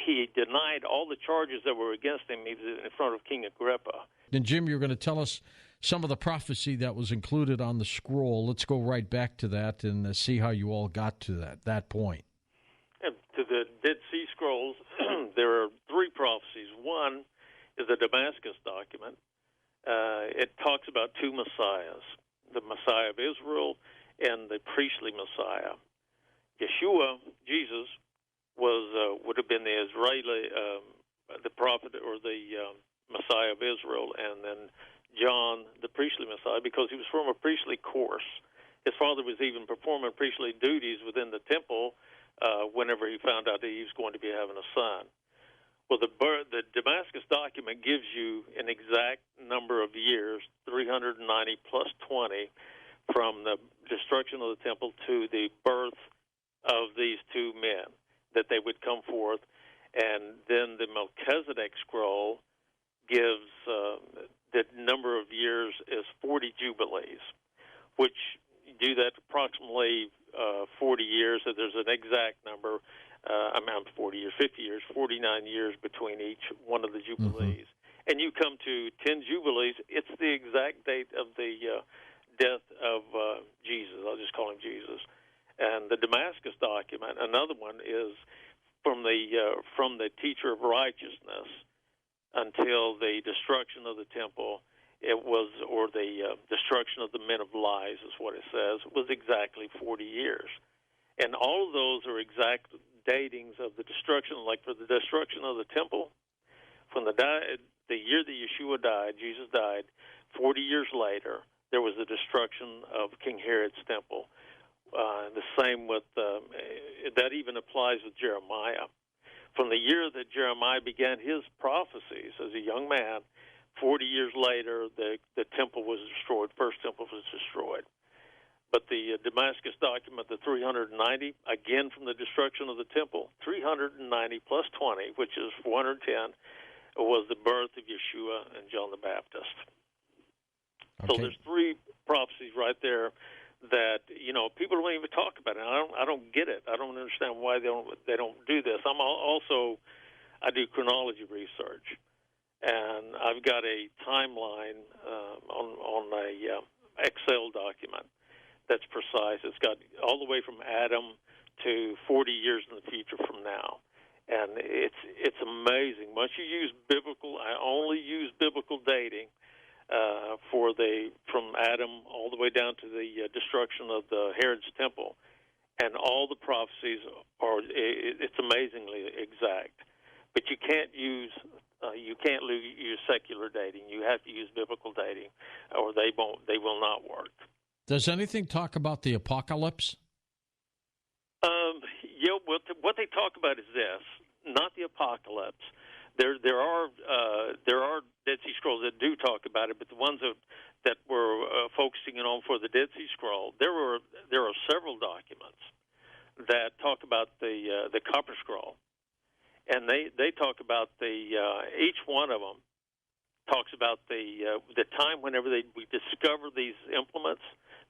he denied all the charges that were against him in front of King Agrippa. And Jim, you're going to tell us some of the prophecy that was included on the scroll. Let's go right back to that and see how you all got to that point. And to the Dead Sea Scrolls, there are three prophecies. One is the Damascus document. It talks about two Messiahs, the Messiah of Israel and the priestly Messiah. Yeshua, Jesus, would have been the Israeli, the prophet or the Messiah of Israel, and then John, the priestly Messiah, because he was from a priestly course. His father was even performing priestly duties within the temple whenever he found out that he was going to be having a son. Well, the Damascus document gives you an exact number of years, 390 plus 20, from the destruction of the temple to the birth of these two men, that they would come forth. And then the Melchizedek scroll gives the number of years is 40 jubilees, which you do that approximately 40 years. So there's an exact number. 40 years, 50 years, 49 years between each one of the jubilees. Mm-hmm. And you come to 10 jubilees. It's the exact date of the death of Jesus. I'll just call him Jesus. And the Damascus document, another one, is from the teacher of righteousness until the destruction of the temple. It was, or the destruction of the men of lies, is what it says. It was exactly 40 years, and all of those are exact datings of the destruction. Like for the destruction of the temple, from the year that Yeshua died, Jesus died. 40 years later, there was the destruction of King Herod's temple. The same with that even applies with Jeremiah. From the year that Jeremiah began his prophecies as a young man, 40 years later, the temple was destroyed. First temple was destroyed. But the Damascus document, the 390, again from the destruction of the temple, 390 plus 20, which is 410, was the birth of Yeshua and John the Baptist. Okay. So there's three prophecies right there that people don't even talk about it. I don't get it. I don't understand why they don't do this. I do chronology research, and I've got a timeline on a Excel document that's precise. It's got all the way from Adam to 40 years in the future from now. And it's amazing. Once you use I only use biblical dating from Adam all the way down to the destruction of the Herod's temple, and all the prophecies it's amazingly exact. But you can't use secular dating. You have to use biblical dating, or they will not work. Does anything talk about the apocalypse? What they talk about is this, not the apocalypse. There are Dead Sea Scrolls that do talk about it, but the ones that were focusing on for the Dead Sea Scroll, there are several documents that talk about the Copper Scroll, and they talk about each one of them talks about the time whenever we discover these implements,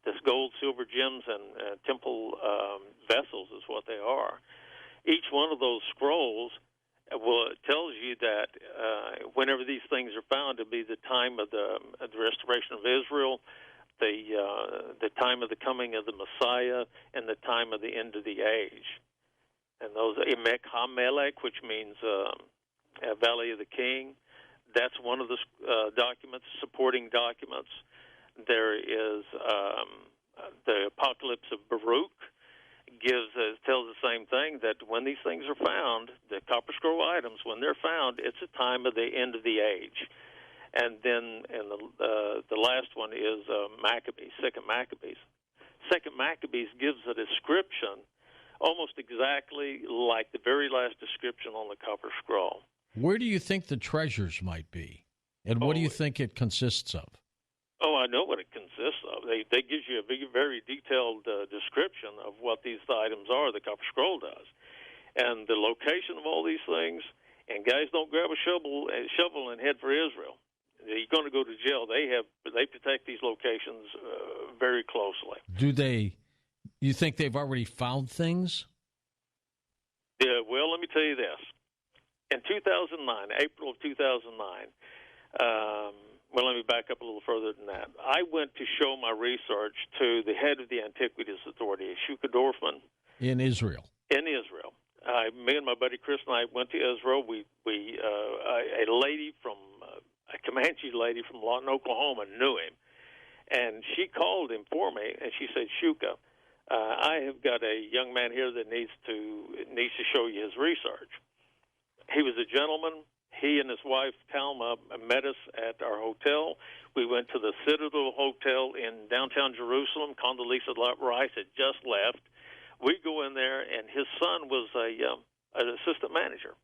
this gold, silver, gems, and temple vessels is what they are. Each one of those scrolls tells you that whenever these things are found, to be the time of the restoration of Israel, the time of the coming of the Messiah, and the time of the end of the age. And those Emek HaMelech, which means Valley of the King, that's one of the documents, supporting documents. There is the Apocalypse of Baruch. Tells the same thing, that when these things are found, the Copper Scroll items, when they're found, it's a time of the end of the age. And then the last one is Maccabees, Second Maccabees. Second Maccabees gives a description almost exactly like the very last description on the Copper Scroll. Where do you think the treasures might be? And what do you think it consists of? Oh, I know what it consists of. They gives you a very detailed description of what these items are, the Copper Scroll does. And the location of all these things, and guys, don't grab a shovel and head for Israel. You're going to go to jail. They protect these locations very closely. You think they've already found things? Yeah, well, let me tell you this. In 2009, April of 2009, well, let me back up a little further than that. I went to show my research to the head of the Antiquities Authority, Shuka Dorfman. In Israel? In Israel. Me and my buddy Chris and I went to Israel. A lady from, a Comanche lady from Lawton, Oklahoma knew him. And she called him for me, and she said, Shuka, I have got a young man here that needs to show you his research. He was a gentleman. He and his wife, Talma, met us at our hotel. We went to the Citadel Hotel in downtown Jerusalem. Condoleezza Rice had just left. We go in there, and his son was an assistant manager.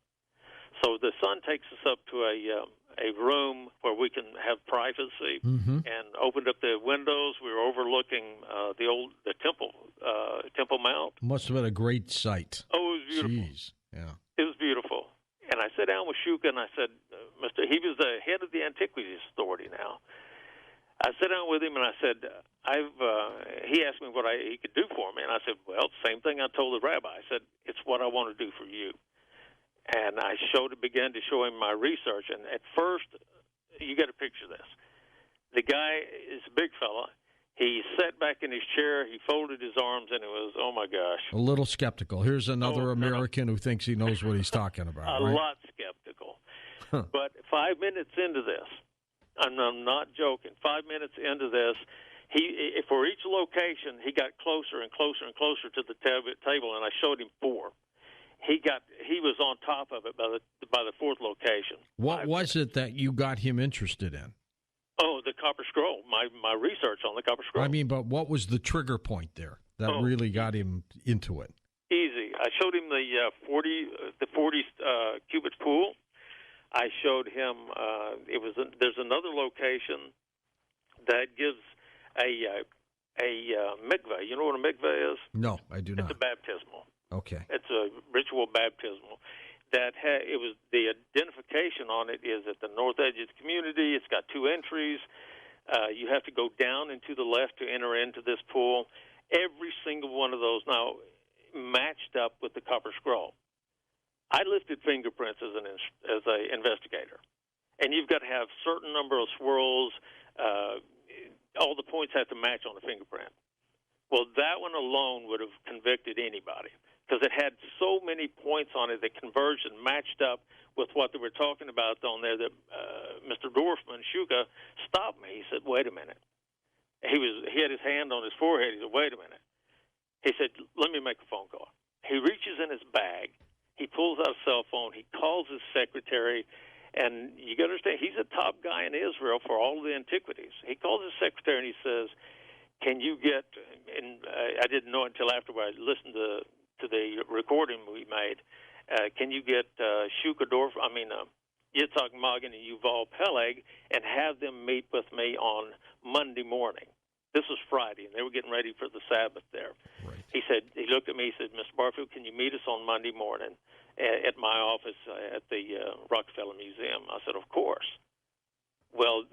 So the son takes us up to a room where we can have privacy, and opened up the windows. We were overlooking the Temple Mount. Must have been a great sight. Oh, it was beautiful. Jeez. Yeah. It was beautiful. And I sat down with Shuka, and I said, he was the head of the Antiquities Authority now. I sat down with him, and I said, he asked me what he could do for me. And I said, well, same thing I told the rabbi. I said, it's what I want to do for you. And I began to show him my research. And at first, you got to picture this. The guy is a big fella. He sat back in his chair, he folded his arms, and it was, oh, my gosh. A little skeptical. Here's another American who thinks he knows what he's talking about. A lot skeptical. But 5 minutes into this, I'm not joking, 5 minutes into this, for each location, he got closer and closer and closer to the table, and I showed him 4. He was on top of it by the 4th location. What was it that you got him interested in? Oh, the Copper Scroll. My research on the Copper Scroll. I mean, but what was the trigger point there that really got him into it? Easy. I showed him the 40 cubits pool. I showed him there's another location that gives a mikveh. You know what a mikveh is? No, I do not. It's a baptismal. Okay. It's a ritual baptismal. It was the identification on it is at the north edge of the community. It's got 2 entries. You have to go down and to the left to enter into this pool. Every single one of those now matched up with the Copper Scroll. I lifted fingerprints as an investigator, and you've got to have certain number of swirls. All the points have to match on the fingerprint. Well, that one alone would have convicted anybody because it had so many points on it that conversion matched up with what they were talking about on there. That Mr. Dorfman Shuka stopped me. He said, "Wait a minute." He had his hand on his forehead. He said, "Wait a minute." He said, "Let me make a phone call." He reaches in his bag. He pulls out a cell phone. He calls his secretary, and you got to understand, he's a top guy in Israel for all of the antiquities. He calls his secretary and he says, "Can you get?" And I didn't know until afterward. I listened to the recording we made. Can you get Yitzhak Magen and Yuval Peleg and have them meet with me on Monday morning? This was Friday, and they were getting ready for the Sabbath there. Right. He looked at me, he said, "Mr. Barfield, can you meet us on Monday morning at my office at the Rockefeller Museum?" I said, "Of course." Well,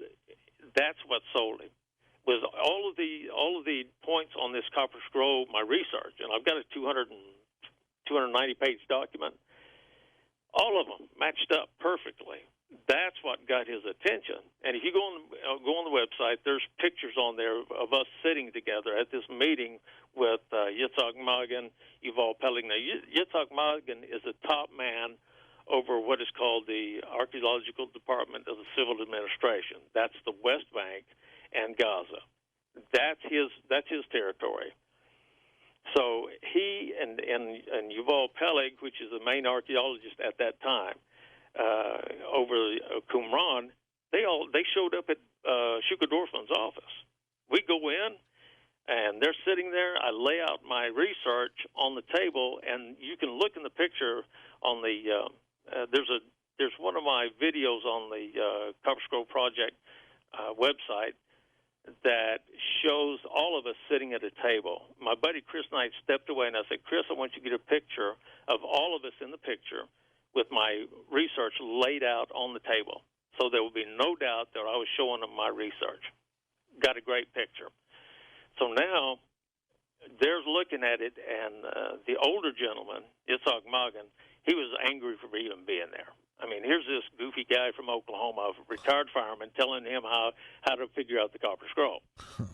that's what sold him. Was all of the points on this Copper Scroll, my research, and I've got a 290-page document. All of them matched up perfectly. That's what got his attention. And if you go on the website, there's pictures on there of us sitting together at this meeting with Yitzhak Magen, Yuval Peleg. Now, Yitzhak Magen is the top man over what is called the Archaeological Department of the Civil Administration. That's the West Bank and Gaza. That's his territory. So he and Yuval Peleg, which is the main archaeologist at that time, over Qumran, they showed up at Shuka Dorfman's office. We go in, and they're sitting there. I lay out my research on the table, and you can look in the picture on the there's one of my videos on the Copper Scroll Project website that shows all of us sitting at a table. My buddy Chris Knight stepped away, and I said, "Chris, I want you to get a picture of all of us in the picture with my research laid out on the table, so there will be no doubt that I was showing them my research." Got a great picture. So now they're looking at it, and the older gentleman, Yitzhak Magen, he was angry for even being there. I mean, here's this goofy guy from Oklahoma, a retired fireman, telling him how to figure out the Copper Scroll.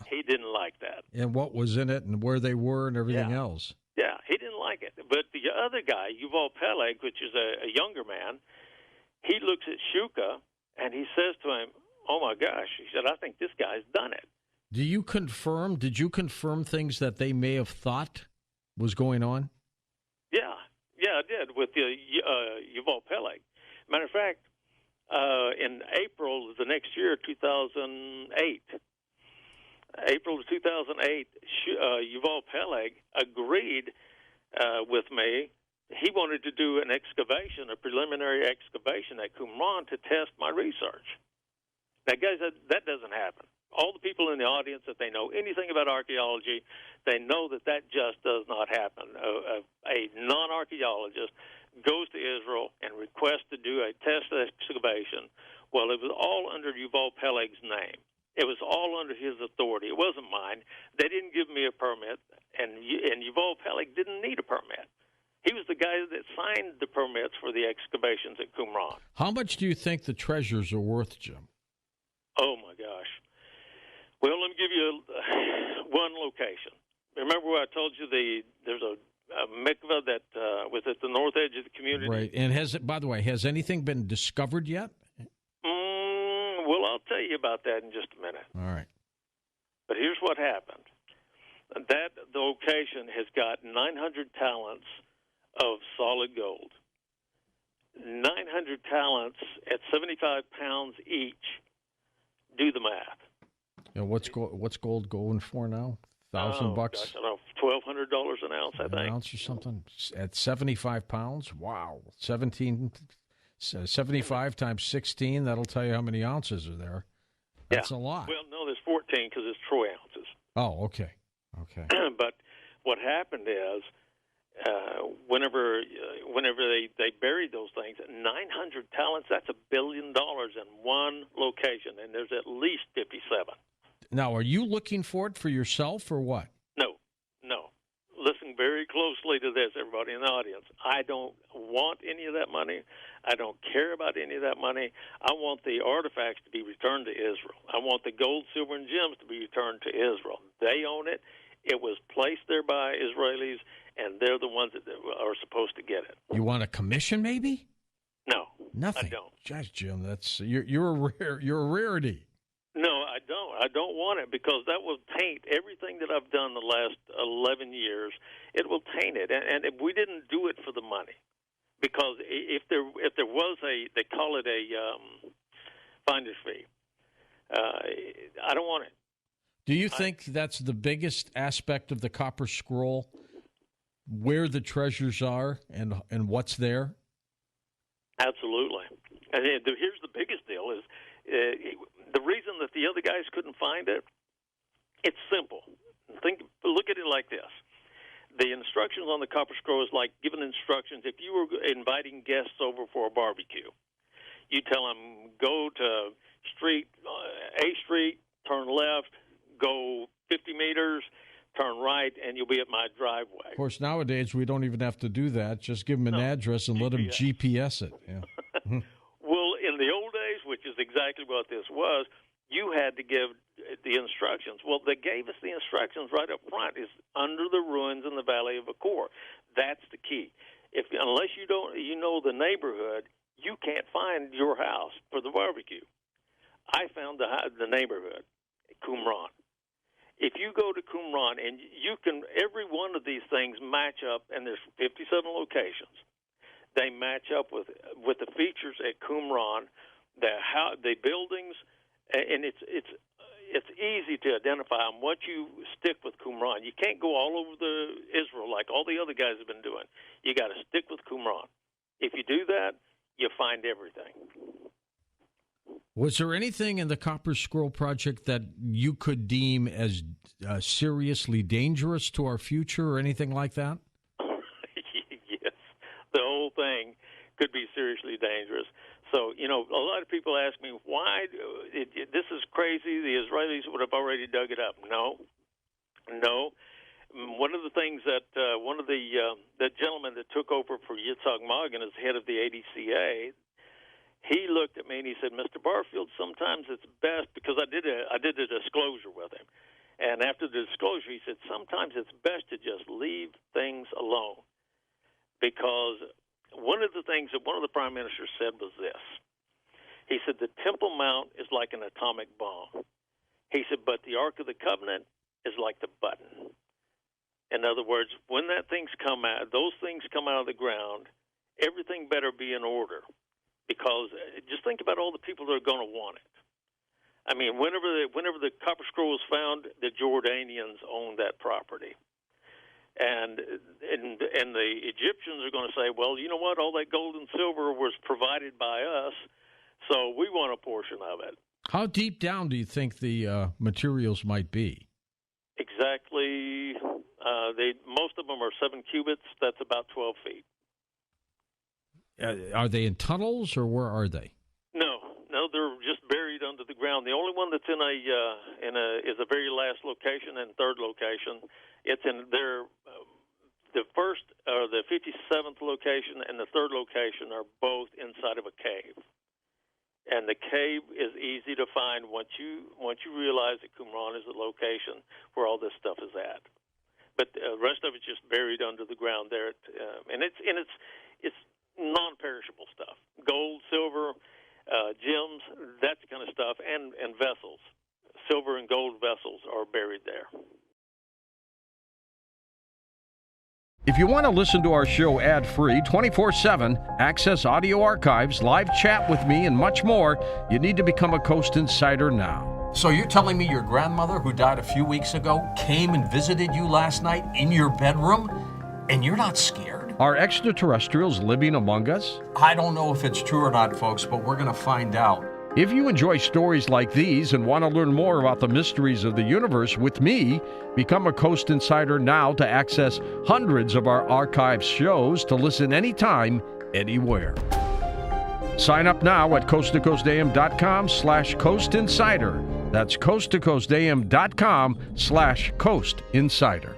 He didn't like that. And what was in it and where they were and everything else. Yeah, he didn't like it. But the other guy, Yuval Peleg, which is a younger man, he looks at Shuka, and he says to him, "Oh, my gosh," he said, "I think this guy's done it." Did you confirm things that they may have thought was going on? Yeah, I did with Yuval Peleg. Matter of fact, in April of the next year, 2008, April of 2008, Yuval Peleg agreed with me. He wanted to do an excavation, a preliminary excavation at Qumran to test my research. Now, guys, that doesn't happen. All the people in the audience, if they know anything about archaeology, they know that just does not happen. A non-archaeologist goes to Israel and requests to do a test excavation. Well, it was all under Yuval Peleg's name. It was all under his authority. It wasn't mine. They didn't give me a permit, and Yuval Peleg didn't need a permit. He was the guy that signed the permits for the excavations at Qumran. How much do you think the treasures are worth, Jim? Oh, my gosh. Well, let me give you one location. Remember where I told you there's a mikveh that was at the north edge of the community? Right. And has anything been discovered yet? Well, I'll tell you about that in just a minute. All right. But here's what happened. The location has got 900 talents of solid gold. 900 talents at 75 pounds each Do the math. What's gold going for now? $1,000 bucks? Gosh, I don't know, $1,200 an ounce, I think. An ounce or something? At 75 pounds? Wow. 75 times 16, that'll tell you how many ounces are there. That's a lot. Well, no, there's 14 because it's troy ounces. Oh, okay. But what happened is whenever they buried those things, 900 talents, that's $1 billion in one location, and there's at least 57. Now, are you looking for it for yourself or what? No. Listen very closely to this, everybody in the audience. I don't want any of that money. I don't care about any of that money. I want the artifacts to be returned to Israel. I want the gold, silver, and gems to be returned to Israel. They own it. It was placed there by Israelis, and they're the ones that are supposed to get it. You want a commission, maybe? No, nothing. I don't. Gosh, Jim, that's you're a rarity. No, I don't. I don't want it because that will taint everything that I've done the last 11 years. It will taint it, and if we didn't do it for the money, because if there was they call it a finder's fee. I don't want it. Do you think that's the biggest aspect of the Copper Scroll, where the treasures are and what's there? Absolutely. And here's the biggest deal is the reason that the other guys couldn't find it, it's simple. Look at it like this. The instructions on the Copper Scroll is like giving instructions. If you were inviting guests over for a barbecue, you tell them, go to A Street, turn left, go 50 meters, turn right, and you'll be at my driveway. Of course, nowadays we don't even have to do that. Just give them an address and let them GPS it. Yeah. Well, in the old days, which is exactly what this was, you had to give the instructions. Well, they gave us the instructions right up front. It's under the ruins in the Valley of Achor. That's the key. Unless you know the neighborhood, you can't find your house for the barbecue. I found the neighborhood, Qumran. If you go to Qumran, and you can, every one of these things match up, and there's 57 locations. They match up with the features at Qumran, the buildings, and it's easy to identify them once you stick with Qumran. You can't go all over Israel like all the other guys have been doing. You got to stick with Qumran. If you do that, you find everything. Was there anything in the Copper Scroll project that you could deem as seriously dangerous to our future or anything like that? Yes. The whole thing could be seriously dangerous. So, a lot of people ask me, why? This is crazy. The Israelis would have already dug it up. No. One of the things that one of the gentleman that took over for Yitzhak Magen as head of the ADCA, he looked at me and he said, Mr. Barfield, sometimes it's best, because I did a disclosure with him. And after the disclosure, he said, sometimes it's best to just leave things alone. Because one of the things that one of the prime ministers said was this. He said, the Temple Mount is like an atomic bomb. He said, but the Ark of the Covenant is like the button. In other words, when those things come out of the ground, everything better be in order. Because just think about all the people that are going to want it. I mean, whenever the Copper Scroll was found, the Jordanians owned that property. And the Egyptians are going to say, well, you know what? All that gold and silver was provided by us, so we want a portion of it. How deep down do you think the materials might be? Exactly. Most of them are 7 cubits. That's about 12 feet. Are they in tunnels, or where are they? No, they're just buried under the ground. The only one that's is the very last location and third location. It's in the first, the 57th location and the third location are both inside of a cave. And the cave is easy to find once you realize that Qumran is the location where all this stuff is at. But the rest of it's just buried under the ground there, and it's non-perishable stuff: gold, silver, gems, that kind of stuff, and vessels. Silver and gold vessels are buried there. If you want to listen to our show ad-free 24/7, access audio archives, live chat with me, and much more, you need to become a Coast Insider now. So you're telling me your grandmother, who died a few weeks ago, came and visited you last night in your bedroom, and you're not scared? Are extraterrestrials living among us? I don't know if it's true or not, folks, but we're going to find out. If you enjoy stories like these and want to learn more about the mysteries of the universe with me, become a Coast Insider now to access hundreds of our archive shows to listen anytime, anywhere. Sign up now at coasttocoastam.com/Coast Insider. That's coasttocoastam.com/Coast Insider.